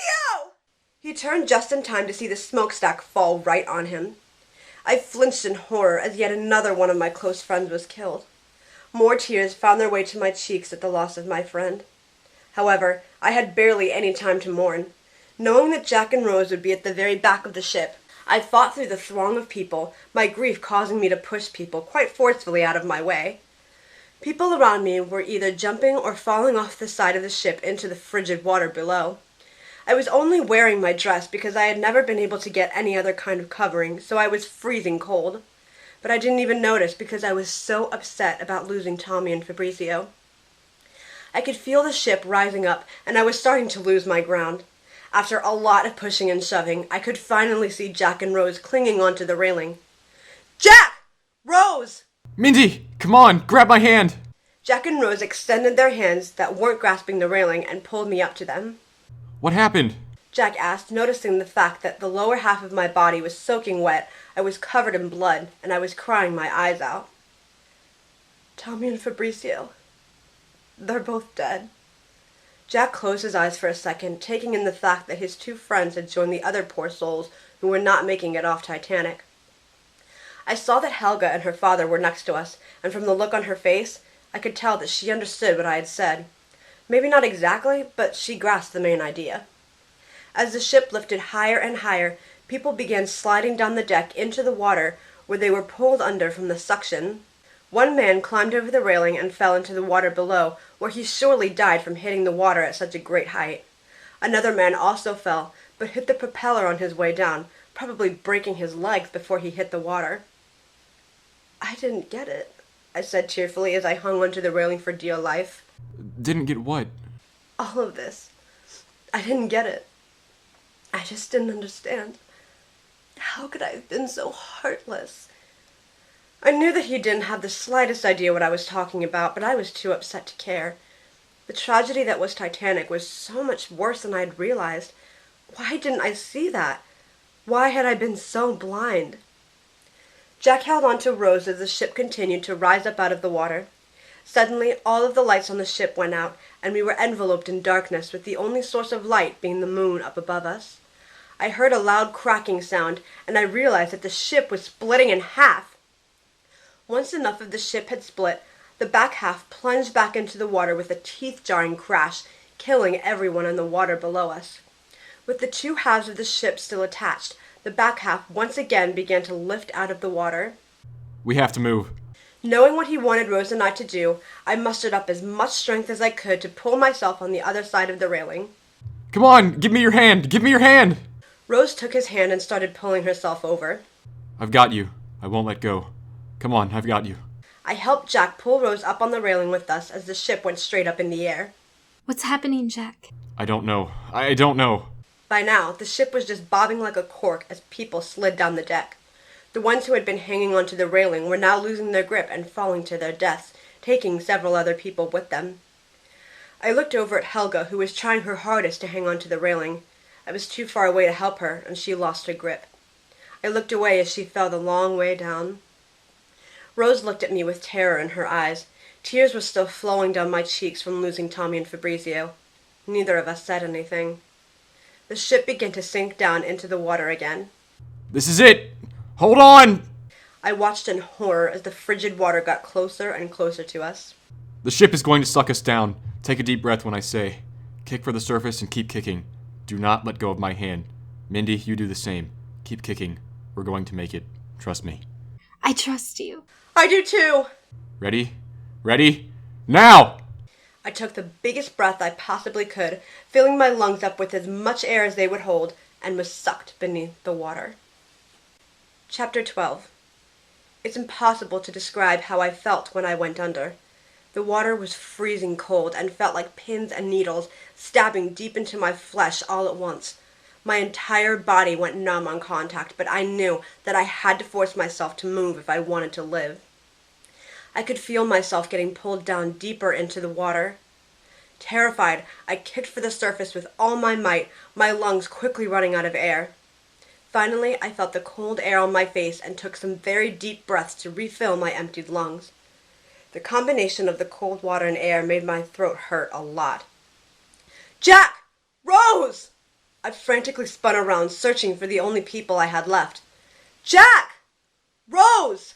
He turned just in time to see the smokestack fall right on him. I flinched in horror as yet another one of my close friends was killed. More tears found their way to my cheeks at the loss of my friend. However, I had barely any time to mourn. Knowing that Jack and Rose would be at the very back of the ship, I fought through the throng of people, my grief causing me to push people quite forcefully out of my way. People around me were either jumping or falling off the side of the ship into the frigid water below. I was only wearing my dress because I had never been able to get any other kind of covering, so I was freezing cold. But I didn't even notice because I was so upset about losing Tommy and Fabrizio. I could feel the ship rising up, and I was starting to lose my ground. After a lot of pushing and shoving, I could finally see Jack and Rose clinging onto the railing. Jack! Rose! Myndi, come on, grab my hand! Jack and Rose extended their hands that weren't grasping the railing and pulled me up to them. What happened? Jack asked, noticing the fact that the lower half of my body was soaking wet, I was covered in blood, and I was crying my eyes out. Tommy and Fabrizio. They're both dead. Jack closed his eyes for a second, taking in the fact that his two friends had joined the other poor souls who were not making it off Titanic. I saw that Helga and her father were next to us, and from the look on her face, I could tell that she understood what I had said. Maybe not exactly, but she grasped the main idea. As the ship lifted higher and higher, people began sliding down the deck into the water where they were pulled under from the suction. One man climbed over the railing and fell into the water below, where he surely died from hitting the water at such a great height. Another man also fell, but hit the propeller on his way down, probably breaking his legs before he hit the water. I didn't get it, I said tearfully as I hung onto the railing for dear life. Didn't get what? All of this. I didn't get it. I just didn't understand. How could I have been so heartless? I knew that he didn't have the slightest idea what I was talking about, but I was too upset to care. The tragedy that was Titanic was so much worse than I had realized. Why didn't I see that? Why had I been so blind? Jack held on to Rose as the ship continued to rise up out of the water. Suddenly, all of the lights on the ship went out, and we were enveloped in darkness, with the only source of light being the moon up above us. I heard a loud cracking sound, and I realized that the ship was splitting in half. Once enough of the ship had split, the back half plunged back into the water with a teeth-jarring crash, killing everyone in the water below us. With the two halves of the ship still attached, the back half once again began to lift out of the water. We have to move. Knowing what he wanted Rose and I to do, I mustered up as much strength as I could to pull myself on the other side of the railing. Come on, give me your hand! Give me your hand! Rose took his hand and started pulling herself over. I've got you. I won't let go. Come on, I've got you. I helped Jack pull Rose up on the railing with us as the ship went straight up in the air. What's happening, Jack? I don't know. I don't know. By now, the ship was just bobbing like a cork as people slid down the deck. The ones who had been hanging onto the railing were now losing their grip and falling to their deaths, taking several other people with them. I looked over at Helga, who was trying her hardest to hang onto the railing. I was too far away to help her, and she lost her grip. I looked away as she fell the long way down. Rose looked at me with terror in her eyes. Tears were still flowing down my cheeks from losing Tommy and Fabrizio. Neither of us said anything. The ship began to sink down into the water again. This is it! Hold on! I watched in horror as the frigid water got closer and closer to us. The ship is going to suck us down. Take a deep breath when I say. Kick for the surface and keep kicking. Do not let go of my hand. Myndi, you do the same. Keep kicking. We're going to make it. Trust me. I trust you. I do too! Ready? Ready? Now! I took the biggest breath I possibly could, filling my lungs up with as much air as they would hold, and was sucked beneath the water. Chapter 12. It's impossible to describe how I felt when I went under. The water was freezing cold and felt like pins and needles stabbing deep into my flesh all at once. My entire body went numb on contact, but I knew that I had to force myself to move if I wanted to live. I could feel myself getting pulled down deeper into the water. Terrified, I kicked for the surface with all my might, my lungs quickly running out of air. Finally, I felt the cold air on my face and took some very deep breaths to refill my emptied lungs. The combination of the cold water and air made my throat hurt a lot. Jack! Rose! I frantically spun around, searching for the only people I had left. Jack! Rose!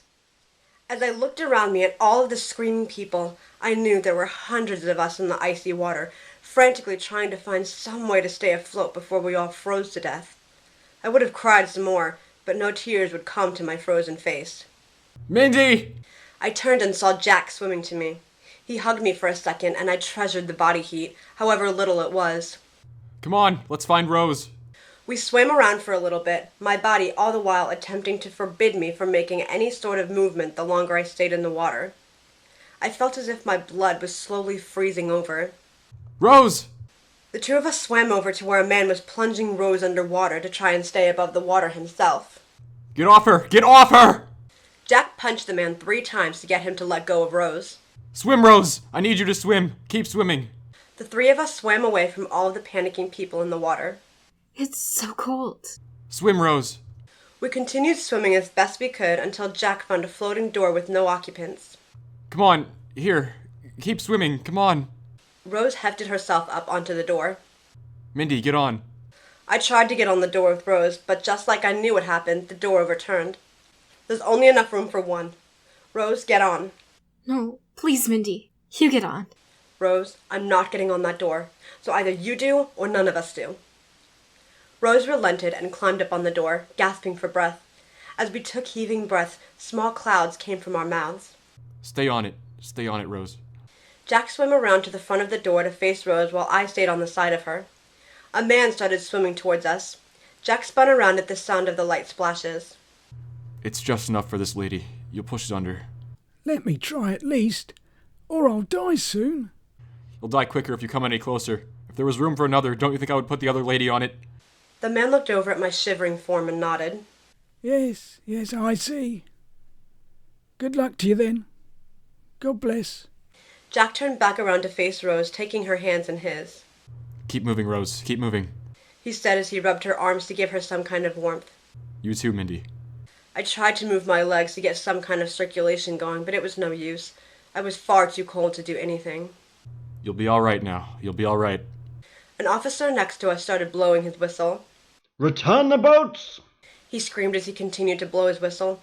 As I looked around me at all of the screaming people, I knew there were hundreds of us in the icy water, frantically trying to find some way to stay afloat before we all froze to death. I would have cried some more, but no tears would come to my frozen face. Myndi! I turned and saw Jack swimming to me. He hugged me for a second, and I treasured the body heat, however little it was. Come on, let's find Rose. We swam around for a little bit, my body all the while attempting to forbid me from making any sort of movement the longer I stayed in the water. I felt as if my blood was slowly freezing over. Rose! The two of us swam over to where a man was plunging Rose underwater to try and stay above the water himself. Get off her! Get off her! Jack punched the man 3 times to get him to let go of Rose. Swim, Rose! I need you to swim. Keep swimming. The 3 of us swam away from all of the panicking people in the water. It's so cold. Swim, Rose. We continued swimming as best we could until Jack found a floating door with no occupants. Come on, here. Keep swimming, come on. Rose hefted herself up onto the door. Myndi, get on. I tried to get on the door with Rose, but just like I knew what happened, the door overturned. There's only enough room for one. Rose, get on. No, please, Myndi. You get on. Rose, I'm not getting on that door, so either you do or none of us do. Rose relented and climbed up on the door, gasping for breath. As we took heaving breaths, small clouds came from our mouths. Stay on it, Rose. Jack swam around to the front of the door to face Rose while I stayed on the side of her. A man started swimming towards us. Jack spun around at the sound of the light splashes. It's just enough for this lady. You'll push it under. Let me try at least, or I'll die soon. You'll die quicker if you come any closer. If there was room for another, don't you think I would put the other lady on it? The man looked over at my shivering form and nodded. Yes, I see. Good luck to you then. God bless. Jack turned back around to face Rose, taking her hands in his. Keep moving, Rose. Keep moving. He said as he rubbed her arms to give her some kind of warmth. You too, Myndi. I tried to move my legs to get some kind of circulation going, but it was no use. I was far too cold to do anything. You'll be all right now. You'll be all right. An officer next to us started blowing his whistle. Return the boats! He screamed as he continued to blow his whistle.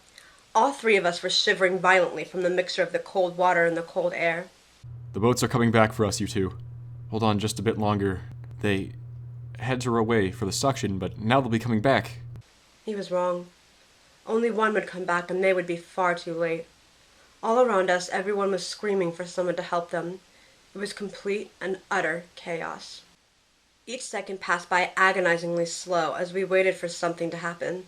All 3 of us were shivering violently from the mixture of the cold water and the cold air. The boats are coming back for us, you two. Hold on just a bit longer. They heads are away for the suction, but now they'll be coming back. He was wrong. Only one would come back, and they would be far too late. All around us, everyone was screaming for someone to help them. It was complete and utter chaos. Each second passed by agonizingly slow as we waited for something to happen.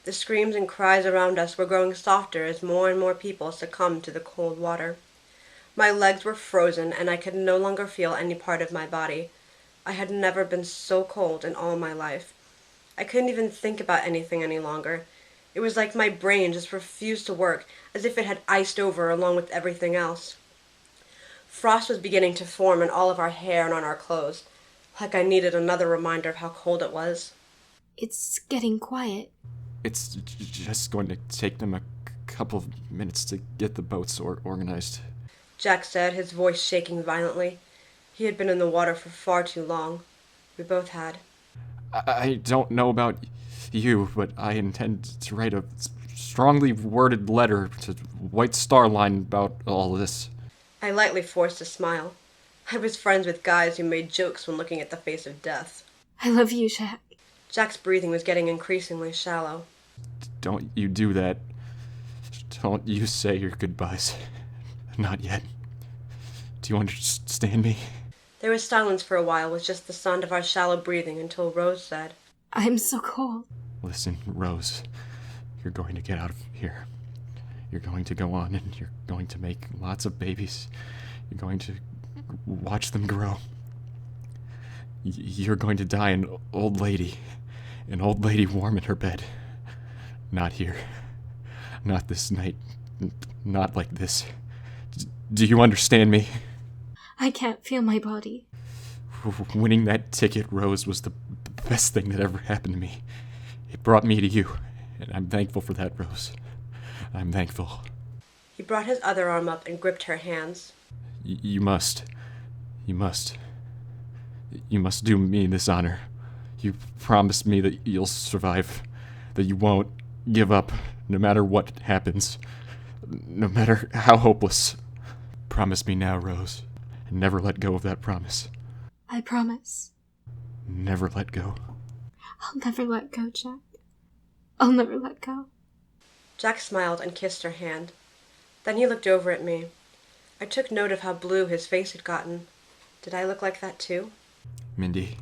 The screams and cries around us were growing softer as more and more people succumbed to the cold water. My legs were frozen, and I could no longer feel any part of my body. I had never been so cold in all my life. I couldn't even think about anything any longer. It was like my brain just refused to work, as if it had iced over along with everything else. Frost was beginning to form in all of our hair and on our clothes, like I needed another reminder of how cold it was. It's getting quiet. It's just going to take them a couple of minutes to get the boats organized. Jack said, his voice shaking violently. He had been in the water for far too long. We both had. I don't know about you, but I intend to write a strongly worded letter to White Star Line about all this. I lightly forced a smile. I was friends with guys who made jokes when looking at the face of death. I love you, Jack. Jack's breathing was getting increasingly shallow. Don't you do that. Don't you say your goodbyes. Not yet. Do you understand me? There was silence for a while with just the sound of our shallow breathing until Rose said, I'm so cold. Listen, Rose, you're going to get out of here. You're going to go on and you're going to make lots of babies. You're going to watch them grow. You're going to die an old lady warm in her bed. Not here. Not this night. Not like this. Do you understand me? I can't feel my body. Winning that ticket, Rose, was the best thing that ever happened to me. It brought me to you, and I'm thankful for that, Rose. I'm thankful. He brought his other arm up and gripped her hands. You must do me this honor. You promised me that you'll survive, that you won't give up, no matter what happens, no matter how hopeless. Promise me now, Rose, and never let go of that promise. I promise. Never let go. I'll never let go, Jack. I'll never let go. Jack smiled and kissed her hand. Then he looked over at me. I took note of how blue his face had gotten. Did I look like that too? Myndi,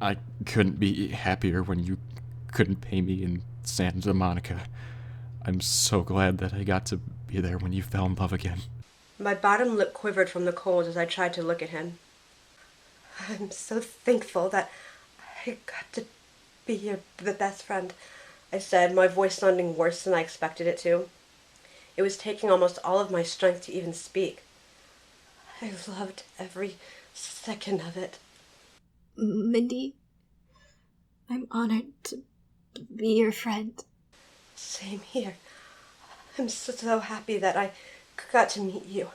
I couldn't be happier when you couldn't pay me in Santa Monica. I'm so glad that I got to be there when you fell in love again. My bottom lip quivered from the cold as I tried to look at him. I'm so thankful that I got to be your best friend, I said, my voice sounding worse than I expected it to. It was taking almost all of my strength to even speak. I loved every second of it. Myndi, I'm honored to be your friend. Same here. I'm so happy that I got to meet you.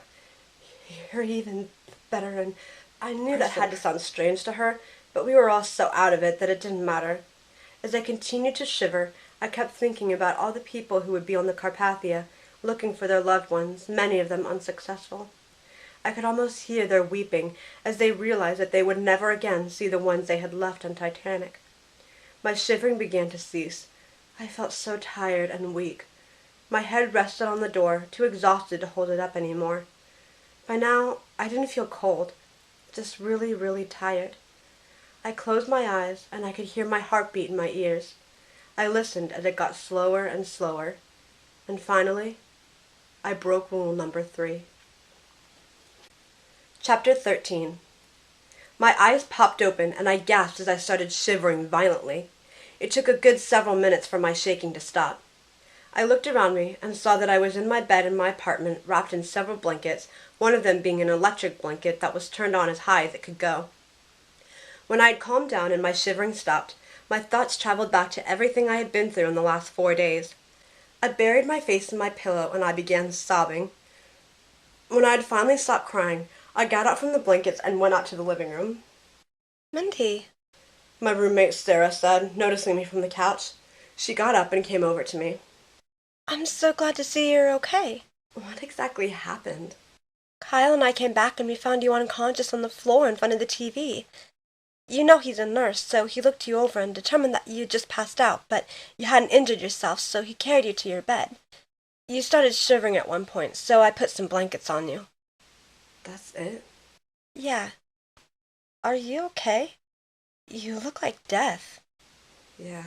You're even better, and I knew that had to sound strange to her, but we were all so out of it that it didn't matter. As I continued to shiver, I kept thinking about all the people who would be on the Carpathia, looking for their loved ones, many of them unsuccessful. I could almost hear their weeping as they realized that they would never again see the ones they had left on Titanic. My shivering began to cease. I felt so tired and weak. My head rested on the door, too exhausted to hold it up anymore. By now, I didn't feel cold, just really, really tired. I closed my eyes, and I could hear my heartbeat in my ears. I listened as it got slower and slower, and finally, I broke rule number 3. Chapter 13. My eyes popped open, and I gasped as I started shivering violently. It took a good several minutes for my shaking to stop. I looked around me and saw that I was in my bed in my apartment, wrapped in several blankets, one of them being an electric blanket that was turned on as high as it could go. When I had calmed down and my shivering stopped, my thoughts traveled back to everything I had been through in the last 4 days. I buried my face in my pillow and I began sobbing. When I had finally stopped crying, I got out from the blankets and went out to the living room. Myndi. My roommate Sarah said, noticing me from the couch. She got up and came over to me. I'm so glad to see you're okay. What exactly happened? Kyle and I came back and we found you unconscious on the floor in front of the TV. You know he's a nurse, so he looked you over and determined that you just passed out, but you hadn't injured yourself, so he carried you to your bed. You started shivering at one point, so I put some blankets on you. That's it? Yeah. Are you okay? You look like death. Yeah.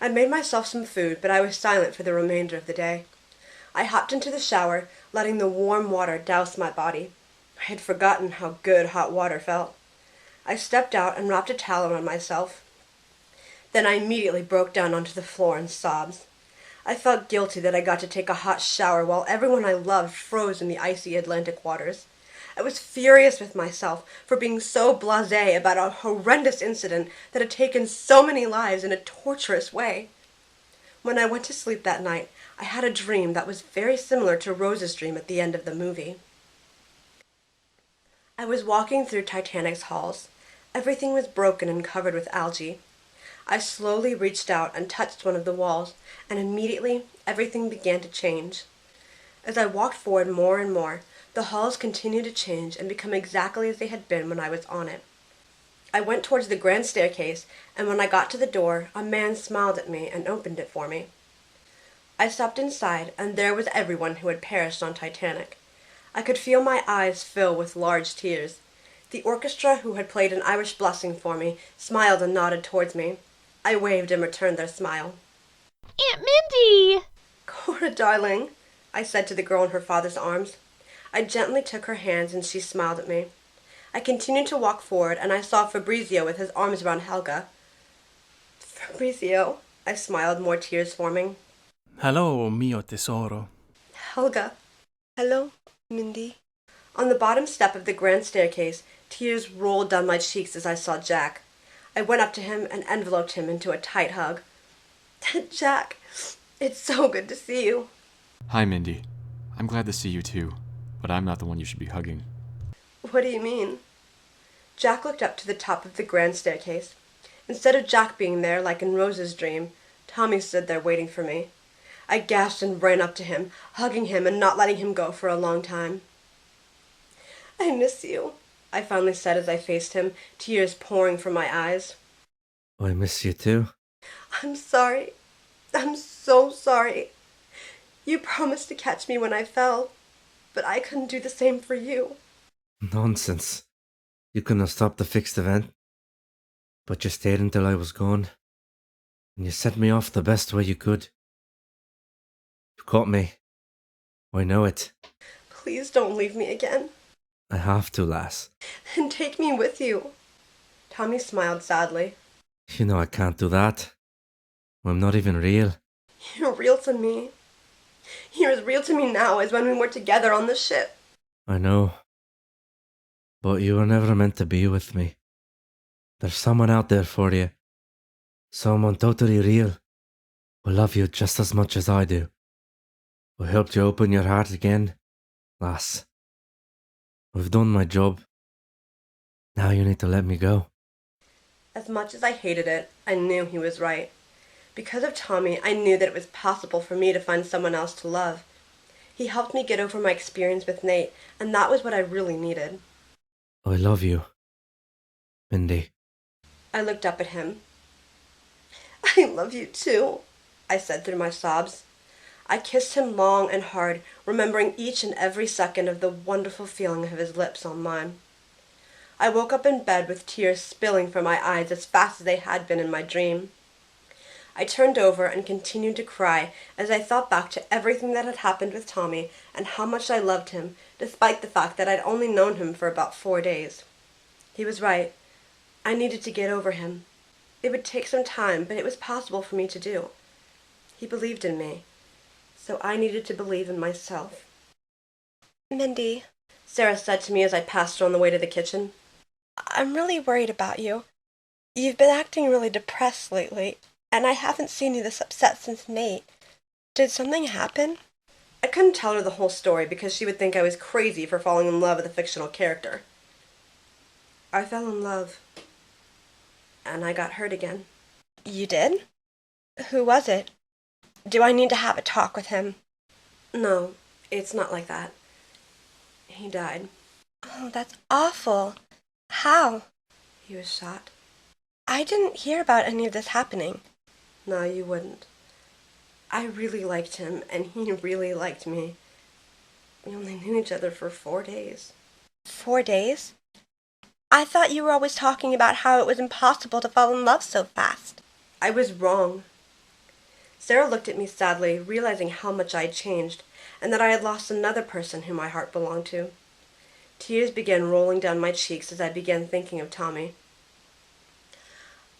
I made myself some food, but I was silent for the remainder of the day. I hopped into the shower, letting the warm water douse my body. I had forgotten how good hot water felt. I stepped out and wrapped a towel around myself. Then I immediately broke down onto the floor in sobs. I felt guilty that I got to take a hot shower while everyone I loved froze in the icy Atlantic waters. I was furious with myself for being so blasé about a horrendous incident that had taken so many lives in a torturous way. When I went to sleep that night, I had a dream that was very similar to Rose's dream at the end of the movie. I was walking through Titanic's halls. Everything was broken and covered with algae. I slowly reached out and touched one of the walls, and immediately everything began to change. As I walked forward more and more, the halls continued to change and become exactly as they had been when I was on it. I went towards the grand staircase, and when I got to the door, a man smiled at me and opened it for me. I stepped inside, and there was everyone who had perished on Titanic. I could feel my eyes fill with large tears. The orchestra, who had played an Irish blessing for me, smiled and nodded towards me. I waved and returned their smile. Aunt Myndi! Cora, darling, I said to the girl in her father's arms. I gently took her hands, and she smiled at me. I continued to walk forward, and I saw Fabrizio with his arms around Helga. Fabrizio, I smiled, more tears forming. Hello, mio tesoro. Helga. Hello, Myndi. On the bottom step of the grand staircase, tears rolled down my cheeks as I saw Jack. I went up to him and enveloped him into a tight hug. Jack, it's so good to see you. Hi, Myndi. I'm glad to see you too, but I'm not the one you should be hugging. What do you mean? Jack looked up to the top of the grand staircase. Instead of Jack being there, like in Rose's dream, Tommy stood there waiting for me. I gasped and ran up to him, hugging him and not letting him go for a long time. I miss you, I finally said as I faced him, tears pouring from my eyes. I miss you too. I'm sorry. I'm so sorry. You promised to catch me when I fell, but I couldn't do the same for you. Nonsense. You couldn't have stopped the fixed event. But you stayed until I was gone. And you sent me off the best way you could. You caught me. I know it. Please don't leave me again. I have to, lass. Then take me with you. Tommy smiled sadly. You know I can't do that. I'm not even real. You're real to me. You're as real to me now as when we were together on the ship. I know. But you were never meant to be with me. There's someone out there for you. Someone totally real. Who love you just as much as I do. Who helped you open your heart again, lass. I've done my job. Now you need to let me go. As much as I hated it, I knew he was right. Because of Tommy, I knew that it was possible for me to find someone else to love. He helped me get over my experience with Nate, and that was what I really needed. I love you, Myndi. I looked up at him. I love you too, I said through my sobs. I kissed him long and hard, remembering each and every second of the wonderful feeling of his lips on mine. I woke up in bed with tears spilling from my eyes as fast as they had been in my dream. I turned over and continued to cry as I thought back to everything that had happened with Tommy and how much I loved him, despite the fact that I'd only known him for about 4 days. He was right. I needed to get over him. It would take some time, but it was possible for me to do. He believed in me, so I needed to believe in myself. Myndi, Sarah said to me as I passed her on the way to the kitchen. I'm really worried about you. You've been acting really depressed lately, and I haven't seen you this upset since Nate. Did something happen? I couldn't tell her the whole story because she would think I was crazy for falling in love with a fictional character. I fell in love, and I got hurt again. You did? Who was it? Do I need to have a talk with him? No, it's not like that. He died. Oh, that's awful. How? He was shot. I didn't hear about any of this happening. No, you wouldn't. I really liked him, and he really liked me. We only knew each other for 4 days. 4 days? I thought you were always talking about how it was impossible to fall in love so fast. I was wrong. Sarah looked at me sadly, realizing how much I had changed, and that I had lost another person whom my heart belonged to. Tears began rolling down my cheeks as I began thinking of Tommy.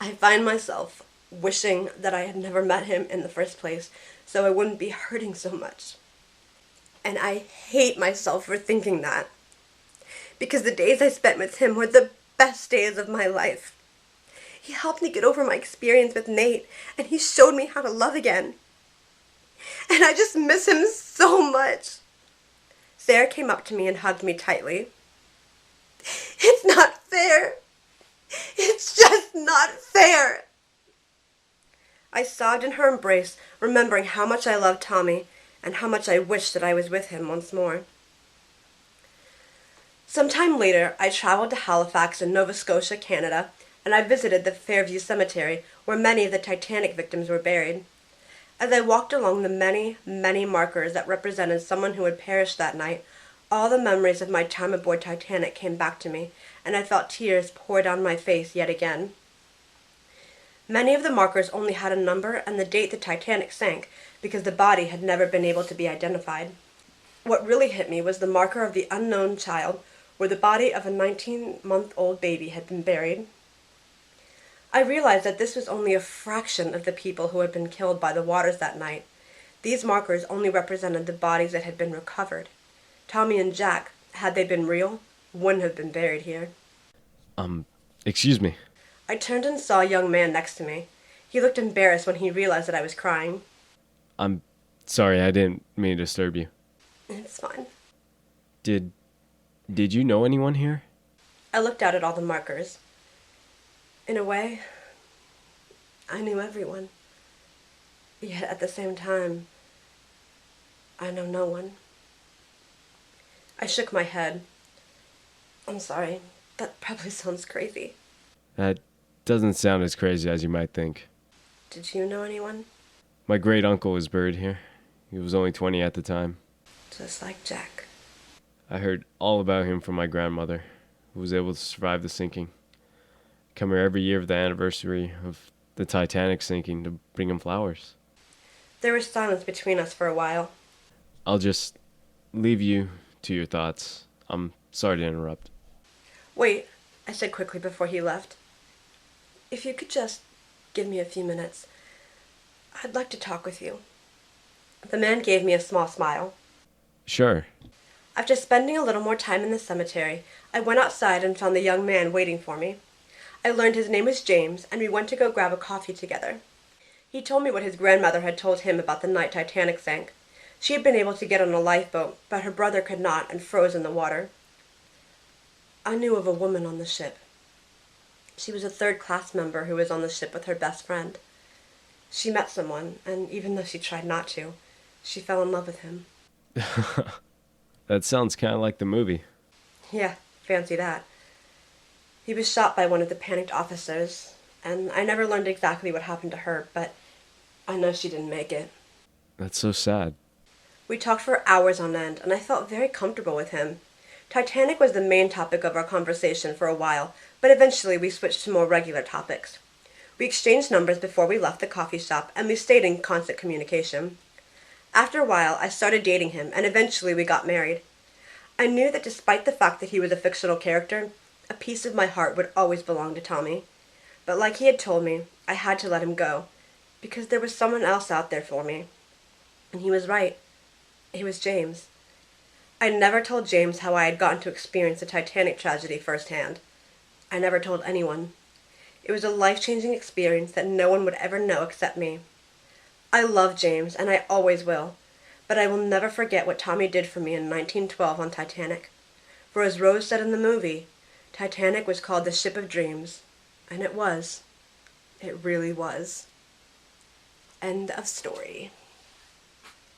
I find myself wishing that I had never met him in the first place, so I wouldn't be hurting so much. And I hate myself for thinking that, because the days I spent with him were the best days of my life. He helped me get over my experience with Nate, and he showed me how to love again. And I just miss him so much. Sarah came up to me and hugged me tightly. It's not fair. It's just not fair. I sobbed in her embrace, remembering how much I loved Tommy and how much I wished that I was with him once more. Some time later, I traveled to Halifax in Nova Scotia, Canada, and I visited the Fairview Cemetery, where many of the Titanic victims were buried. As I walked along the many, many markers that represented someone who had perished that night, all the memories of my time aboard Titanic came back to me, and I felt tears pour down my face yet again. Many of the markers only had a number and the date the Titanic sank, because the body had never been able to be identified. What really hit me was the marker of the unknown child, where the body of a 19-month-old baby had been buried. I realized that this was only a fraction of the people who had been killed by the waters that night. These markers only represented the bodies that had been recovered. Tommy and Jack, had they been real, wouldn't have been buried here. Excuse me. I turned and saw a young man next to me. He looked embarrassed when he realized that I was crying. I'm sorry, I didn't mean to disturb you. It's fine. Did you know anyone here? I looked out at all the markers. In a way, I knew everyone. Yet at the same time, I know no one. I shook my head. I'm sorry, that probably sounds crazy. That doesn't sound as crazy as you might think. Did you know anyone? My great uncle was buried here. He was only 20 at the time. Just like Jack. I heard all about him from my grandmother, who was able to survive the sinking. Come here every year of the anniversary of the Titanic sinking to bring him flowers. There was silence between us for a while. I'll just leave you to your thoughts. I'm sorry to interrupt. Wait, I said quickly before he left. If you could just give me a few minutes, I'd like to talk with you. The man gave me a small smile. Sure. After spending a little more time in the cemetery, I went outside and found the young man waiting for me. I learned his name was James, and we went to go grab a coffee together. He told me what his grandmother had told him about the night Titanic sank. She had been able to get on a lifeboat, but her brother could not and froze in the water. I knew of a woman on the ship. She was a third-class member who was on the ship with her best friend. She met someone, and even though she tried not to, she fell in love with him. That sounds kind of like the movie. Yeah, fancy that. He was shot by one of the panicked officers, and I never learned exactly what happened to her, but I know she didn't make it. That's so sad. We talked for hours on end, and I felt very comfortable with him. Titanic was the main topic of our conversation for a while, but eventually we switched to more regular topics. We exchanged numbers before we left the coffee shop, and we stayed in constant communication. After a while, I started dating him, and eventually we got married. I knew that despite the fact that he was a fictional character, a piece of my heart would always belong to Tommy. But like he had told me, I had to let him go, because there was someone else out there for me. And he was right. It was James. I never told James how I had gotten to experience the Titanic tragedy firsthand. I never told anyone. It was a life-changing experience that no one would ever know except me. I love James, and I always will, but I will never forget what Tommy did for me in 1912 on Titanic. For as Rose said in the movie, Titanic was called the Ship of Dreams, and it was. It really was. End of story.